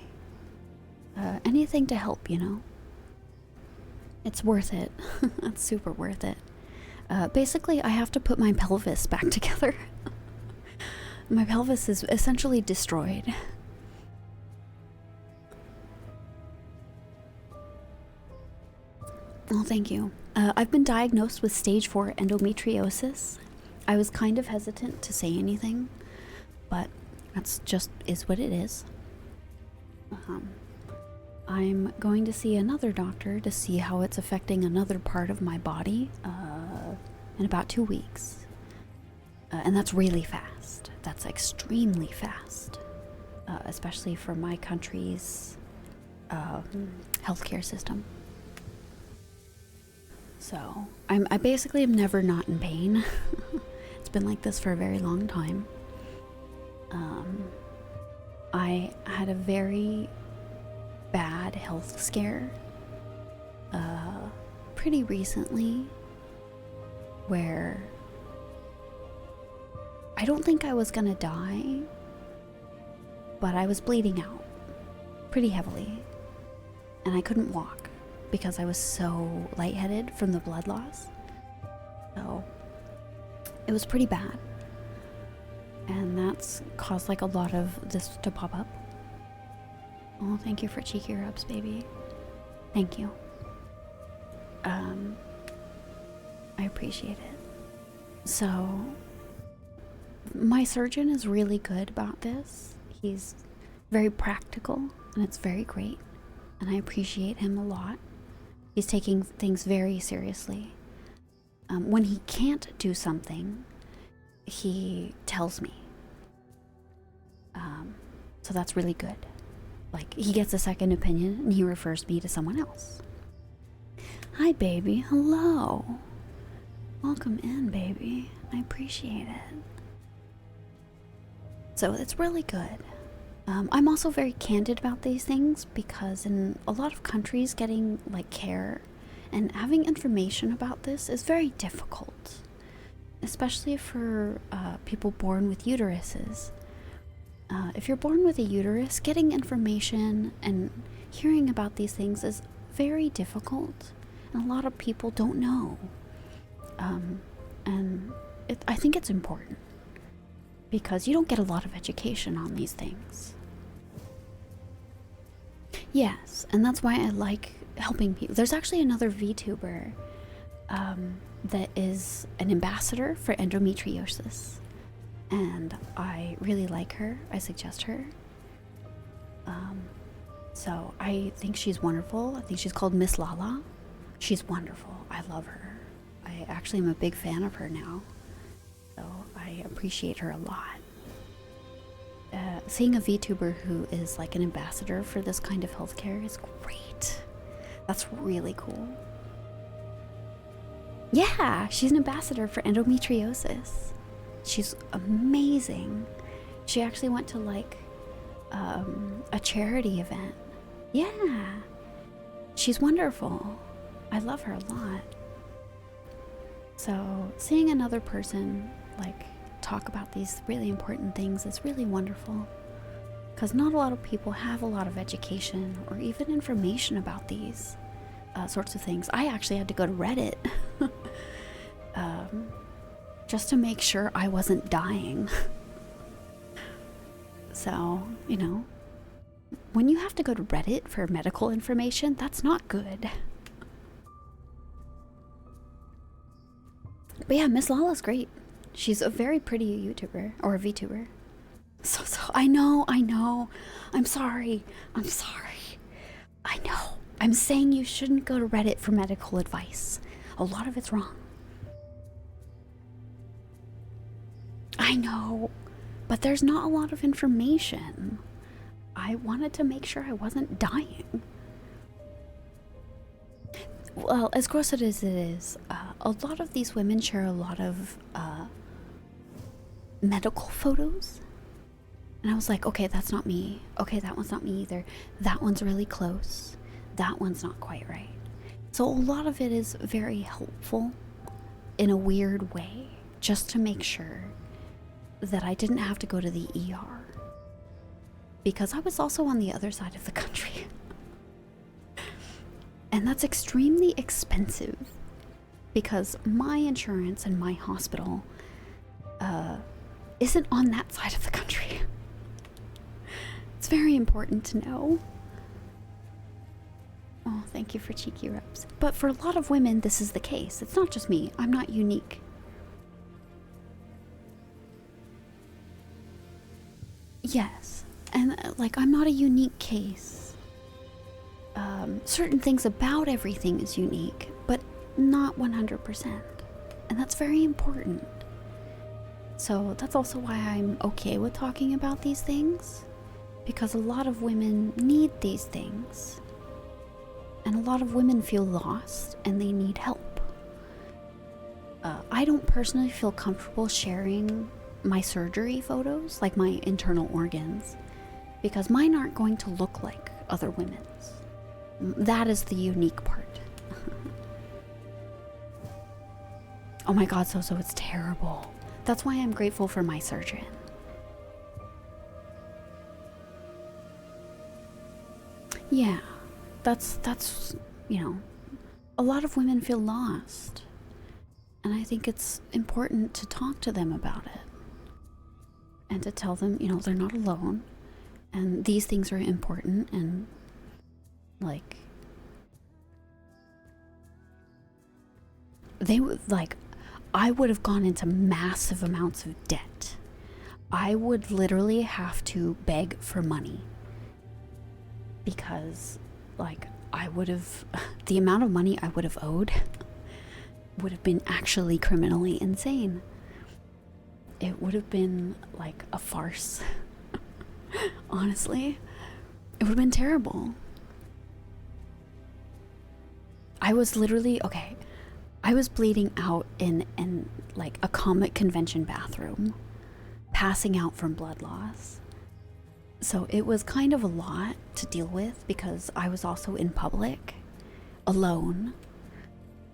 Anything to help, you know? It's worth it. It's super worth it. Basically, I have to put my pelvis back together. My pelvis is essentially destroyed. Oh, thank you. I've been diagnosed with stage 4 endometriosis. I was kind of hesitant to say anything, but that's just is what it is. I'm going to see another doctor to see how it's affecting another part of my body in about 2 weeks. And that's really fast. That's extremely fast, especially for my country's healthcare system. So I basically am never not in pain. It's been like this for a very long time. I had a very bad health scare pretty recently where I don't think I was gonna die, but I was bleeding out pretty heavily and I couldn't walk because I was so lightheaded from the blood loss. So it was pretty bad, and that's caused like a lot of this to pop up. Oh, thank you for cheeky rubs, baby. Thank you. I appreciate it. So my surgeon is really good about this. He's very practical and it's very great, and I appreciate him a lot. He's taking things very seriously. When he can't do something, he tells me. So that's really good. Like, he gets a second opinion and he refers me to someone else. Hi, baby. Hello. Welcome in, baby. I appreciate it. So it's really good. I'm also very candid about these things because in a lot of countries, getting like care and having information about this is very difficult, especially for people born with uteruses. If you're born with a uterus, getting information and hearing about these things is very difficult, and a lot of people don't know. And I think it's important because you don't get a lot of education on these things. Yes, and that's why I like helping people. There's actually another VTuber that is an ambassador for endometriosis, and I really like her. I suggest her. So I think she's wonderful. I think she's called Miss Lala. She's wonderful. I love her. I actually am a big fan of her now, so I appreciate her a lot. Seeing a VTuber who is like an ambassador for this kind of healthcare is great. That's really cool. Yeah, she's an ambassador for endometriosis. She's amazing. She actually went to like a charity event. Yeah, she's wonderful. I love her a lot. So seeing another person like talk about these really important things is really wonderful, because not a lot of people have a lot of education or even information about these sorts of things. I actually had to go to Reddit just to make sure I wasn't dying. So, you know, when you have to go to Reddit for medical information, that's not good. But yeah, Miss Lala's great. She's a very pretty YouTuber, or a VTuber. So, I know. I'm sorry. I know. I'm saying you shouldn't go to Reddit for medical advice. A lot of it's wrong. I know, but there's not a lot of information. I wanted to make sure I wasn't dying. Well, as gross as it is, a lot of these women share a lot of medical photos. And I was like, okay, that's not me. Okay, that one's not me either. That one's really close. That one's not quite right. So a lot of it is very helpful in a weird way, just to make sure that I didn't have to go to the ER. Because I was also on the other side of the country. And that's extremely expensive because my insurance and my hospital isn't on that side of the country. It's very important to know. Oh, thank you for cheeky reps. But for a lot of women, this is the case. It's not just me. I'm not unique. Yes. And like, I'm not a unique case. Certain things about everything is unique, but not 100%. And that's very important. So that's also why I'm okay with talking about these things. Because a lot of women need these things. And a lot of women feel lost and they need help. I don't personally feel comfortable sharing my surgery photos, like my internal organs, because mine aren't going to look like other women's. That is the unique part. Oh my god, so it's terrible. That's why I'm grateful for my surgeon. Yeah, that's, you know, a lot of women feel lost. And I think it's important to talk to them about it. And to tell them, you know, they're not alone. And these things are important. And, like, I would have gone into massive amounts of debt. I would literally have to beg for money. Because, like, I would have, the amount of money I would have owed would have been actually criminally insane. It would have been like a farce. Honestly, it would have been terrible. I was literally, okay, I was bleeding out in like a comic convention bathroom, passing out from blood loss. So it was kind of a lot to deal with because I was also in public, alone,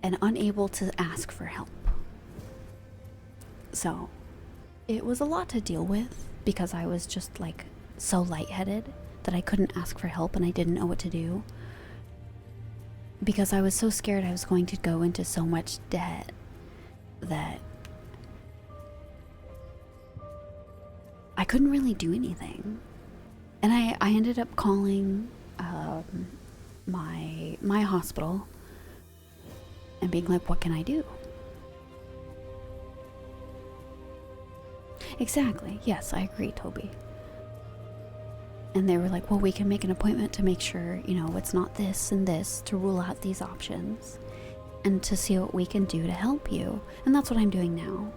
and unable to ask for help. So it was a lot to deal with because I was just like so lightheaded that I couldn't ask for help and I didn't know what to do. Because I was so scared I was going to go into so much debt that I couldn't really do anything. And I ended up calling my hospital and being like, what can I do? Exactly. Yes, I agree, Toby. And they were like, well, we can make an appointment to make sure, you know, it's not this and this, to rule out these options and to see what we can do to help you. And that's what I'm doing now.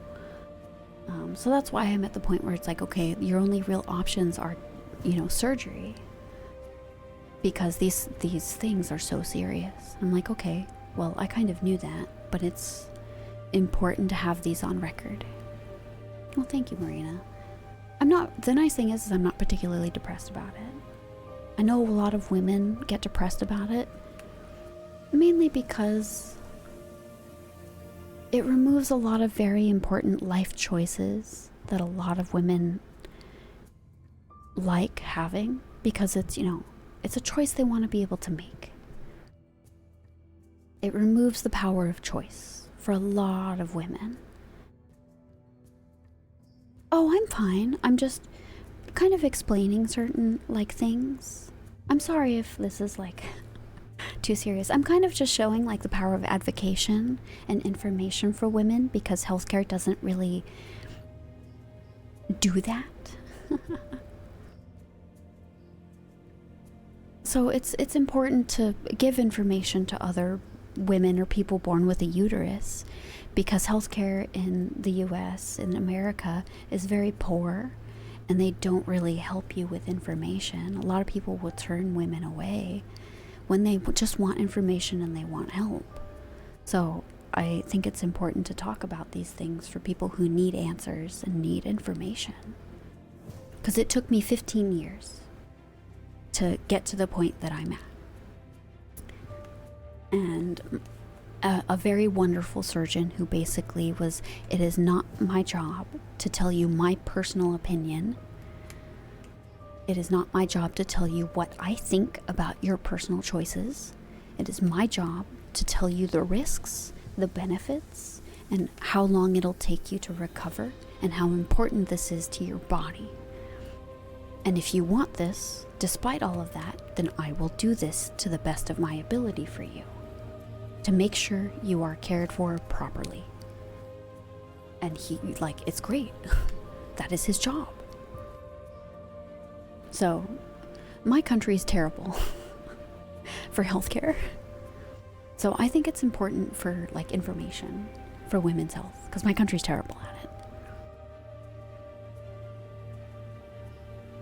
So that's why I'm at the point where it's like, okay, your only real options are, you know, surgery. Because these things are so serious. I'm like, okay, well, I kind of knew that, but it's important to have these on record. Well, thank you, Marina. The nice thing is I'm not particularly depressed about it. I know a lot of women get depressed about it, mainly because it removes a lot of very important life choices that a lot of women like having, because it's, you know, it's a choice they want to be able to make. It removes the power of choice for a lot of women. Oh, I'm fine. I'm just kind of explaining certain, like, things. I'm sorry if this is, like, too serious. I'm kind of just showing, like, the power of advocation and information for women because healthcare doesn't really do that. So it's important to give information to other women or people born with a uterus, because healthcare in the US, in America, is very poor and they don't really help you with information. A lot of people will turn women away when they just want information and they want help. So I think it's important to talk about these things for people who need answers and need information. Because it took me 15 years to get to the point that I'm at. And a very wonderful surgeon who basically was, it is not my job to tell you my personal opinion. It is not my job to tell you what I think about your personal choices. It is my job to tell you the risks, the benefits, and how long it'll take you to recover, and how important this is to your body. And if you want this, despite all of that, then I will do this to the best of my ability for you, to make sure you are cared for properly. And he, like, it's great. That is his job. So, my country is terrible for healthcare. So I think it's important for, like, information for women's health, because my country's terrible at it.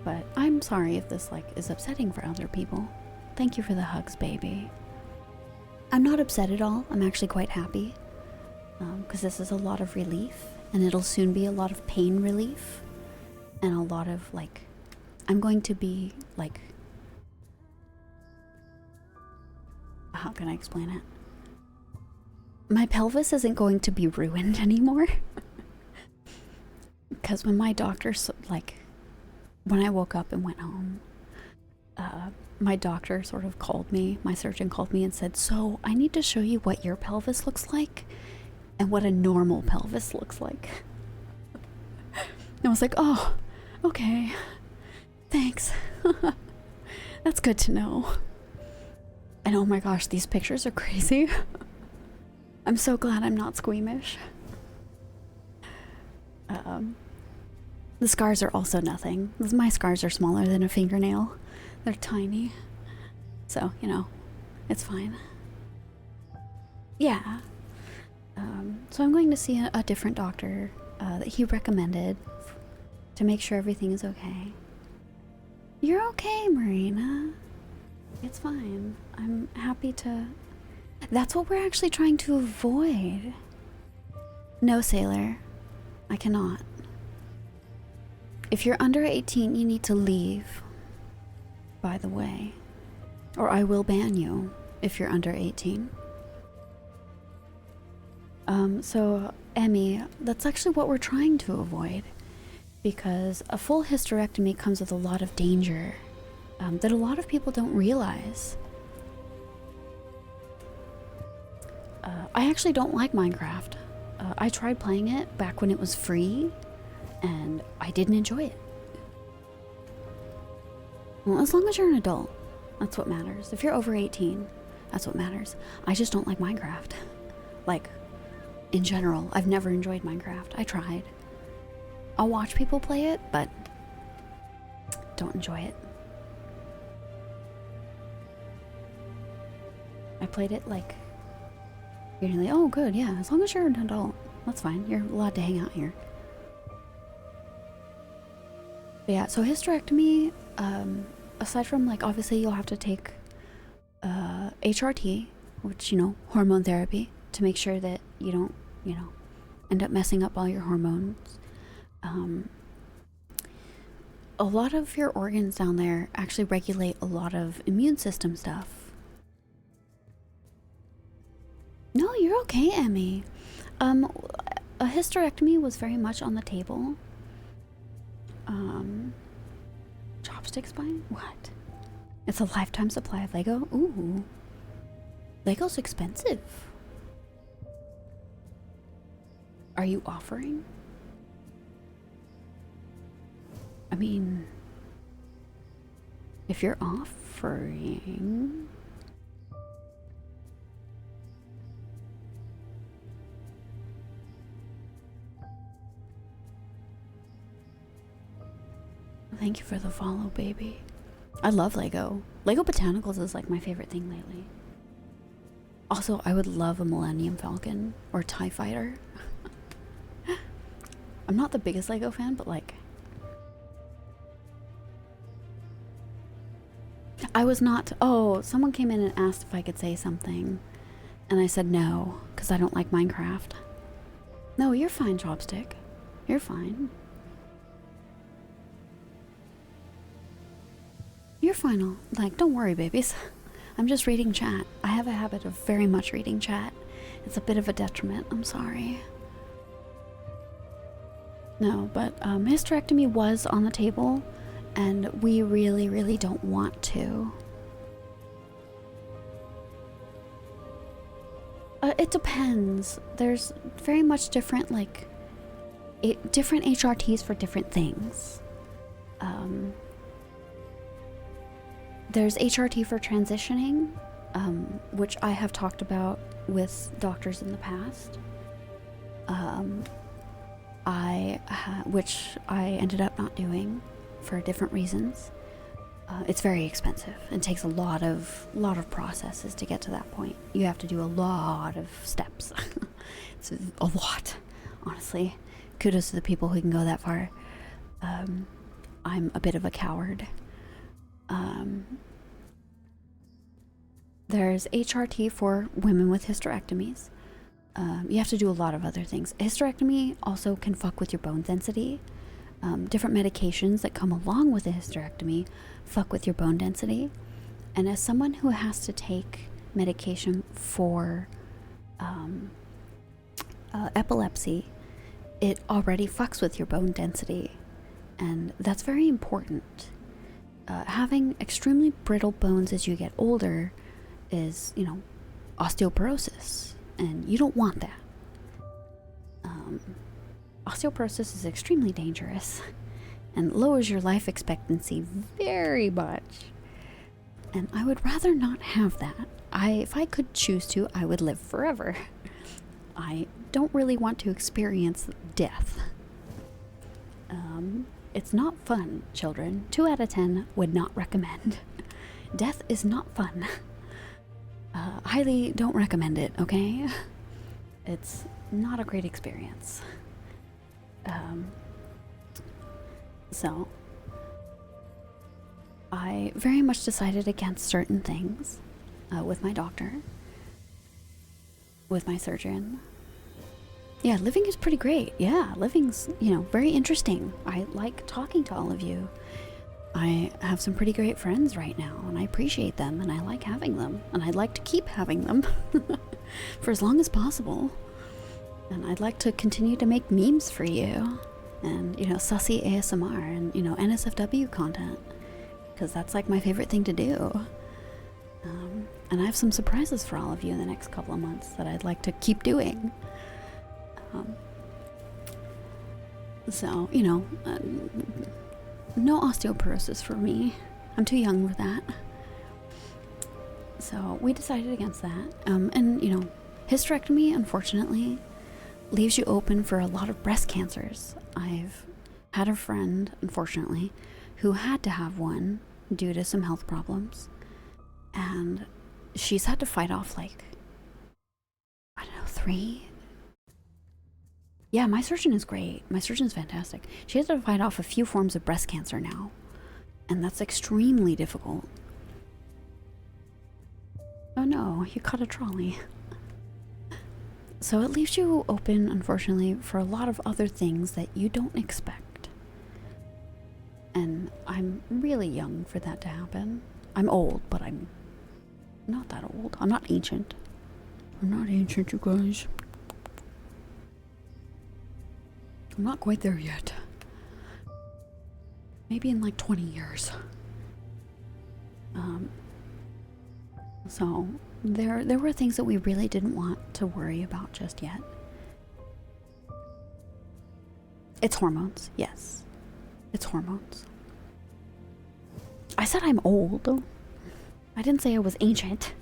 But I'm sorry if this, like, is upsetting for other people. Thank you for the hugs, baby. I'm not upset at all. I'm actually quite happy, because this is a lot of relief, and it'll soon be a lot of pain relief, and a lot of, like, I'm going to be, like, how can I explain it? My pelvis isn't going to be ruined anymore. Because when my doctor, like, when I woke up and went home, my doctor sort of called me, my surgeon called me and said, so I need to show you what your pelvis looks like and what a normal pelvis looks like. And I was like, oh, okay, thanks. That's good to know. And oh my gosh, these pictures are crazy. I'm so glad I'm not squeamish. The scars are also nothing. My scars are smaller than a fingernail. They're tiny. So, you know, it's fine. Yeah. So I'm going to see a different doctor that he recommended to make sure everything is okay. You're okay, Marina. It's fine. I'm happy to... That's what we're actually trying to avoid. No, Sailor. I cannot. If you're under 18, you need to leave, by the way. Or I will ban you if you're under 18. So, Emmy, that's actually what we're trying to avoid. Because a full hysterectomy comes with a lot of danger that a lot of people don't realize. I actually don't like Minecraft. I tried playing it back when it was free, and I didn't enjoy it. Well, as long as you're an adult, that's what matters. If you're over 18, that's what matters. I just don't like Minecraft. Like, in general, I've never enjoyed Minecraft. I tried. I'll watch people play it, but don't enjoy it. I played it like, you're like, oh good, yeah, as long as you're an adult, that's fine. You're allowed to hang out here. But yeah, so hysterectomy, aside from, like, obviously you'll have to take HRT, which, you know, hormone therapy, to make sure that you don't, you know, end up messing up all your hormones. A lot of your organs down there actually regulate a lot of immune system stuff. No, you're okay, Emmy. A hysterectomy was very much on the table. Chopstick spine? What? It's a lifetime supply of Lego? Ooh. Lego's expensive. Are you offering? I mean, if you're offering... Thank you for the follow, baby. I love Lego. Lego Botanicals is like my favorite thing lately. Also, I would love a Millennium Falcon or TIE Fighter. I'm not the biggest Lego fan, but like... I was not... Oh, someone came in and asked if I could say something. And I said no, because I don't like Minecraft. No, you're fine, Chopstick. You're fine. You're fine. Like, don't worry, babies. I'm just reading chat. I have a habit of very much reading chat. It's a bit of a detriment. I'm sorry. No, but hysterectomy was on the table, and we really, really don't want to. It depends. There's very much different, like, different HRTs for different things. There's HRT for transitioning, which I have talked about with doctors in the past. Which I ended up not doing for different reasons. It's very expensive and takes a lot of processes to get to that point. You have to do a lot of steps. It's a lot, honestly. Kudos to the people who can go that far. I'm a bit of a coward. There's HRT for women with hysterectomies. You have to do a lot of other things. Hysterectomy also can fuck with your bone density. Different medications that come along with a hysterectomy fuck with your bone density. And as someone who has to take medication for epilepsy, it already fucks with your bone density. And that's very important. Having extremely brittle bones as you get older is, you know, osteoporosis. And you don't want that. Osteoporosis is extremely dangerous and lowers your life expectancy very much. And I would rather not have that. If I could choose to, I would live forever. I don't really want to experience death. It's not fun, children. 2 out of 10 would not recommend. Death is not fun. Highly don't recommend it, okay? It's not a great experience. So, I very much decided against certain things with my doctor, with my surgeon. Yeah, living is pretty great. Yeah, living's, you know, very interesting. I like talking to all of you. I have some pretty great friends right now, and I appreciate them, and I like having them, and I'd like to keep having them for as long as possible. And I'd like to continue to make memes for you, and, you know, sussy ASMR, and, you know, NSFW content, because that's like my favorite thing to do. And I have some surprises for all of you in the next couple of months that I'd like to keep doing. So, you know, no osteoporosis for me. I'm too young for that. So we decided against that. And, you know, hysterectomy, unfortunately, leaves you open for a lot of breast cancers. I've had a friend, unfortunately, who had to have one due to some health problems. And she's had to fight off, like, I don't know, 3? Yeah, my surgeon is great. My surgeon's fantastic. She has to fight off a few forms of breast cancer now. And that's extremely difficult. Oh no, you caught a trolley. So it leaves you open, unfortunately, for a lot of other things that you don't expect. And I'm really young for that to happen. I'm old, but I'm not that old. I'm not ancient. I'm not ancient, you guys. I'm not quite there yet. Maybe in like 20 years. So there were things that we really didn't want to worry about just yet. It's hormones, yes. It's hormones. I said I'm old. I didn't say I was ancient.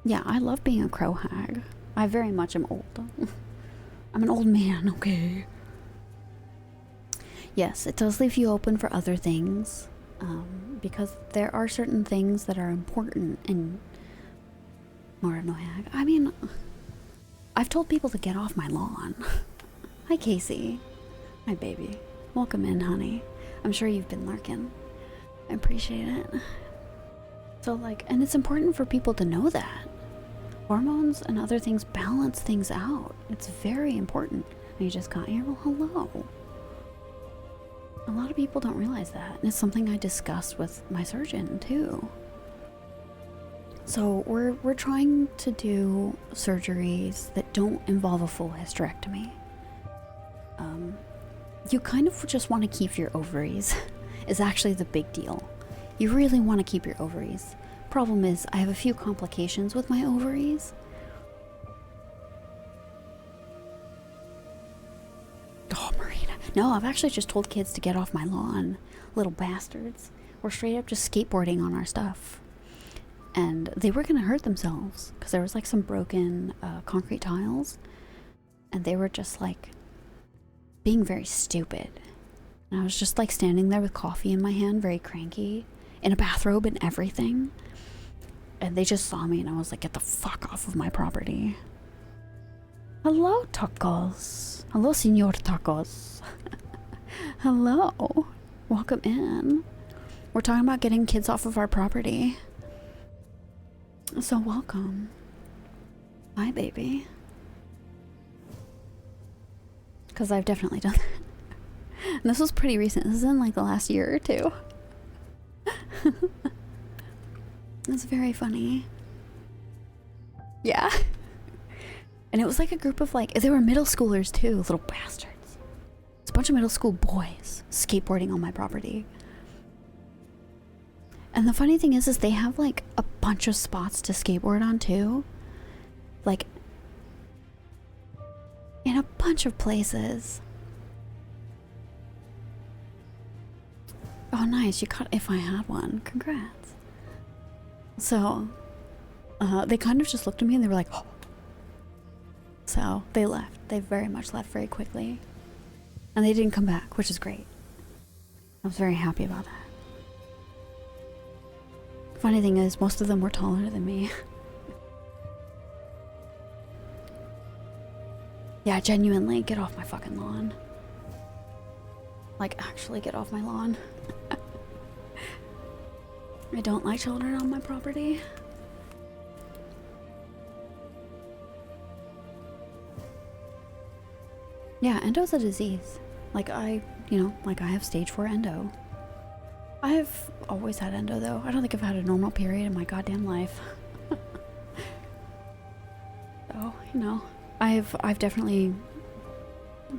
Yeah, I love being a crow hag. I very much am old. I'm an old man, okay? Yes, it does leave you open for other things, because there are certain things that are important in Morno Hag. I mean, I've told people to get off my lawn. Hi, Casey. Hi, baby. Welcome in, honey. I'm sure you've been lurking. I appreciate it. So, like, and it's important for people to know that. Hormones and other things balance things out. It's very important. And you just got here? Well, hello. A lot of people don't realize that. And it's something I discussed with my surgeon, too. So we're trying to do surgeries that don't involve a full hysterectomy. You kind of just want to keep your ovaries is actually the big deal. You really want to keep your ovaries. problem is I have a few complications with my ovaries. Oh, Marina. No, I've actually just told kids to get off my lawn. Little bastards. We're straight up just skateboarding on our stuff. And they were gonna hurt themselves because there was like some broken concrete tiles. And they were just like being very stupid. And I was just like standing there with coffee in my hand, very cranky, in a bathrobe and everything. And they just saw me and I was like, get the fuck off of my property. Hello, tacos. Hello, Senor Tacos. Hello. Welcome in. We're talking about getting kids off of our property. So welcome. Hi, baby. Because I've definitely done that. And this was pretty recent. This is in like the last year or two. It's very funny. Yeah. And it was like a group of like, they were middle schoolers too, little bastards. It's a bunch of middle school boys skateboarding on my property. And the funny thing is they have like a bunch of spots to skateboard on too. Like, in a bunch of places. Oh, nice. You caught if I had one. Congrats. So, they kind of just looked at me and they were like, oh. So, they left. They very much left very quickly. And they didn't come back, which is great. I was very happy about that. Funny thing is, most of them were taller than me. Yeah, genuinely, get off my fucking lawn. Like, actually get off my lawn. I don't like children on my property. Yeah, endo's a disease. Like, I have stage 4 endo. I've always had endo, though. I don't think I've had a normal period in my goddamn life. So, you know, I've definitely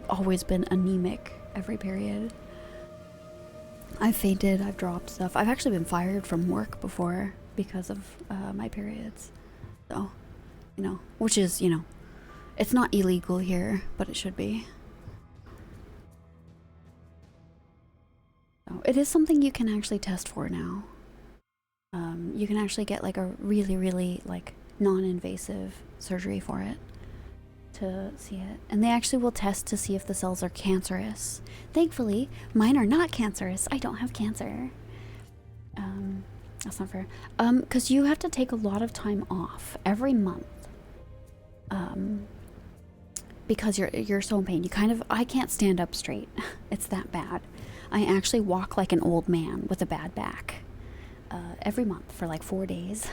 always been anemic every period. I've fainted, I've dropped stuff. I've actually been fired from work before because of my periods. So, you know, which is, you know, it's not illegal here, but it should be. So it is something you can actually test for now. You can actually get like a really, really like non-invasive surgery for it to see it. And they actually will test to see if the cells are cancerous. Thankfully, mine are not cancerous. I don't have cancer. That's not fair. Because you have to take a lot of time off every month. Because you're so in pain. You kind of, I can't stand up straight. It's that bad. I actually walk like an old man with a bad back. Every month for like 4 days.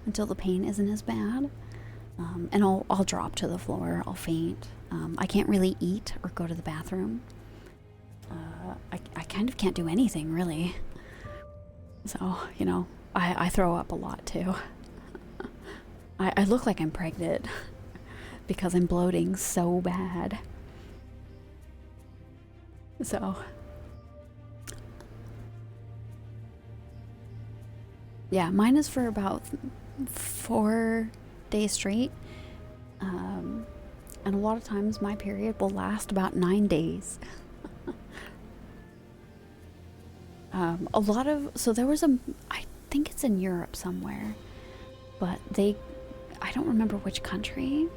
Until the pain isn't as bad. And I'll drop to the floor. I'll faint. I can't really eat or go to the bathroom. I kind of can't do anything, really. So, you know, I throw up a lot, too. I look like I'm pregnant. Because I'm bloating so bad. So... yeah, mine is for about 4 days straight. And a lot of times my period will last about 9 days. So there was I think it's in Europe somewhere, but I don't remember which country.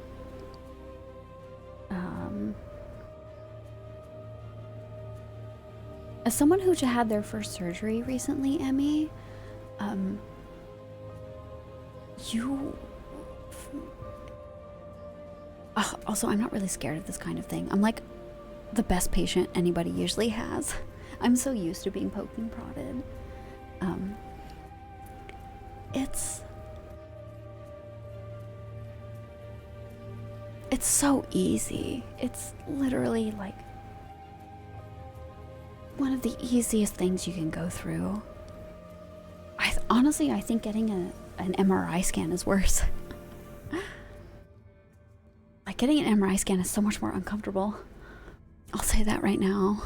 As someone who had their first surgery recently, Emmy, also, I'm not really scared of this kind of thing. I'm like the best patient anybody usually has. I'm so used to being poked and prodded. It's so easy. It's literally like one of the easiest things you can go through. Honestly, I think getting an MRI scan is worse. Like, getting an MRI scan is so much more uncomfortable. I'll say that right now.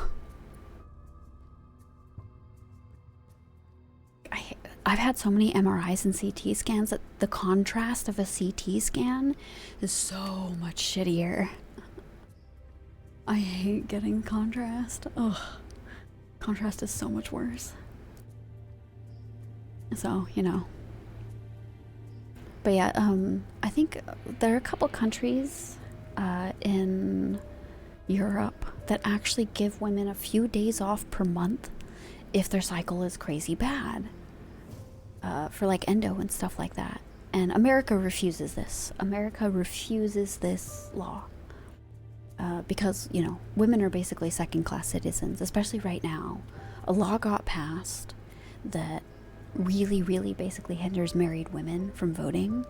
I've had so many MRIs and CT scans that the contrast of a CT scan is so much shittier. I hate getting contrast. Ugh. Contrast is so much worse. So, you know. But yeah, I think there are a couple countries in Europe that actually give women a few days off per month if their cycle is crazy bad. For like endo and stuff like that. And America refuses this. America refuses this law. Because, you know, women are basically second-class citizens, especially right now. A law got passed that really, really basically hinders married women from voting.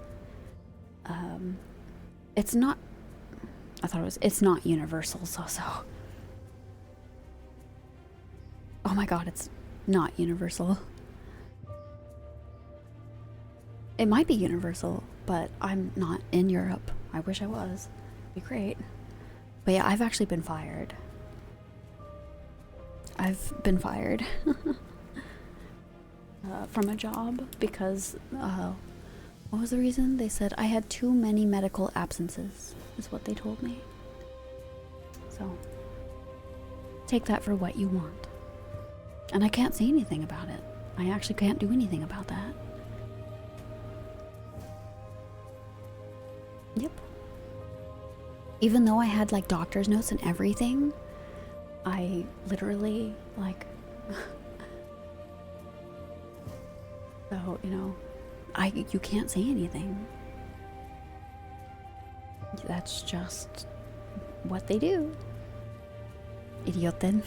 It's not, it's not universal, so. Oh my god, it's not universal. It might be universal, but I'm not in Europe. I wish I was. It'd be great. But yeah, I've actually been fired. I've been fired from a job because, what was the reason? They said I had too many medical absences, is what they told me. So, take that for what you want. And I can't say anything about it. I actually can't do anything about that. Yep. Even though I had like doctor's notes and everything, I literally like so, you know, you can't say anything. That's just what they do. Idioten.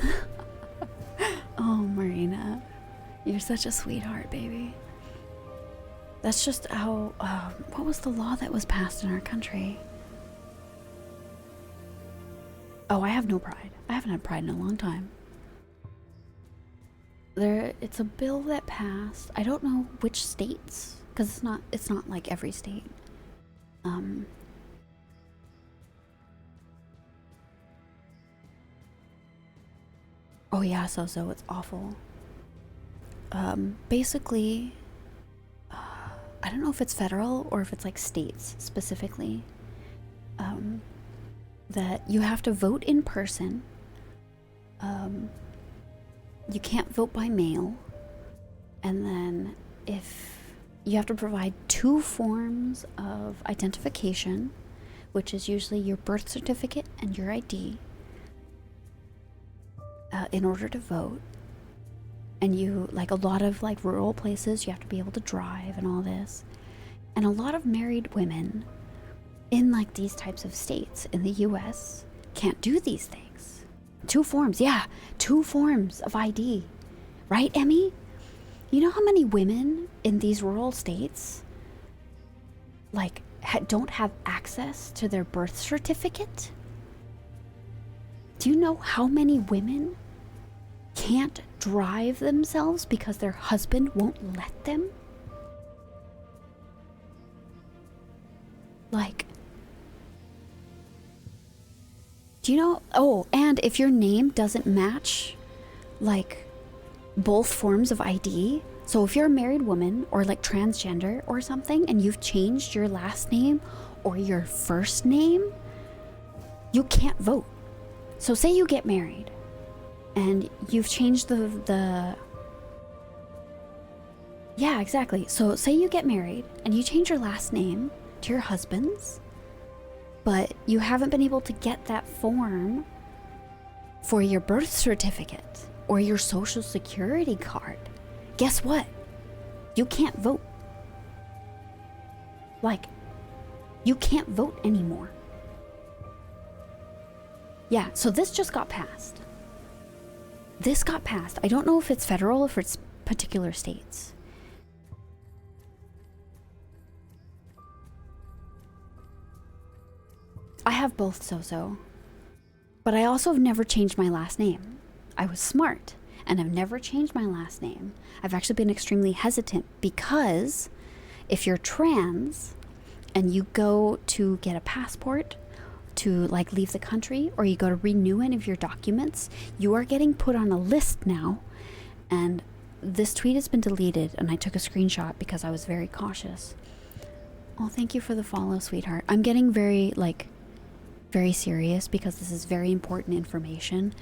Oh, Marina, you're such a sweetheart, baby. That's just how, what was the law that was passed in our country? Oh, I have no pride. I haven't had pride in a long time. It's a bill that passed. I don't know which states, because it's not like every state. Oh yeah, so it's awful. Basically, I don't know if it's federal or if it's like states specifically. That you have to vote in person. You can't vote by mail. And then if you have to provide 2 forms of identification, which is usually your birth certificate and your ID, in order to vote. And you, like a lot of like rural places, you have to be able to drive and all this. And a lot of married women in like these types of states in the US can't do these things. 2 forms, yeah, 2 forms of ID. Right, Emmy? You know how many women in these rural states like don't have access to their birth certificate? Do you know how many women can't drive themselves because their husband won't let them? Like, do you know? Oh, and if your name doesn't match like both forms of ID, so if you're a married woman or like transgender or something and you've changed your last name or your first name, you can't vote. So say you get married and you've changed the yeah, exactly. So say you get married and you change your last name to your husband's, but you haven't been able to get that form for your birth certificate or your social security card. Guess what? You can't vote. Like, you can't vote anymore. Yeah, so this just got passed. This got passed. I don't know if it's federal or if it's particular states. I have both so. But I also have never changed my last name. I was smart and I've never changed my last name. I've actually been extremely hesitant because if you're trans and you go to get a passport to like leave the country, or you go to renew any of your documents, you are getting put on a list now, and this tweet has been deleted, and I took a screenshot because I was very cautious. Oh, thank you for the follow, sweetheart. I'm getting very, like, very serious because this is very important information.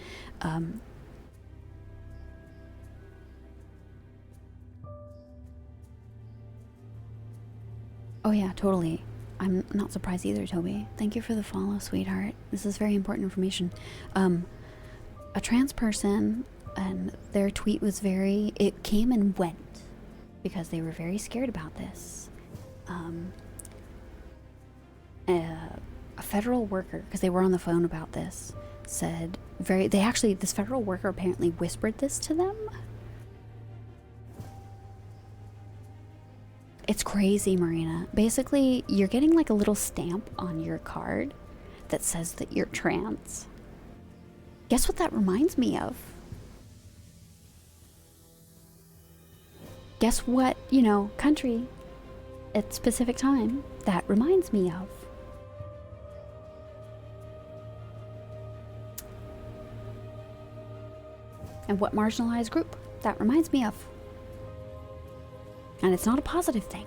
Oh yeah, totally. I'm not surprised either, Toby. Thank you for the follow, sweetheart. This is very important information. A trans person, and their tweet was very, it came and went because they were very scared about this. A federal worker, because they were on the phone about this, said this federal worker apparently whispered this to them. It's crazy, Marina. Basically, you're getting like a little stamp on your card that says that you're trans. Guess what that reminds me of? Guess what, you know, country at specific time that reminds me of? And what marginalized group that reminds me of? And it's not a positive thing.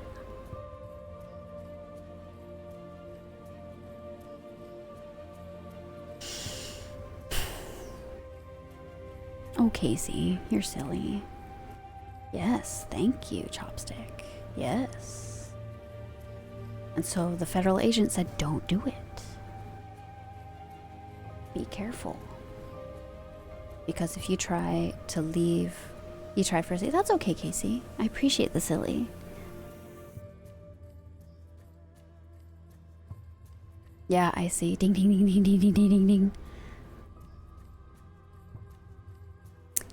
Oh, Casey, you're silly. Yes, thank you, Chopstick. Yes. And so the federal agent said, don't do it. Be careful. Because if you try to leave, you try for a second. That's okay, Casey. I appreciate the silly. Yeah, I see. Ding, ding, ding, ding, ding, ding, ding, ding, ding.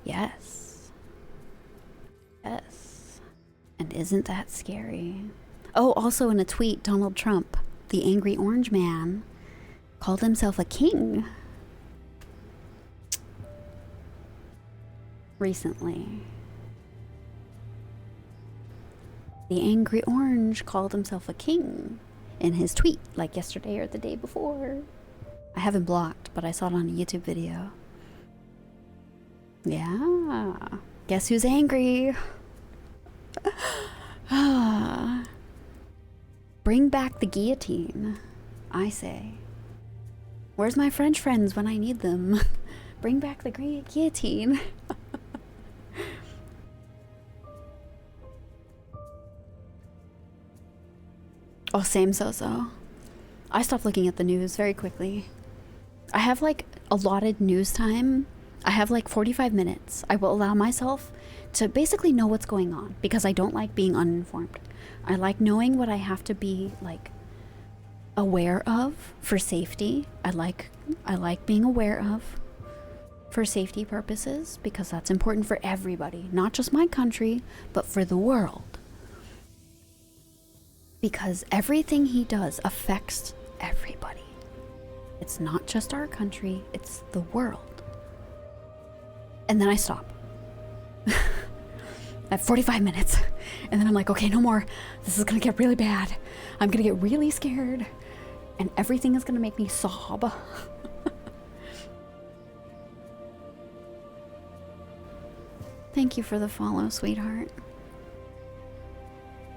Yes. Yes. And isn't that scary? Oh, also in a tweet, Donald Trump, the angry orange man, called himself a king. Recently. The angry orange called himself a king in his tweet, like yesterday or the day before. I haven't blocked, but I saw it on a YouTube video. Yeah. Guess who's angry? Bring back the guillotine, I say. Where's my French friends when I need them? Bring back the guillotine. Oh, same so. I stopped looking at the news very quickly. I have like allotted news time. I have like 45 minutes. I will allow myself to basically know what's going on because I don't like being uninformed. I like knowing what I have to be like aware of for safety. I like being aware of for safety purposes because that's important for everybody, not just my country, but for the world. Because everything he does affects everybody. It's not just our country, it's the world. And then I stop. At 45 minutes. And then I'm like, okay, no more. This is gonna get really bad. I'm gonna get really scared. And everything is gonna make me sob. Thank you for the follow, sweetheart.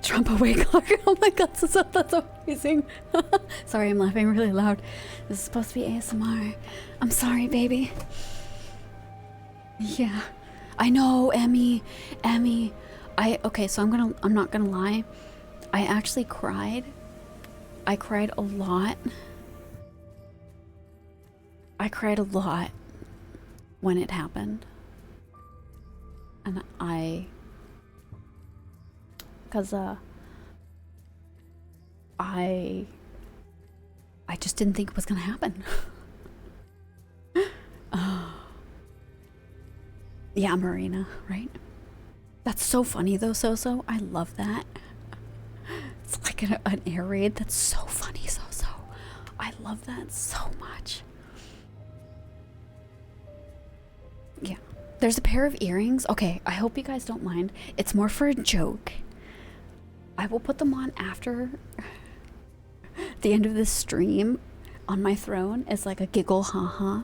Trump awake clock. Oh my god, that's amazing. Sorry, I'm laughing really loud. This is supposed to be ASMR. I'm sorry, baby. Yeah. I know, Emmy. Okay, so I'm not gonna lie. I actually cried. I cried a lot. I cried a lot when it happened. And because I just didn't think it was gonna happen. Yeah, Marina, right? That's so funny though, So. I love that. It's like an air raid. That's so funny, So. I love that so much. Yeah. There's a pair of earrings. Okay, I hope you guys don't mind. It's more for a joke. I will put them on after the end of this stream on my throne as like a giggle haha.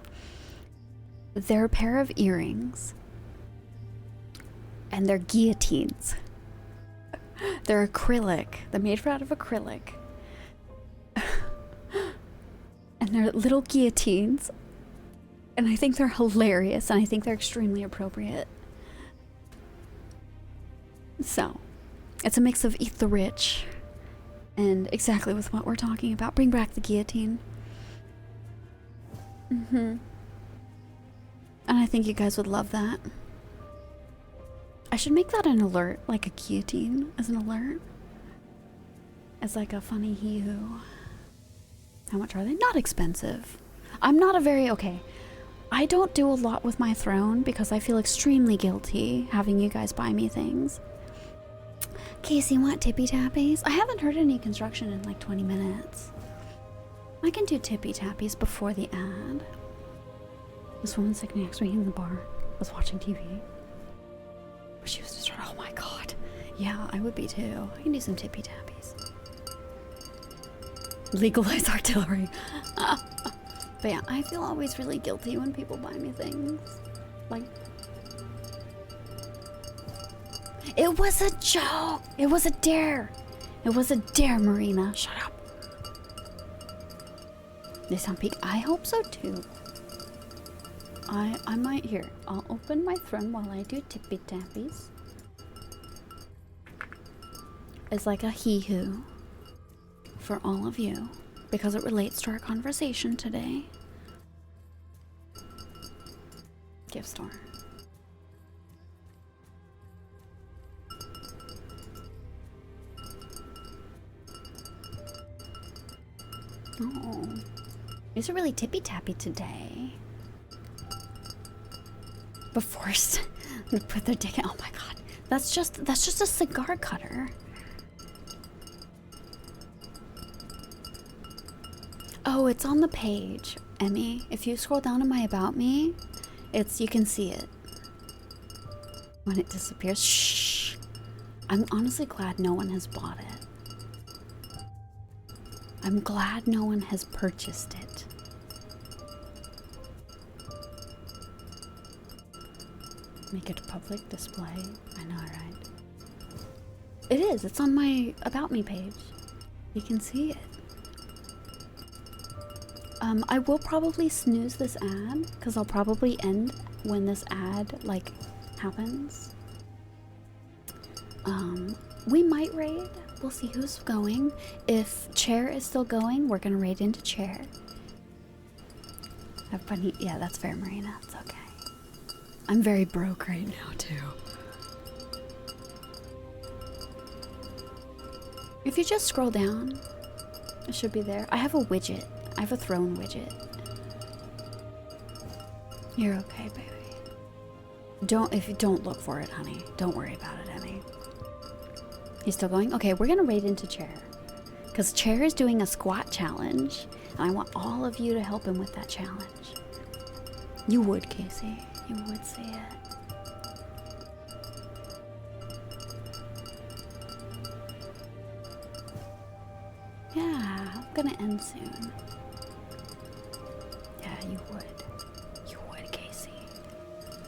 They're a pair of earrings And they're guillotines. They're acrylic. They're made out of acrylic. And they're little guillotines. And I think they're hilarious, and I think they're extremely appropriate. So, it's a mix of Eat the Rich and exactly with what we're talking about. Bring back the guillotine. And I think you guys would love that. I should make that an alert, like a guillotine as an alert. It's like a funny hee-hoo. How much are they? Not expensive. I'm not a very... Okay. I don't do a lot with my throne because I feel extremely guilty having you guys buy me things. Casey, want tippy tappies? I haven't heard any construction in like 20 minutes. I can do tippy tappies before the ad. This woman sitting next to me in the bar was watching TV. She was distraught. Oh my god. Yeah, I would be too. I can do some tippy tappies. Legalize artillery. But yeah, I feel always really guilty when people buy me things. Like, it was a joke. It was a dare. It was a dare, Marina. Shut up. They sound peak. I hope so too. I might here. I'll open my throne while I do tippy tappies. It's like a hee-hoo for all of you because it relates to our conversation today. Gift store. Oh, these are really tippy tappy today. But forced to put their dick in. Oh my god, that's just a cigar cutter. Oh, it's on the page, Emmy. If you scroll down to my about me, you can see it when it disappears. Shh. I'm honestly glad no one has bought it. I'm glad no one has purchased it. Make it a public display. I know, right? It is. It's on my About Me page. You can see it. I will probably snooze this ad because I'll probably end when this ad like happens. We might raid. We'll see who's going. If Chair is still going, we're gonna raid into Chair. Have funny. Yeah, that's fair, Marina. It's okay. I'm very broke right now too. If you just scroll down, it should be there. I have a widget. I have a throne widget. You're okay, baby. Don't look for it, honey. Don't worry about it, Emmy. He's still going? Okay, we're gonna raid into Chair. Because Chair is doing a squat challenge, and I want all of you to help him with that challenge. You would, Casey. You would see it. Yeah, I'm gonna end soon. Yeah, you would. You would, Casey.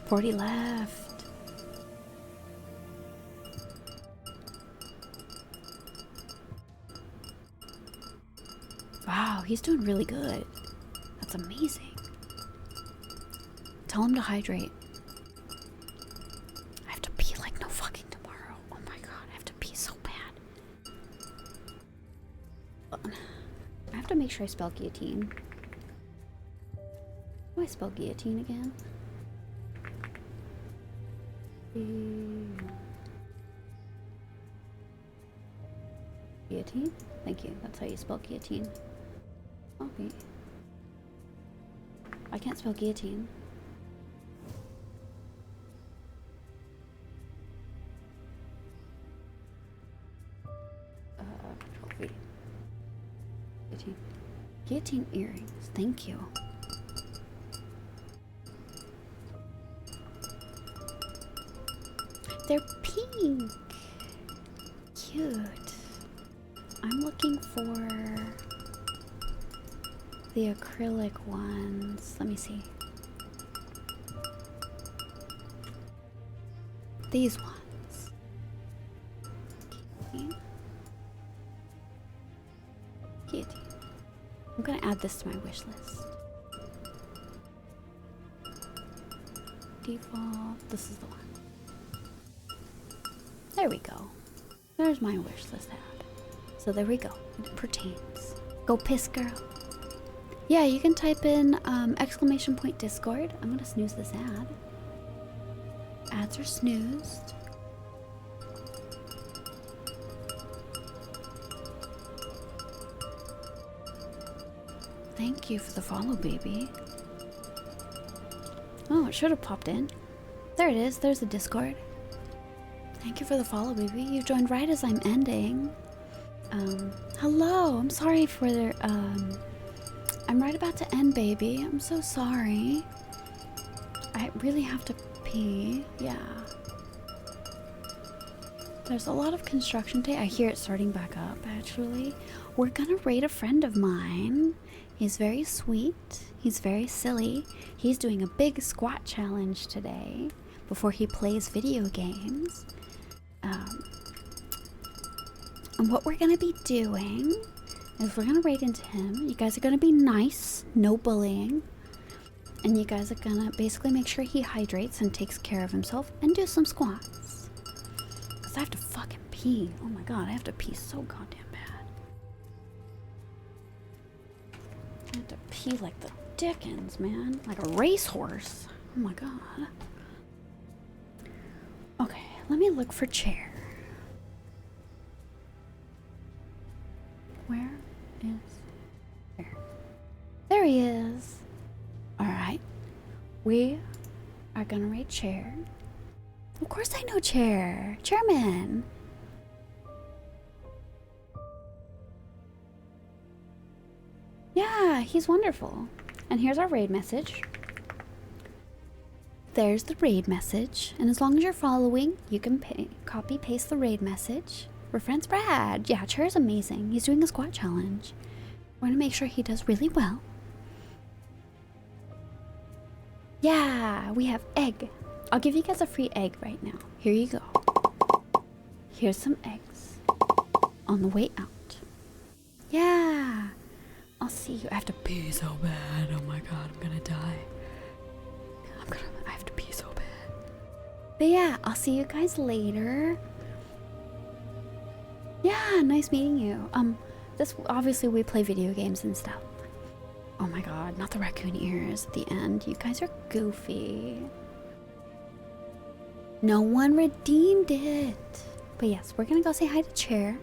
40 left. Wow, he's doing really good. That's amazing. Tell him to hydrate. I have to pee like no fucking tomorrow. Oh my god, I have to pee so bad. I have to make sure I spell guillotine. How do I spell guillotine again? Guillotine? Thank you. That's how you spell guillotine. Okay. I can't spell guillotine. Control V. Guillotine. Guillotine earrings. Thank you. They're pink. Cute. I'm looking for the acrylic ones. Let me see. these ones. Okay. Kitty. I'm gonna add this to my wish list. Default. This is the one. There we go. There's my wish list ad. So there we go. It pertains. Go piss, girl. Yeah, you can type in exclamation point Discord. I'm gonna snooze this ad. Ads are snoozed. Thank you for the follow, baby. Oh, it should have popped in. There it is. There's the Discord. Thank you for the follow, baby. You joined right as I'm ending. Hello. I'm sorry for the, I'm right about to end, baby. I'm so sorry. I really have to pee. Yeah. There's a lot of construction today. I hear it starting back up, actually. We're gonna raid a friend of mine. He's very sweet. He's very silly. He's doing a big squat challenge today before he plays video games. And what we're gonna be doing is we're gonna raid into him. You guys are gonna be nice, no bullying. And you guys are gonna basically make sure he hydrates and takes care of himself and do some squats. Cause I have to fucking pee. Oh my god, I have to pee so goddamn bad. I have to pee like the dickens, man. Like a racehorse. Oh my god. Okay, let me look for chair. Where is Chair? There he is. Alright. We are gonna raid Chair. Of course I know Chair. Chairman. Yeah, he's wonderful. And here's our raid message. There's the raid message. And as long as you're following, you can copy paste the raid message. We're friends, Brad. Yeah, Chair's amazing. He's doing a squat challenge. We're gonna make sure he does really well. Yeah, we have egg. I'll give you guys a free egg right now. Here you go. Here's some eggs on the way out. Yeah. I'll see you. I have to pee so bad. Oh my god, I'm gonna die. I have to pee so bad. But yeah, I'll see you guys later. Yeah, nice meeting you. This obviously we play video games and stuff. Oh my god, not the raccoon ears at the end. You guys are goofy. No one redeemed it. But yes, we're gonna go say hi to Chair.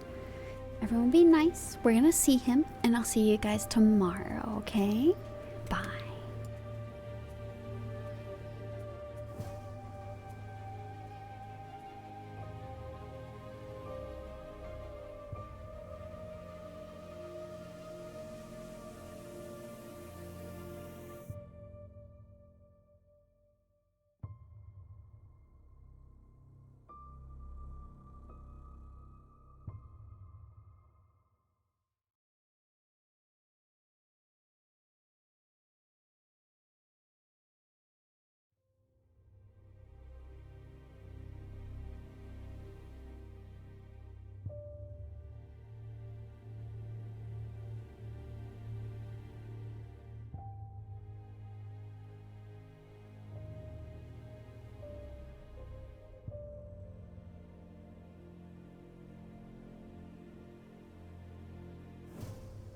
Everyone be nice. We're gonna see him, and I'll see you guys tomorrow, okay? Bye.